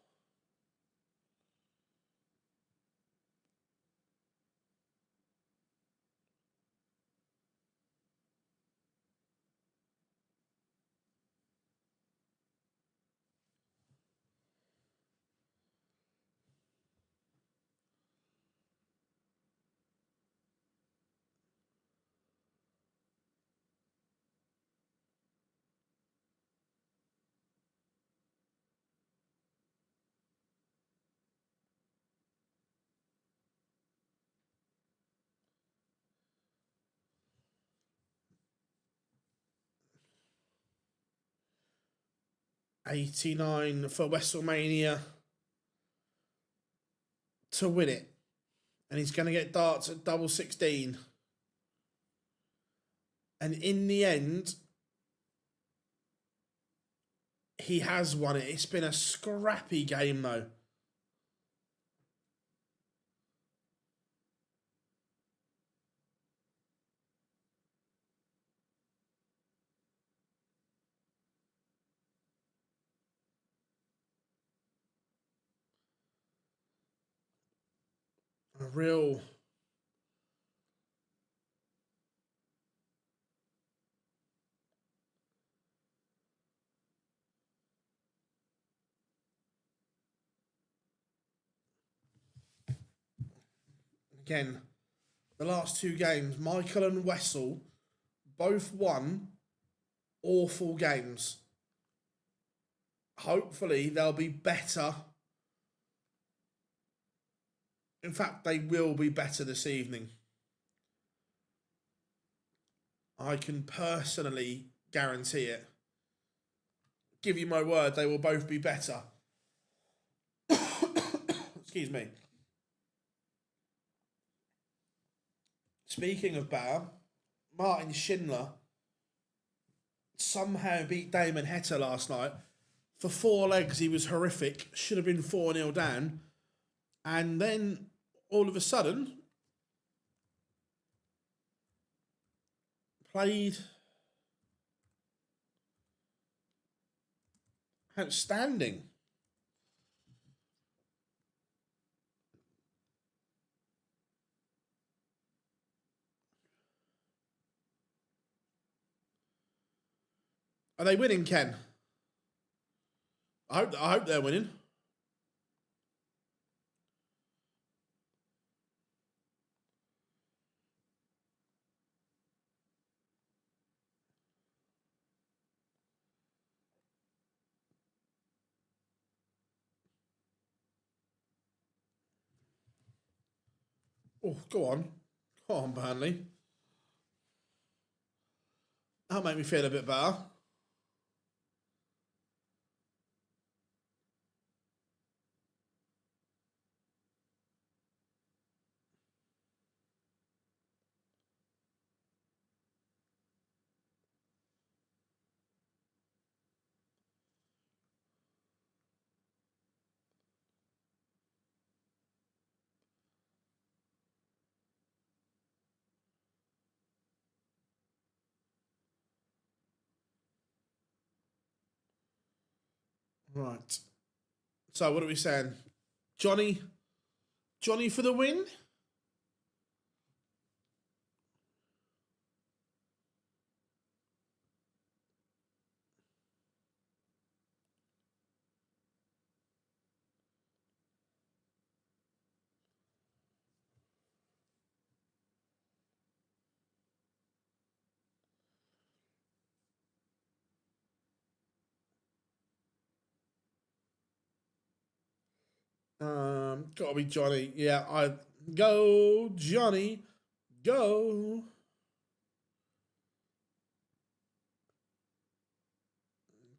89 for WrestleMania to win it. And he's going to get darts at double 16. And in the end, he has won it. It's been a scrappy game, though. A real... Again, the last two games, Michael and Wessel both won awful games. Hopefully, they'll be better. In fact, they will be better this evening. I can personally guarantee it. Give you my word, they will both be better. Excuse me. Speaking of better, Martin Schindler somehow beat Damon Heta last night. For 4 legs, he was horrific. Should have been 4-0 down. And then, all of a sudden, played outstanding. Are they winning, Ken? I hope they're winning. Oh, go on. Go on, Burnley. That'll make me feel a bit better. Right. So what are we saying? Johnny for the win? Gotta be Johnny. Yeah, I go Johnny, go.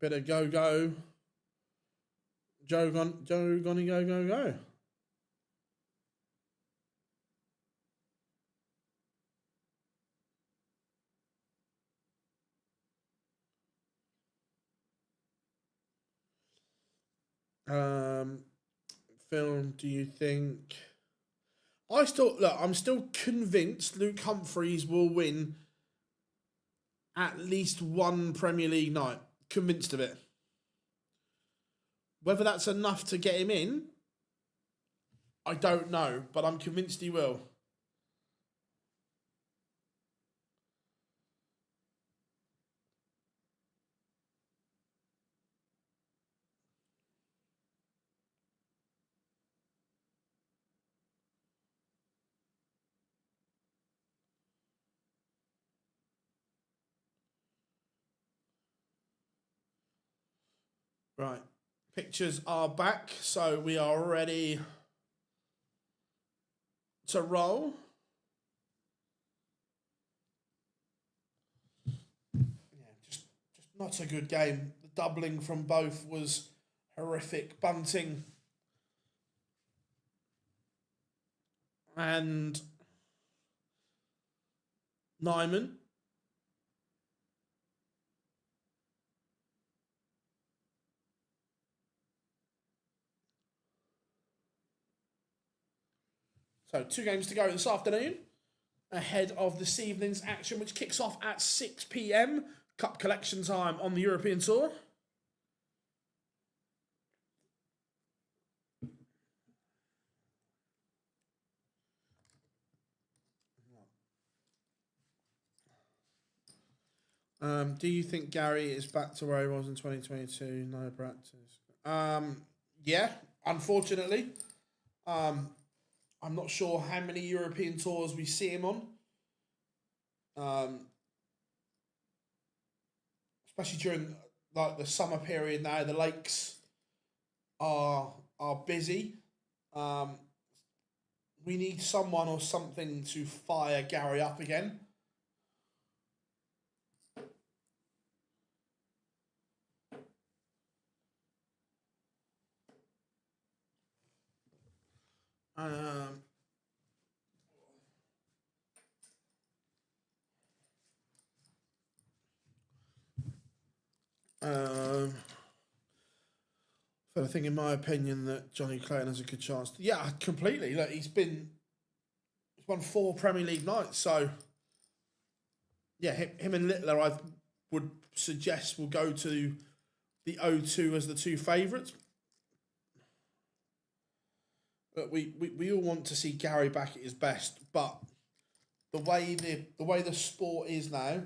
Better go. Joe gonna go. Film, do you think? I'm still convinced Luke Humphries will win at least one Premier League night. Convinced of it. Whether that's enough to get him in, I don't know, but I'm convinced he will. Right. Pictures are back, so we are ready to roll. Yeah, just not a good game. The doubling from both was horrific. Bunting and Nijman. So 2 games to go this afternoon ahead of this evening's action, which kicks off at 6 p.m. Cup collection time on the European Tour. Do you think Gary is back to where he was in 2022? No practice. Yeah, unfortunately. I'm not sure how many European tours we see him on. Especially during like the summer period now, the lakes are busy. We need someone or something to fire Gary up again. But I think, in my opinion, that Johnny Clayton has a good chance. Yeah, completely. Look, he's won 4 Premier League nights, so yeah, him and Littler, I would suggest, will go to the O2 as the 2 favourites. But we all want to see Gary back at his best, but the way the sport is now,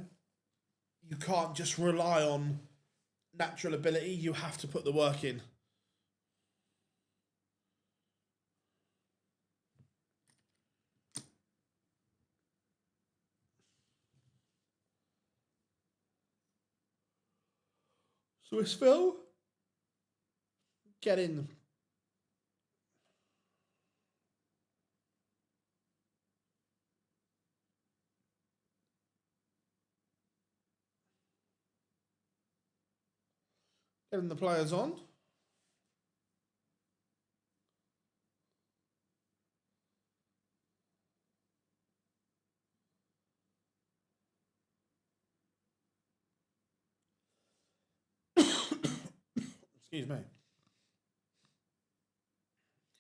you can't just rely on natural ability. You have to put the work in. Swiss Phil, get in. Getting the players on. Excuse me.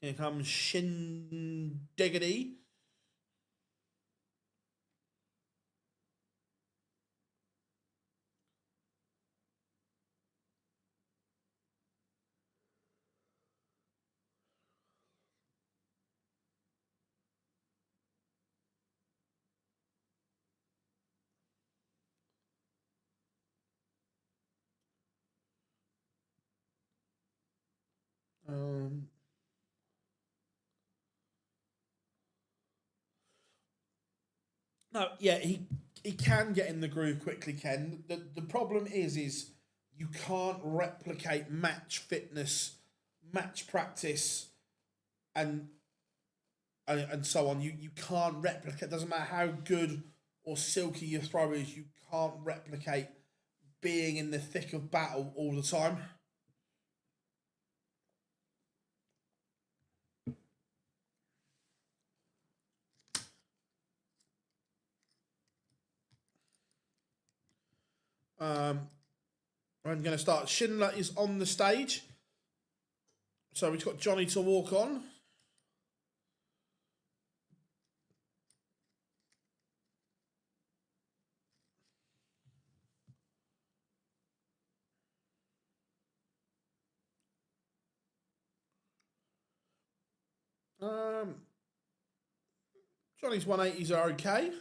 Here comes Shindiggity. No, yeah, he can get in the groove quickly, Ken. The problem is you can't replicate match fitness, match practice, and so on. You can't replicate. Doesn't matter how good or silky your throw is. You can't replicate being in the thick of battle all the time. I'm going to start. Schindler is on the stage. So we've got Johnny to walk on. Johnny's 180s are okay.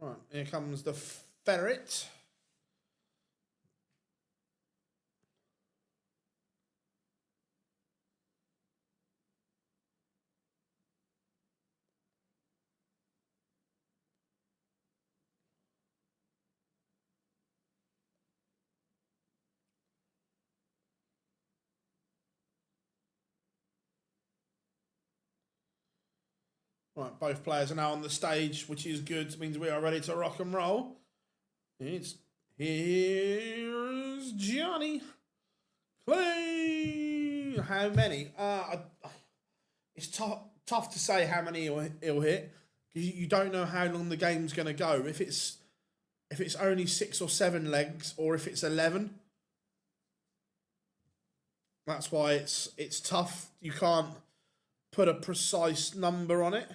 Right, here comes the ferret. Right, both players are now on the stage, which is good. It means we are ready to rock and roll. Here's Johnny Clay. How many? It's tough to say how many he'll hit because you don't know how long the game's going to go. If it's only 6 or 7 legs, or if it's 11. That's why it's tough. You can't put a precise number on it.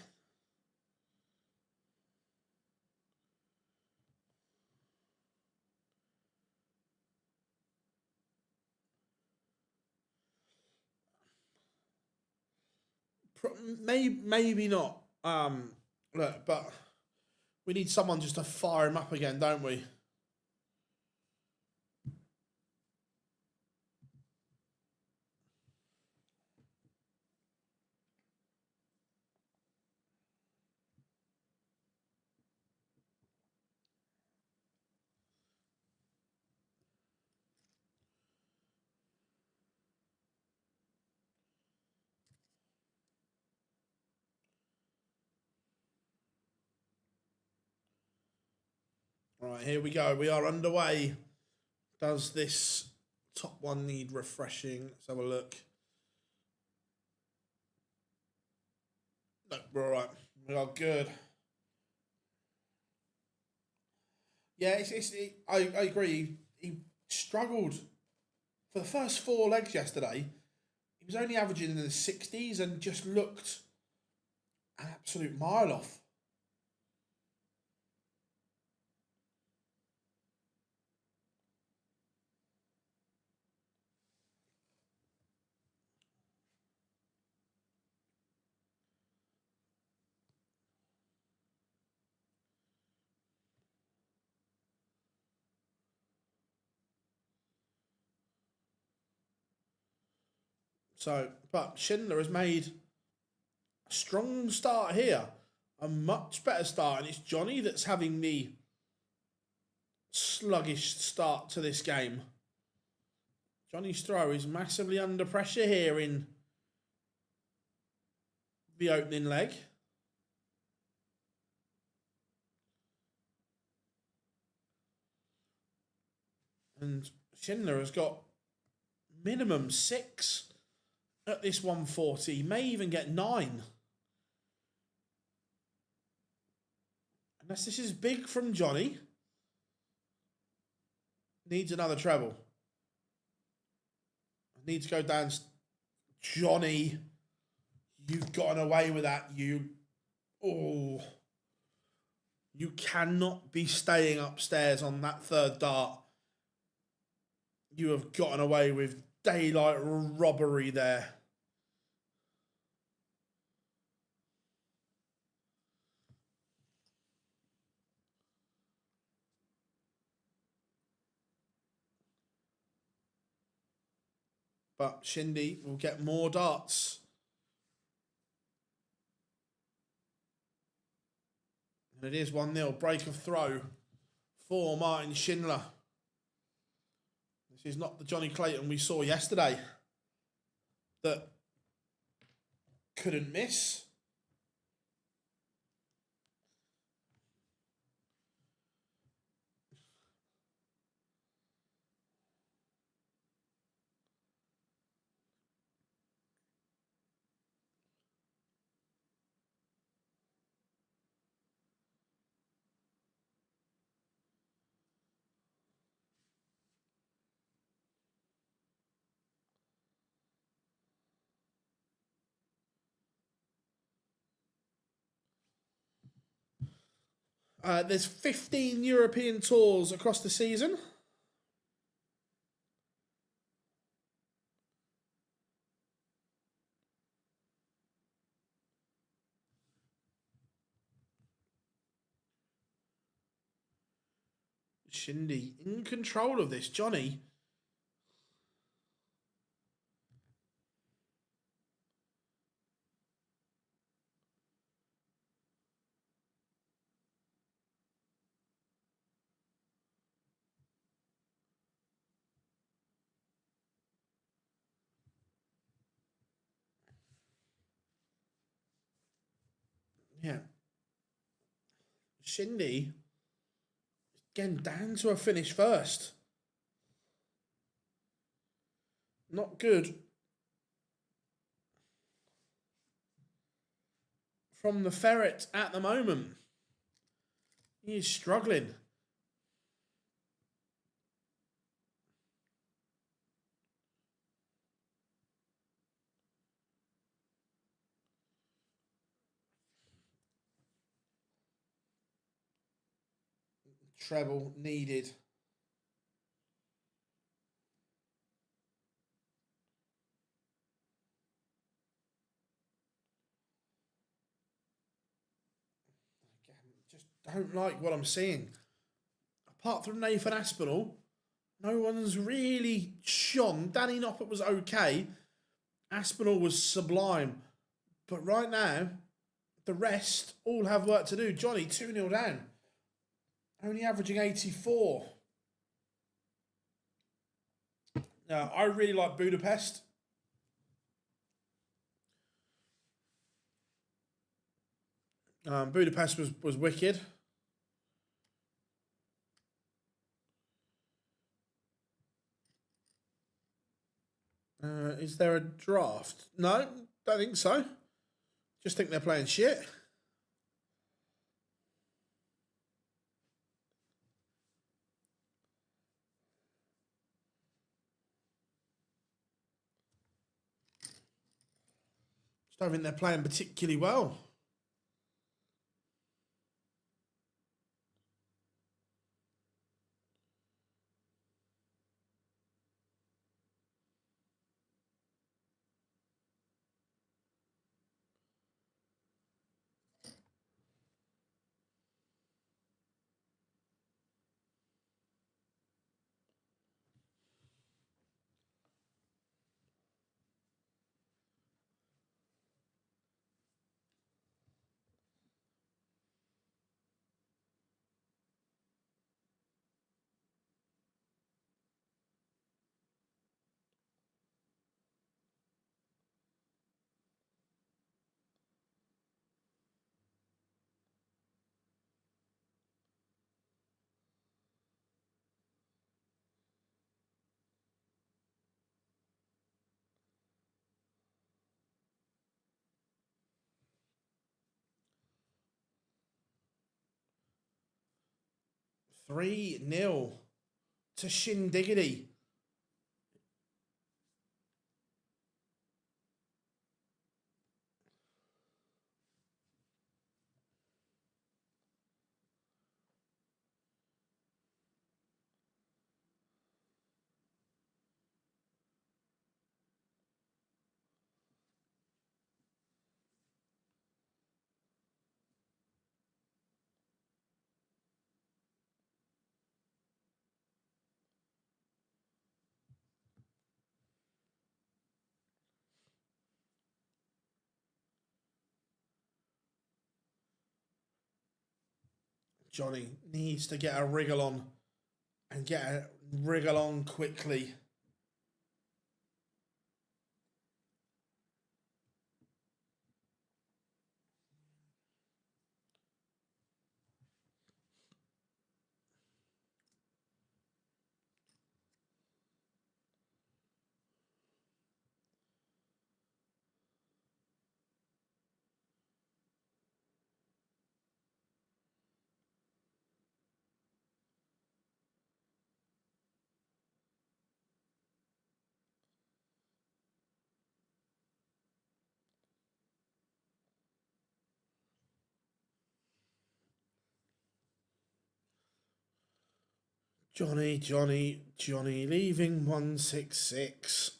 Maybe not. Look, but we need someone just to fire him up again, don't we? All right, here we go. We are underway. Does this top one need refreshing? Let's have a look. No, we're all right. We are good. Yeah, I agree. He struggled for the first 4 legs yesterday. He was only averaging in the 60s and just looked an absolute mile off. So, but Schindler has made a strong start here. A much better start. And it's Johnny that's having the sluggish start to this game. Johnny's throw is massively under pressure here in the opening leg. And Schindler has got minimum 6 at this 140. He may even get 9. Unless this is big from Johnny. Needs another treble. Needs to go down. Johnny, you've gotten away with that. You cannot be staying upstairs on that third dart. You have gotten away with daylight robbery there. But Shindy will get more darts. And it is 1-0. Break of throw for Martin Schindler. This is not the Johnny Clayton we saw yesterday that couldn't miss. There's 15 European tours across the season. Shindy in control of this. Johnny. Yeah. Shindy, again, down to a finish first. Not good from the Ferret at the moment. He is struggling. Treble needed. Just don't like what I'm seeing. Apart from Nathan Aspinall, no one's really shone. Danny Noppert was okay. Aspinall was sublime. But right now, the rest all have work to do. Johnny, 2-0 down. Only averaging 84. Now, I really like Budapest. Budapest was wicked. Is there a draft? No, don't think so. Just think they're playing shit. Just don't think they're playing particularly well. Three 0 to Shindiggity. Johnny needs to get a wriggle on and get a wriggle on quickly. Johnny, leaving 166.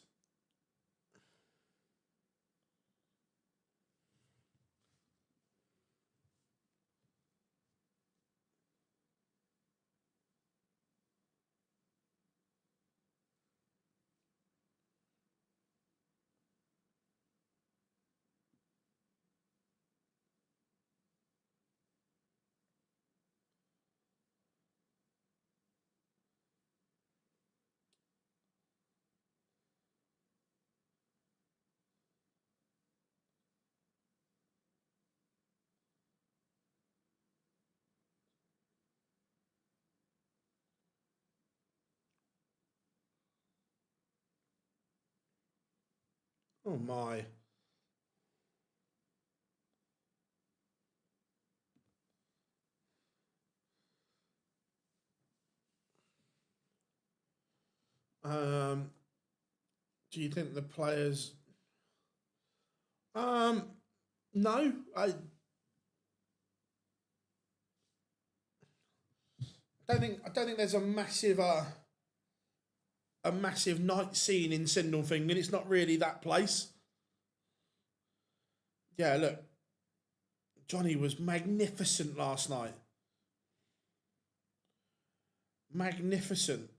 Oh my. Do you think the players? No, I don't think there's a massive night scene in Sindelfingen. It's not really that place. Yeah, look, Johnny was magnificent last night. Magnificent.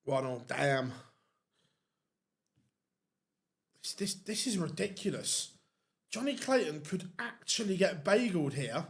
One all damn. This is ridiculous. Johnny Clayton could actually get bageled here.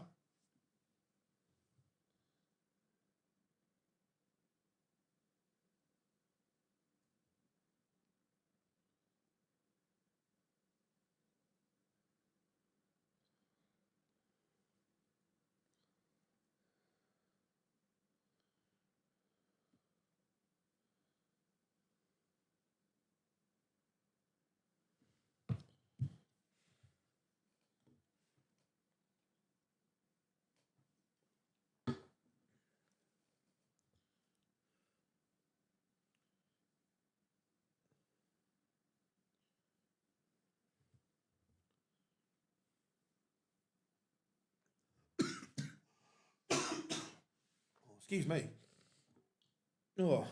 Excuse me. Oh.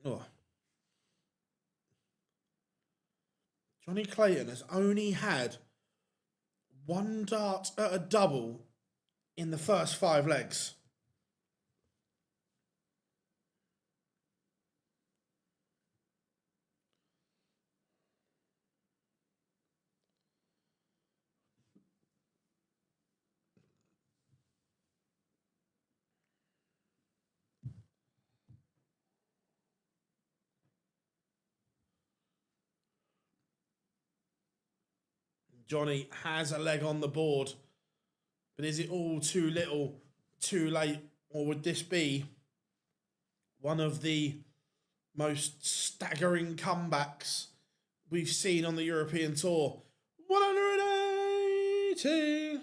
Oh. Johnny Clayton has only had one dart at a double in the first 5 legs. Johnny has a leg on the board, but is it all too little, too late, or would this be one of the most staggering comebacks we've seen on the European Tour? 180!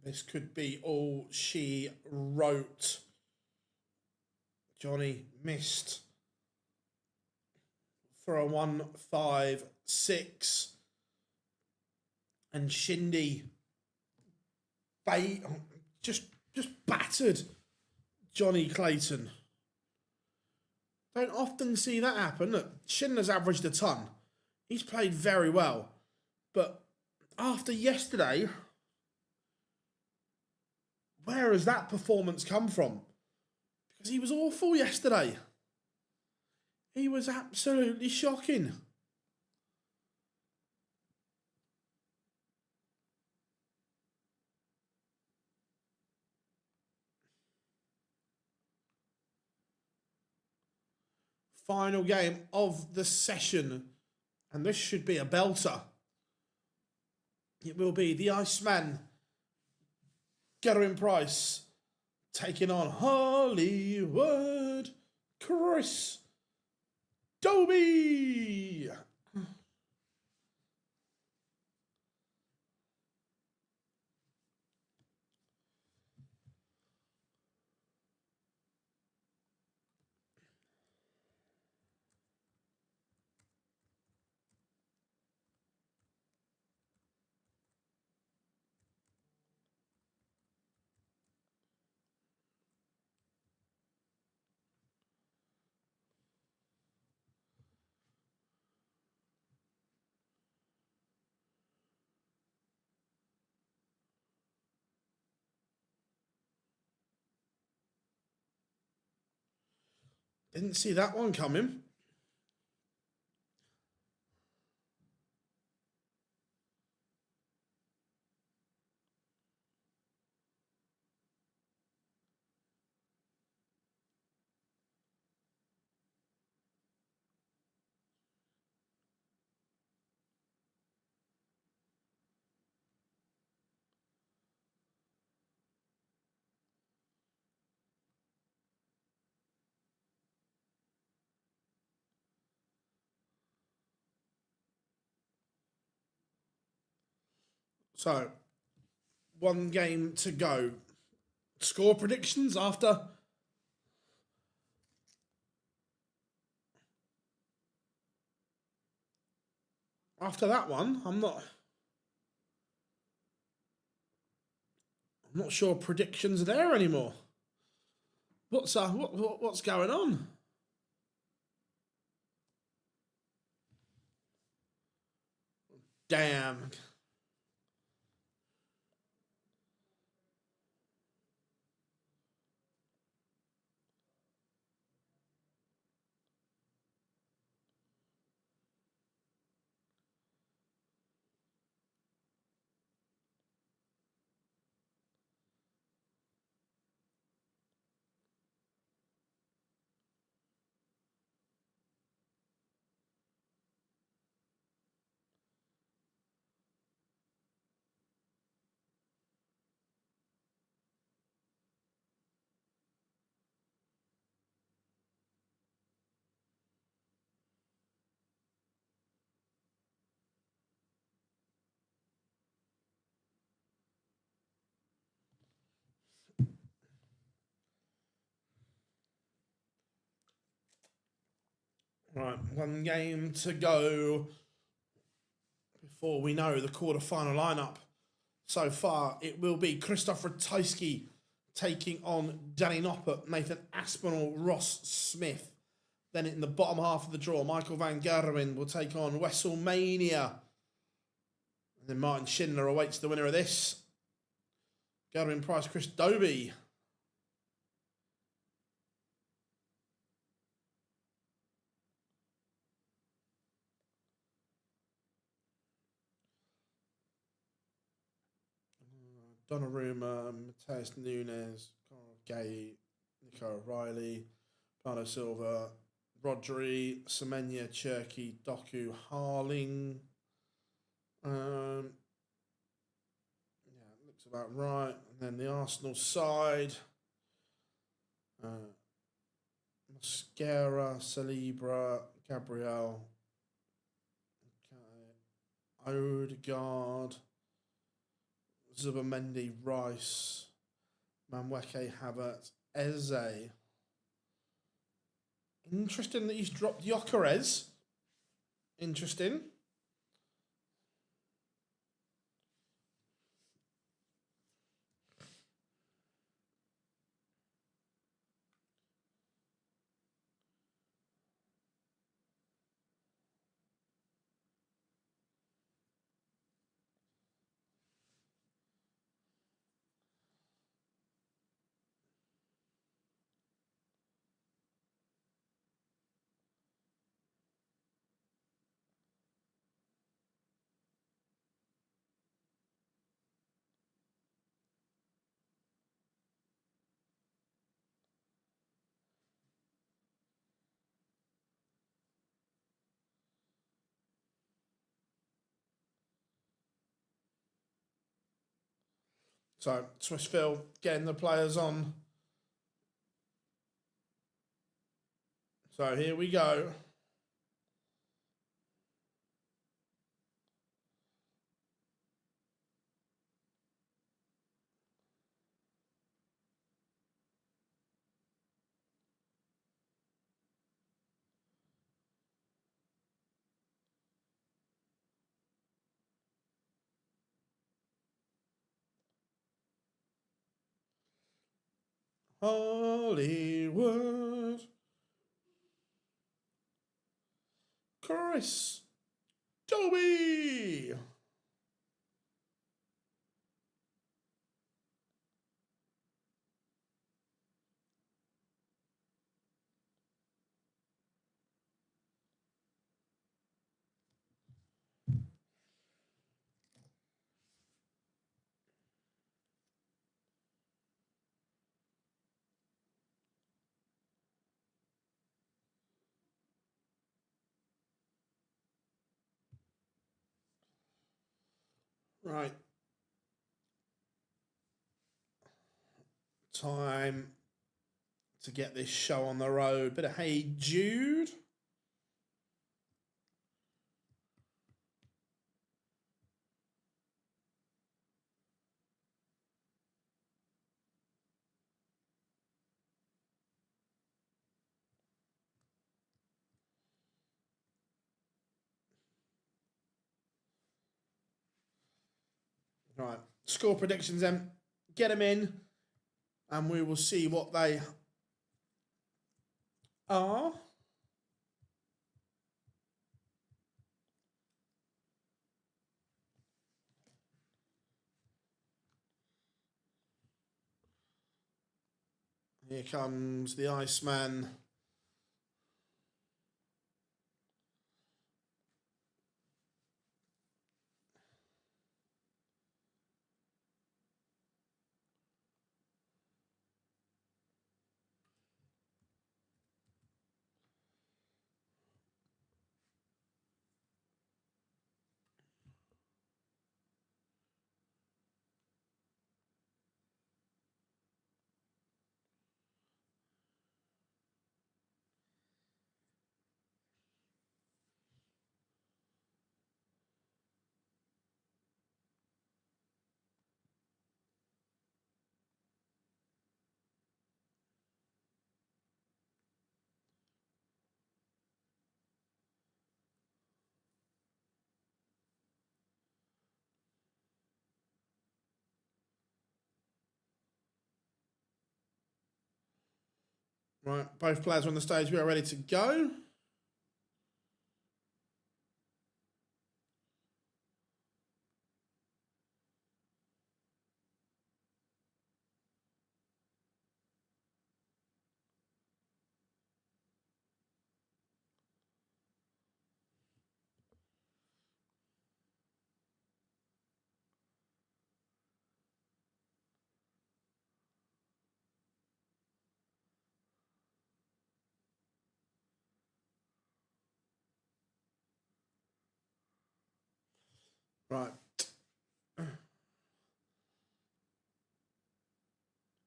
This could be all she wrote. Johnny missed for a 1-5-6. And Shindy just battered Johnny Clayton. Don't often see that happen. Look, Schindler's averaged a ton. He's played very well. But after yesterday, where has that performance come from? Because he was awful yesterday. He was absolutely shocking. Final game of the session. And this should be a belter. It will be the Iceman, Gerwen Price, taking on Hollywood Chris Dobey. Didn't see that one coming. So, one game to go. Score predictions after that one. I'm not sure predictions are there anymore. What's going on? Damn. Right, one game to go before we know the quarterfinal lineup. So far, it will be Christoph Ratajski taking on Danny Noppert, Nathan Aspinall, Ross Smith. Then in the bottom half of the draw, Michael van Gerwen will take on Wesselmania. And then Martin Schindler awaits the winner of this. Gerwen Price, Chris Dobey. Donnarumma, Mateus Nunes, Conor Gay, Nico O'Reilly, Plano Silva, Rodri, Semenya, Cherky, Doku, Harling. Yeah, it looks about right. And then the Arsenal side. Mosquera, Salibra, Gabriel. Okay. Odegaard. Zubamendi, Rice, Manweke, Havertz, Eze. Interesting that he's dropped Gyökeres. Interesting. So, Swissville getting the players on. So, here we go. Hollywood. Chris. Dobey. Right. Time to get this show on the road. Bit of Hey Jude. Right. Score predictions then. Get them in. And we will see what they are. Here comes the Iceman. Right, both players are on the stage. We are ready to go. Right.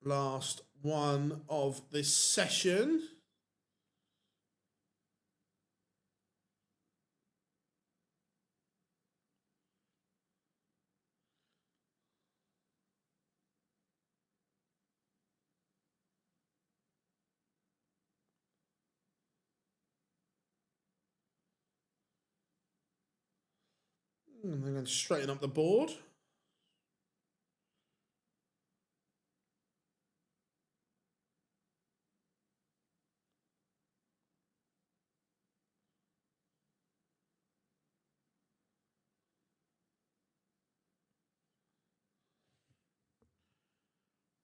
Last one of this session. And they're going to straighten up the board.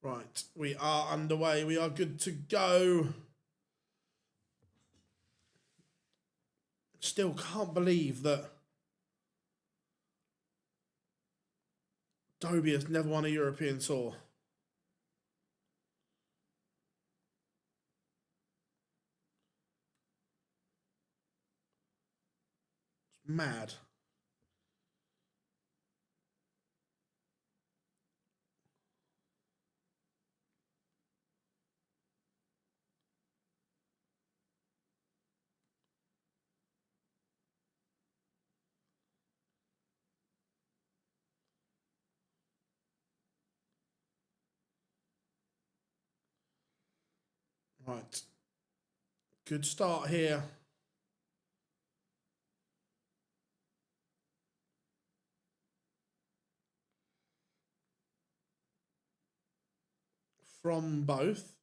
Right, we are underway. We are good to go. Still can't believe that Dobey has never won a European Tour. It's mad. Right. Good start here. From both.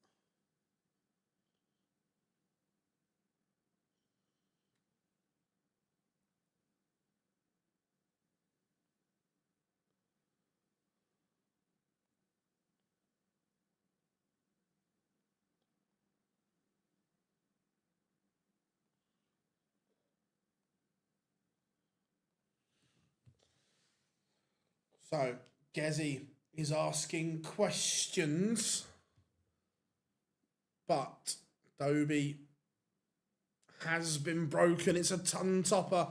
So, Gezi is asking questions, but Dobey has been broken. It's a ton topper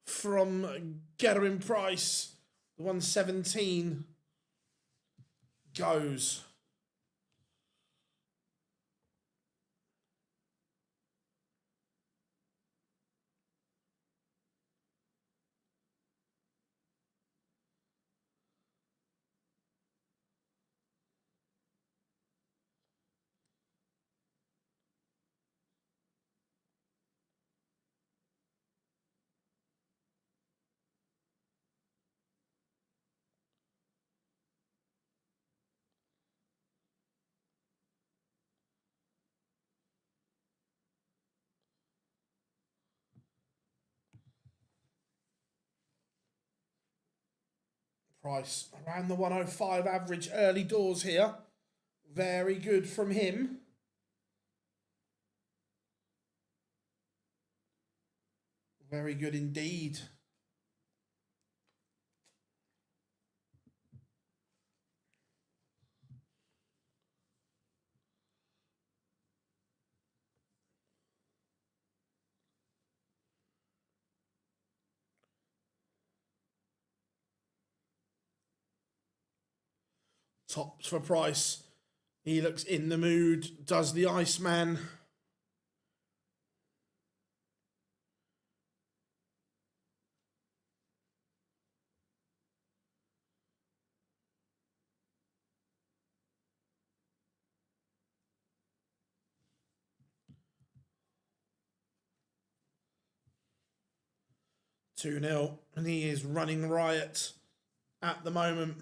from Gerwen Price. The 117 goes. Price around the 105 average early doors here. Very good from him. Very good indeed. Tops for Price. He looks in the mood. Does the Iceman. 2-0, and he is running riot at the moment.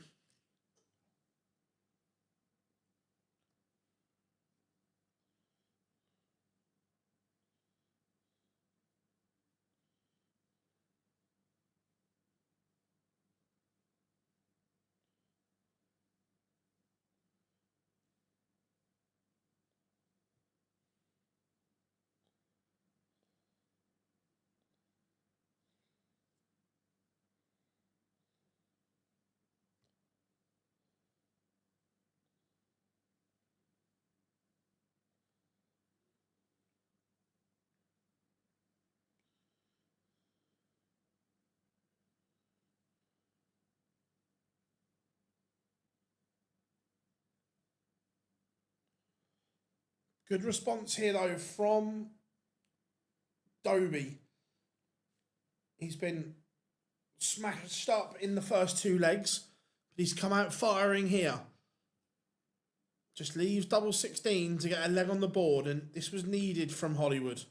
Good response here, though, from Dobey. He's been smashed up in the first two legs, but he's come out firing here. Just leaves double 16 to get a leg on the board, and this was needed from Hollywood.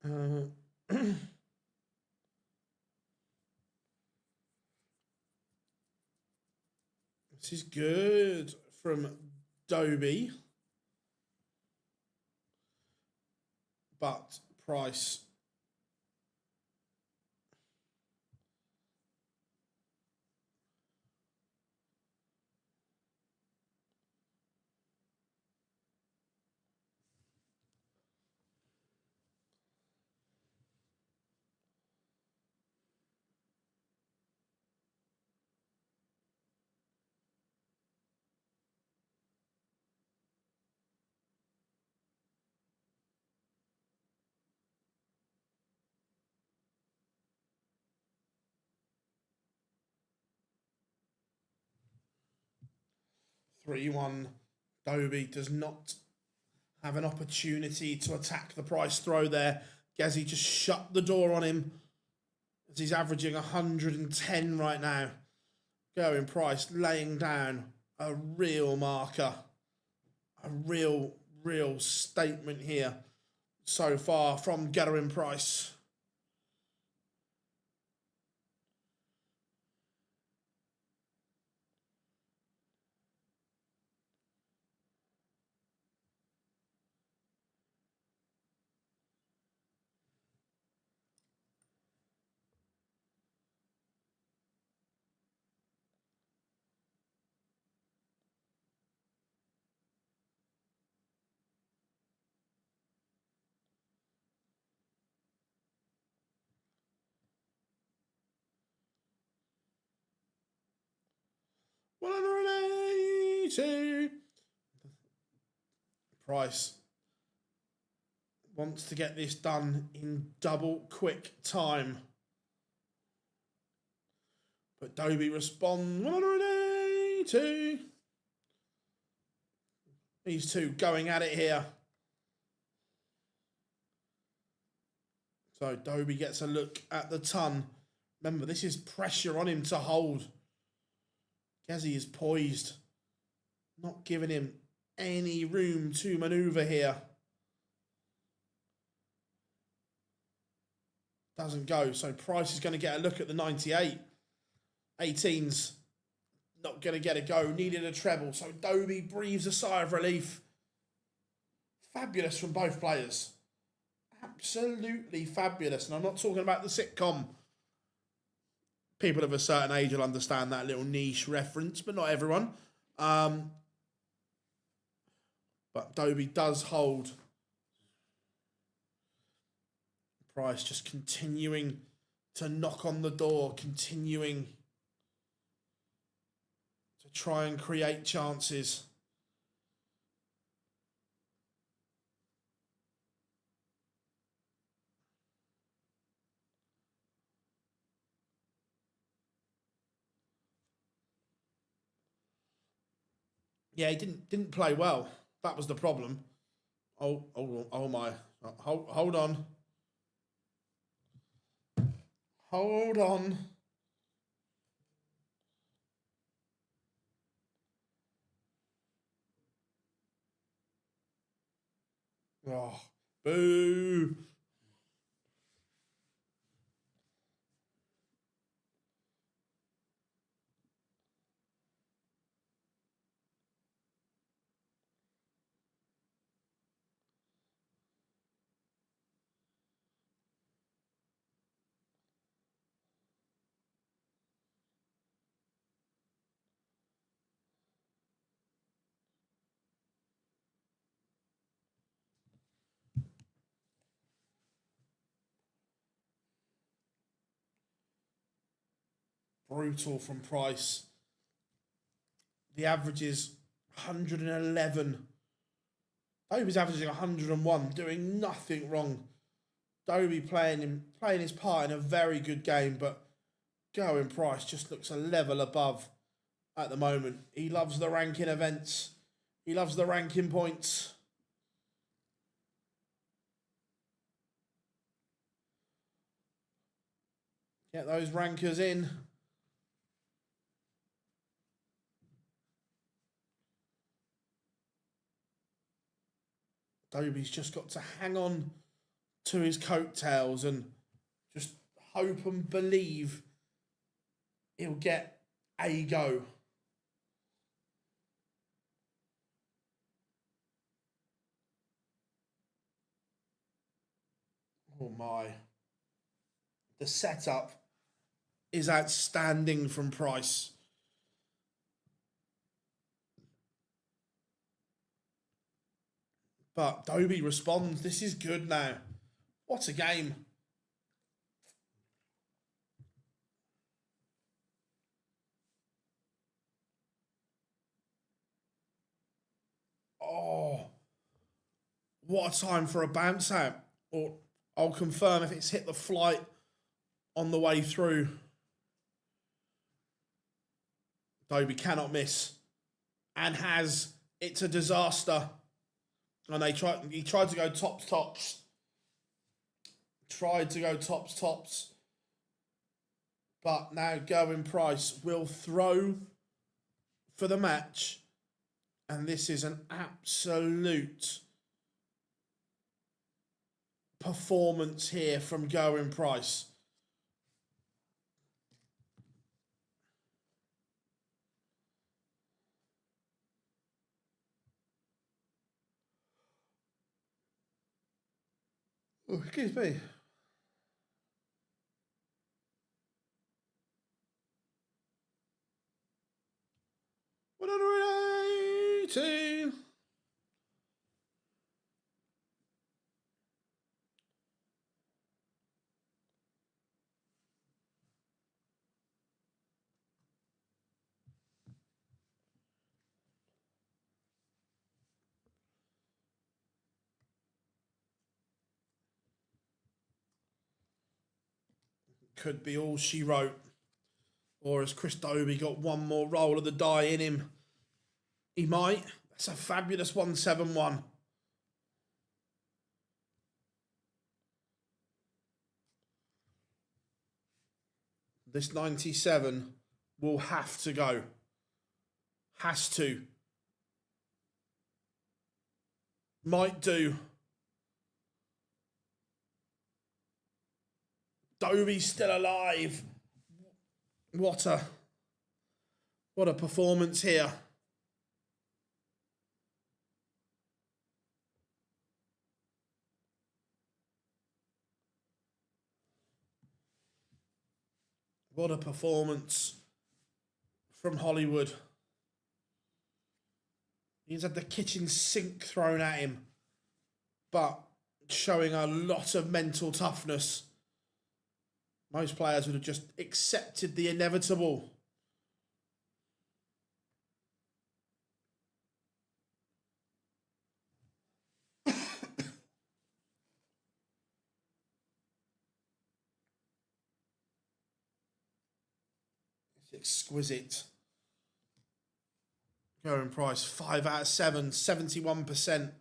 This is good from Dobey. But Price. (3-1). Dobey does not have an opportunity to attack the Price throw there. Gezi just shut the door on him as he's averaging 110 right now. Gerwen Price laying down a real marker. A real statement here so far from Gerwen Price. (180). Price wants to get this done in double quick time. But Dobey responds 180. These two going at it here. So Dobey gets a look at the ton. Remember, this is pressure on him to hold. Gezi is poised, not giving him any room to manoeuvre here. Doesn't go, so Price is going to get a look at the 98. 18's not going to get a go, needed a treble, so Dobey breathes a sigh of relief. Fabulous from both players. Absolutely fabulous, and I'm not talking about the sitcom. People of a certain age will understand that little niche reference, but not everyone. But Dobey does hold. Price just continuing to knock on the door, continuing to try and create chances. Yeah, he didn't play well. That was the problem. Oh my. Hold on. Hold on. Oh, boo. Brutal from Price. The average is 111. Dobey's averaging 101, doing nothing wrong. Dobey playing his part in a very good game, but Gerwen Price just looks a level above at the moment. He loves the ranking events. He loves the ranking points. Get those rankers in. Dobey's just got to hang on to his coattails and just hope and believe he'll get a go. Oh my. The setup is outstanding from Price. But Dobey responds. This is good now. What a game. Oh, what a time for a bounce out. Or I'll confirm if it's hit the flight on the way through. Dobey cannot miss. And has. It's a disaster. And he tried to go tops. Tried to go tops. But now Gerwen Price will throw for the match. And this is an absolute performance here from Gerwen Price. Oh, excuse me. $180. Could be all she wrote. Or has Chris Dobey got one more roll of the die in him? He might. That's a fabulous 171. This 97 will have to go. Has to. Might do. Dobey's still alive. What a performance here. What a performance from Hollywood. He's had the kitchen sink thrown at him, but showing a lot of mental toughness. Most players would have just accepted the inevitable. It's exquisite. Gerwen Price, 5 out of 7, 71%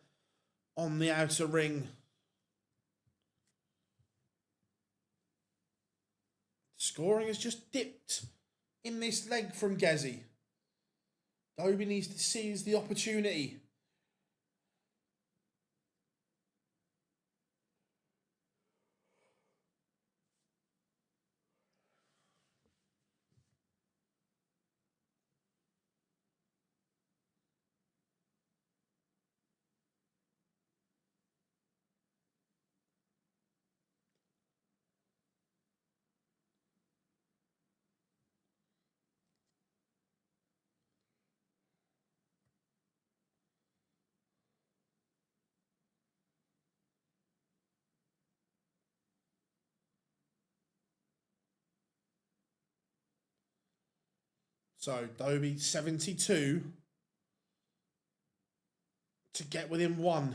on the outer ring. Scoring has just dipped in this leg from Gezi. Dobey needs to seize the opportunity. So Dobey 72 to get within 1.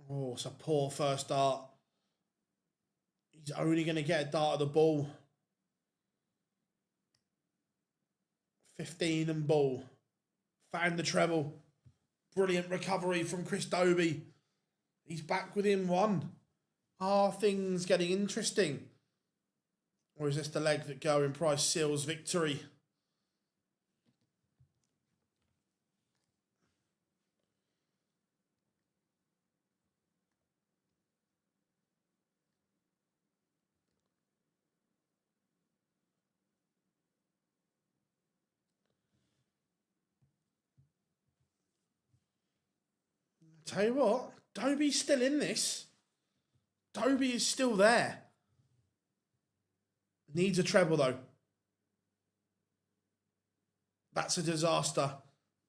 Oh, it's a poor first dart. He's only going to get a dart of the ball. 15 and ball. Found the treble. Brilliant recovery from Chris Dobey. He's back within 1. Are things getting interesting? Or is this the leg that Gerwen Price seals victory? Tell you what, Dobey's still in this. Dobey is still there. Needs a treble, though. That's a disaster.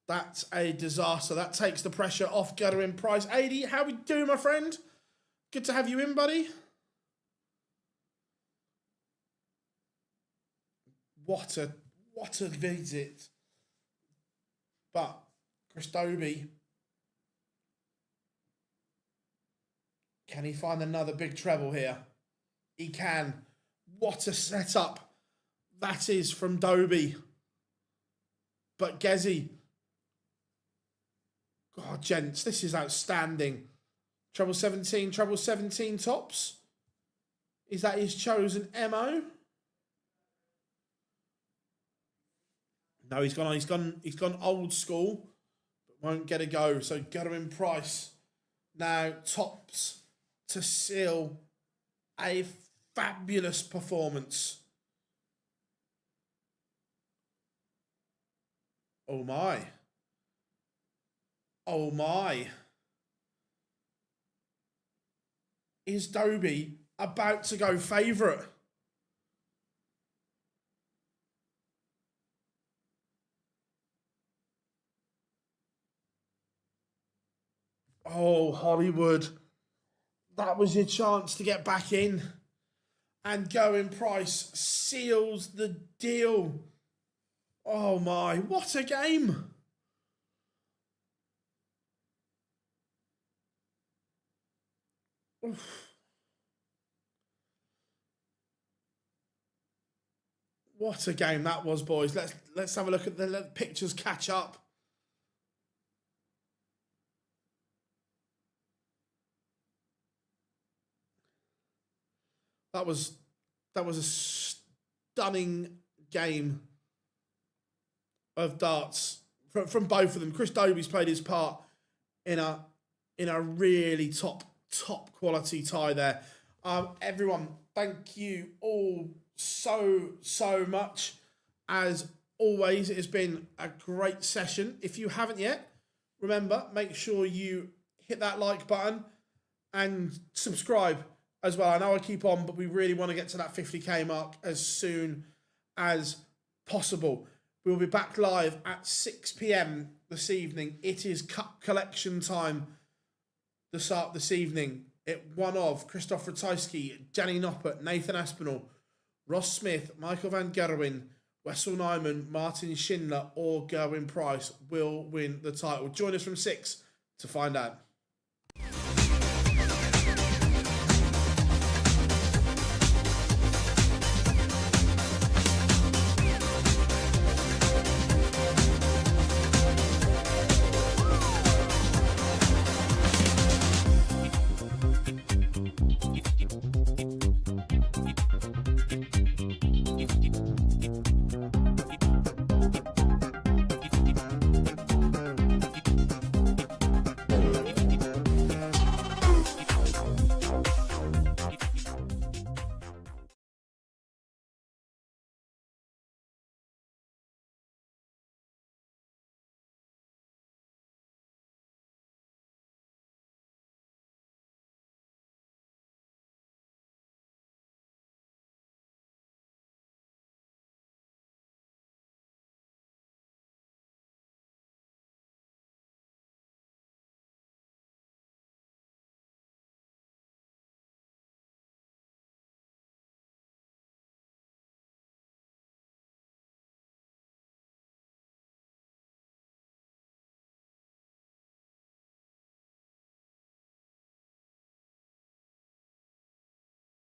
That's a disaster. That takes the pressure off Gerwen Price. 80, how we doing, my friend? Good to have you in, buddy. What a visit. But Chris Dobey, can he find another big treble here? He can. What a setup that is from Dobey. But Gezi, God, gents, this is outstanding. Treble 17 tops. Is that his chosen MO? No, he's gone old school, but won't get a go. So Gerwen Price now tops to seal a fabulous performance. Oh my. Oh my. Is Dobey about to go favourite? Oh, Hollywood. That was your chance to get back in. And Gerwen Price seals the deal. Oh my, what a game. Oof. What a game that was, boys. Let's have a look at the pictures catch up. That was a stunning game of darts from both of them. Chris Dobey's played his part in a really top quality tie there. Everyone, thank you all so much. As always, it has been a great session. If you haven't yet, remember, make sure you hit that like button and subscribe as well. I know I keep on, but we really want to get to that 50k mark as soon as possible. We'll be back live at 6 p.m. this evening. It is cup collection time this evening. One of Christoph Ratajski, Danny Noppert, Nathan Aspinall, Ross Smith, Michael van Gerwen, Wessel Nijman, Martin Schindler or Gerwen Price will win the title. Join us from 6 to find out.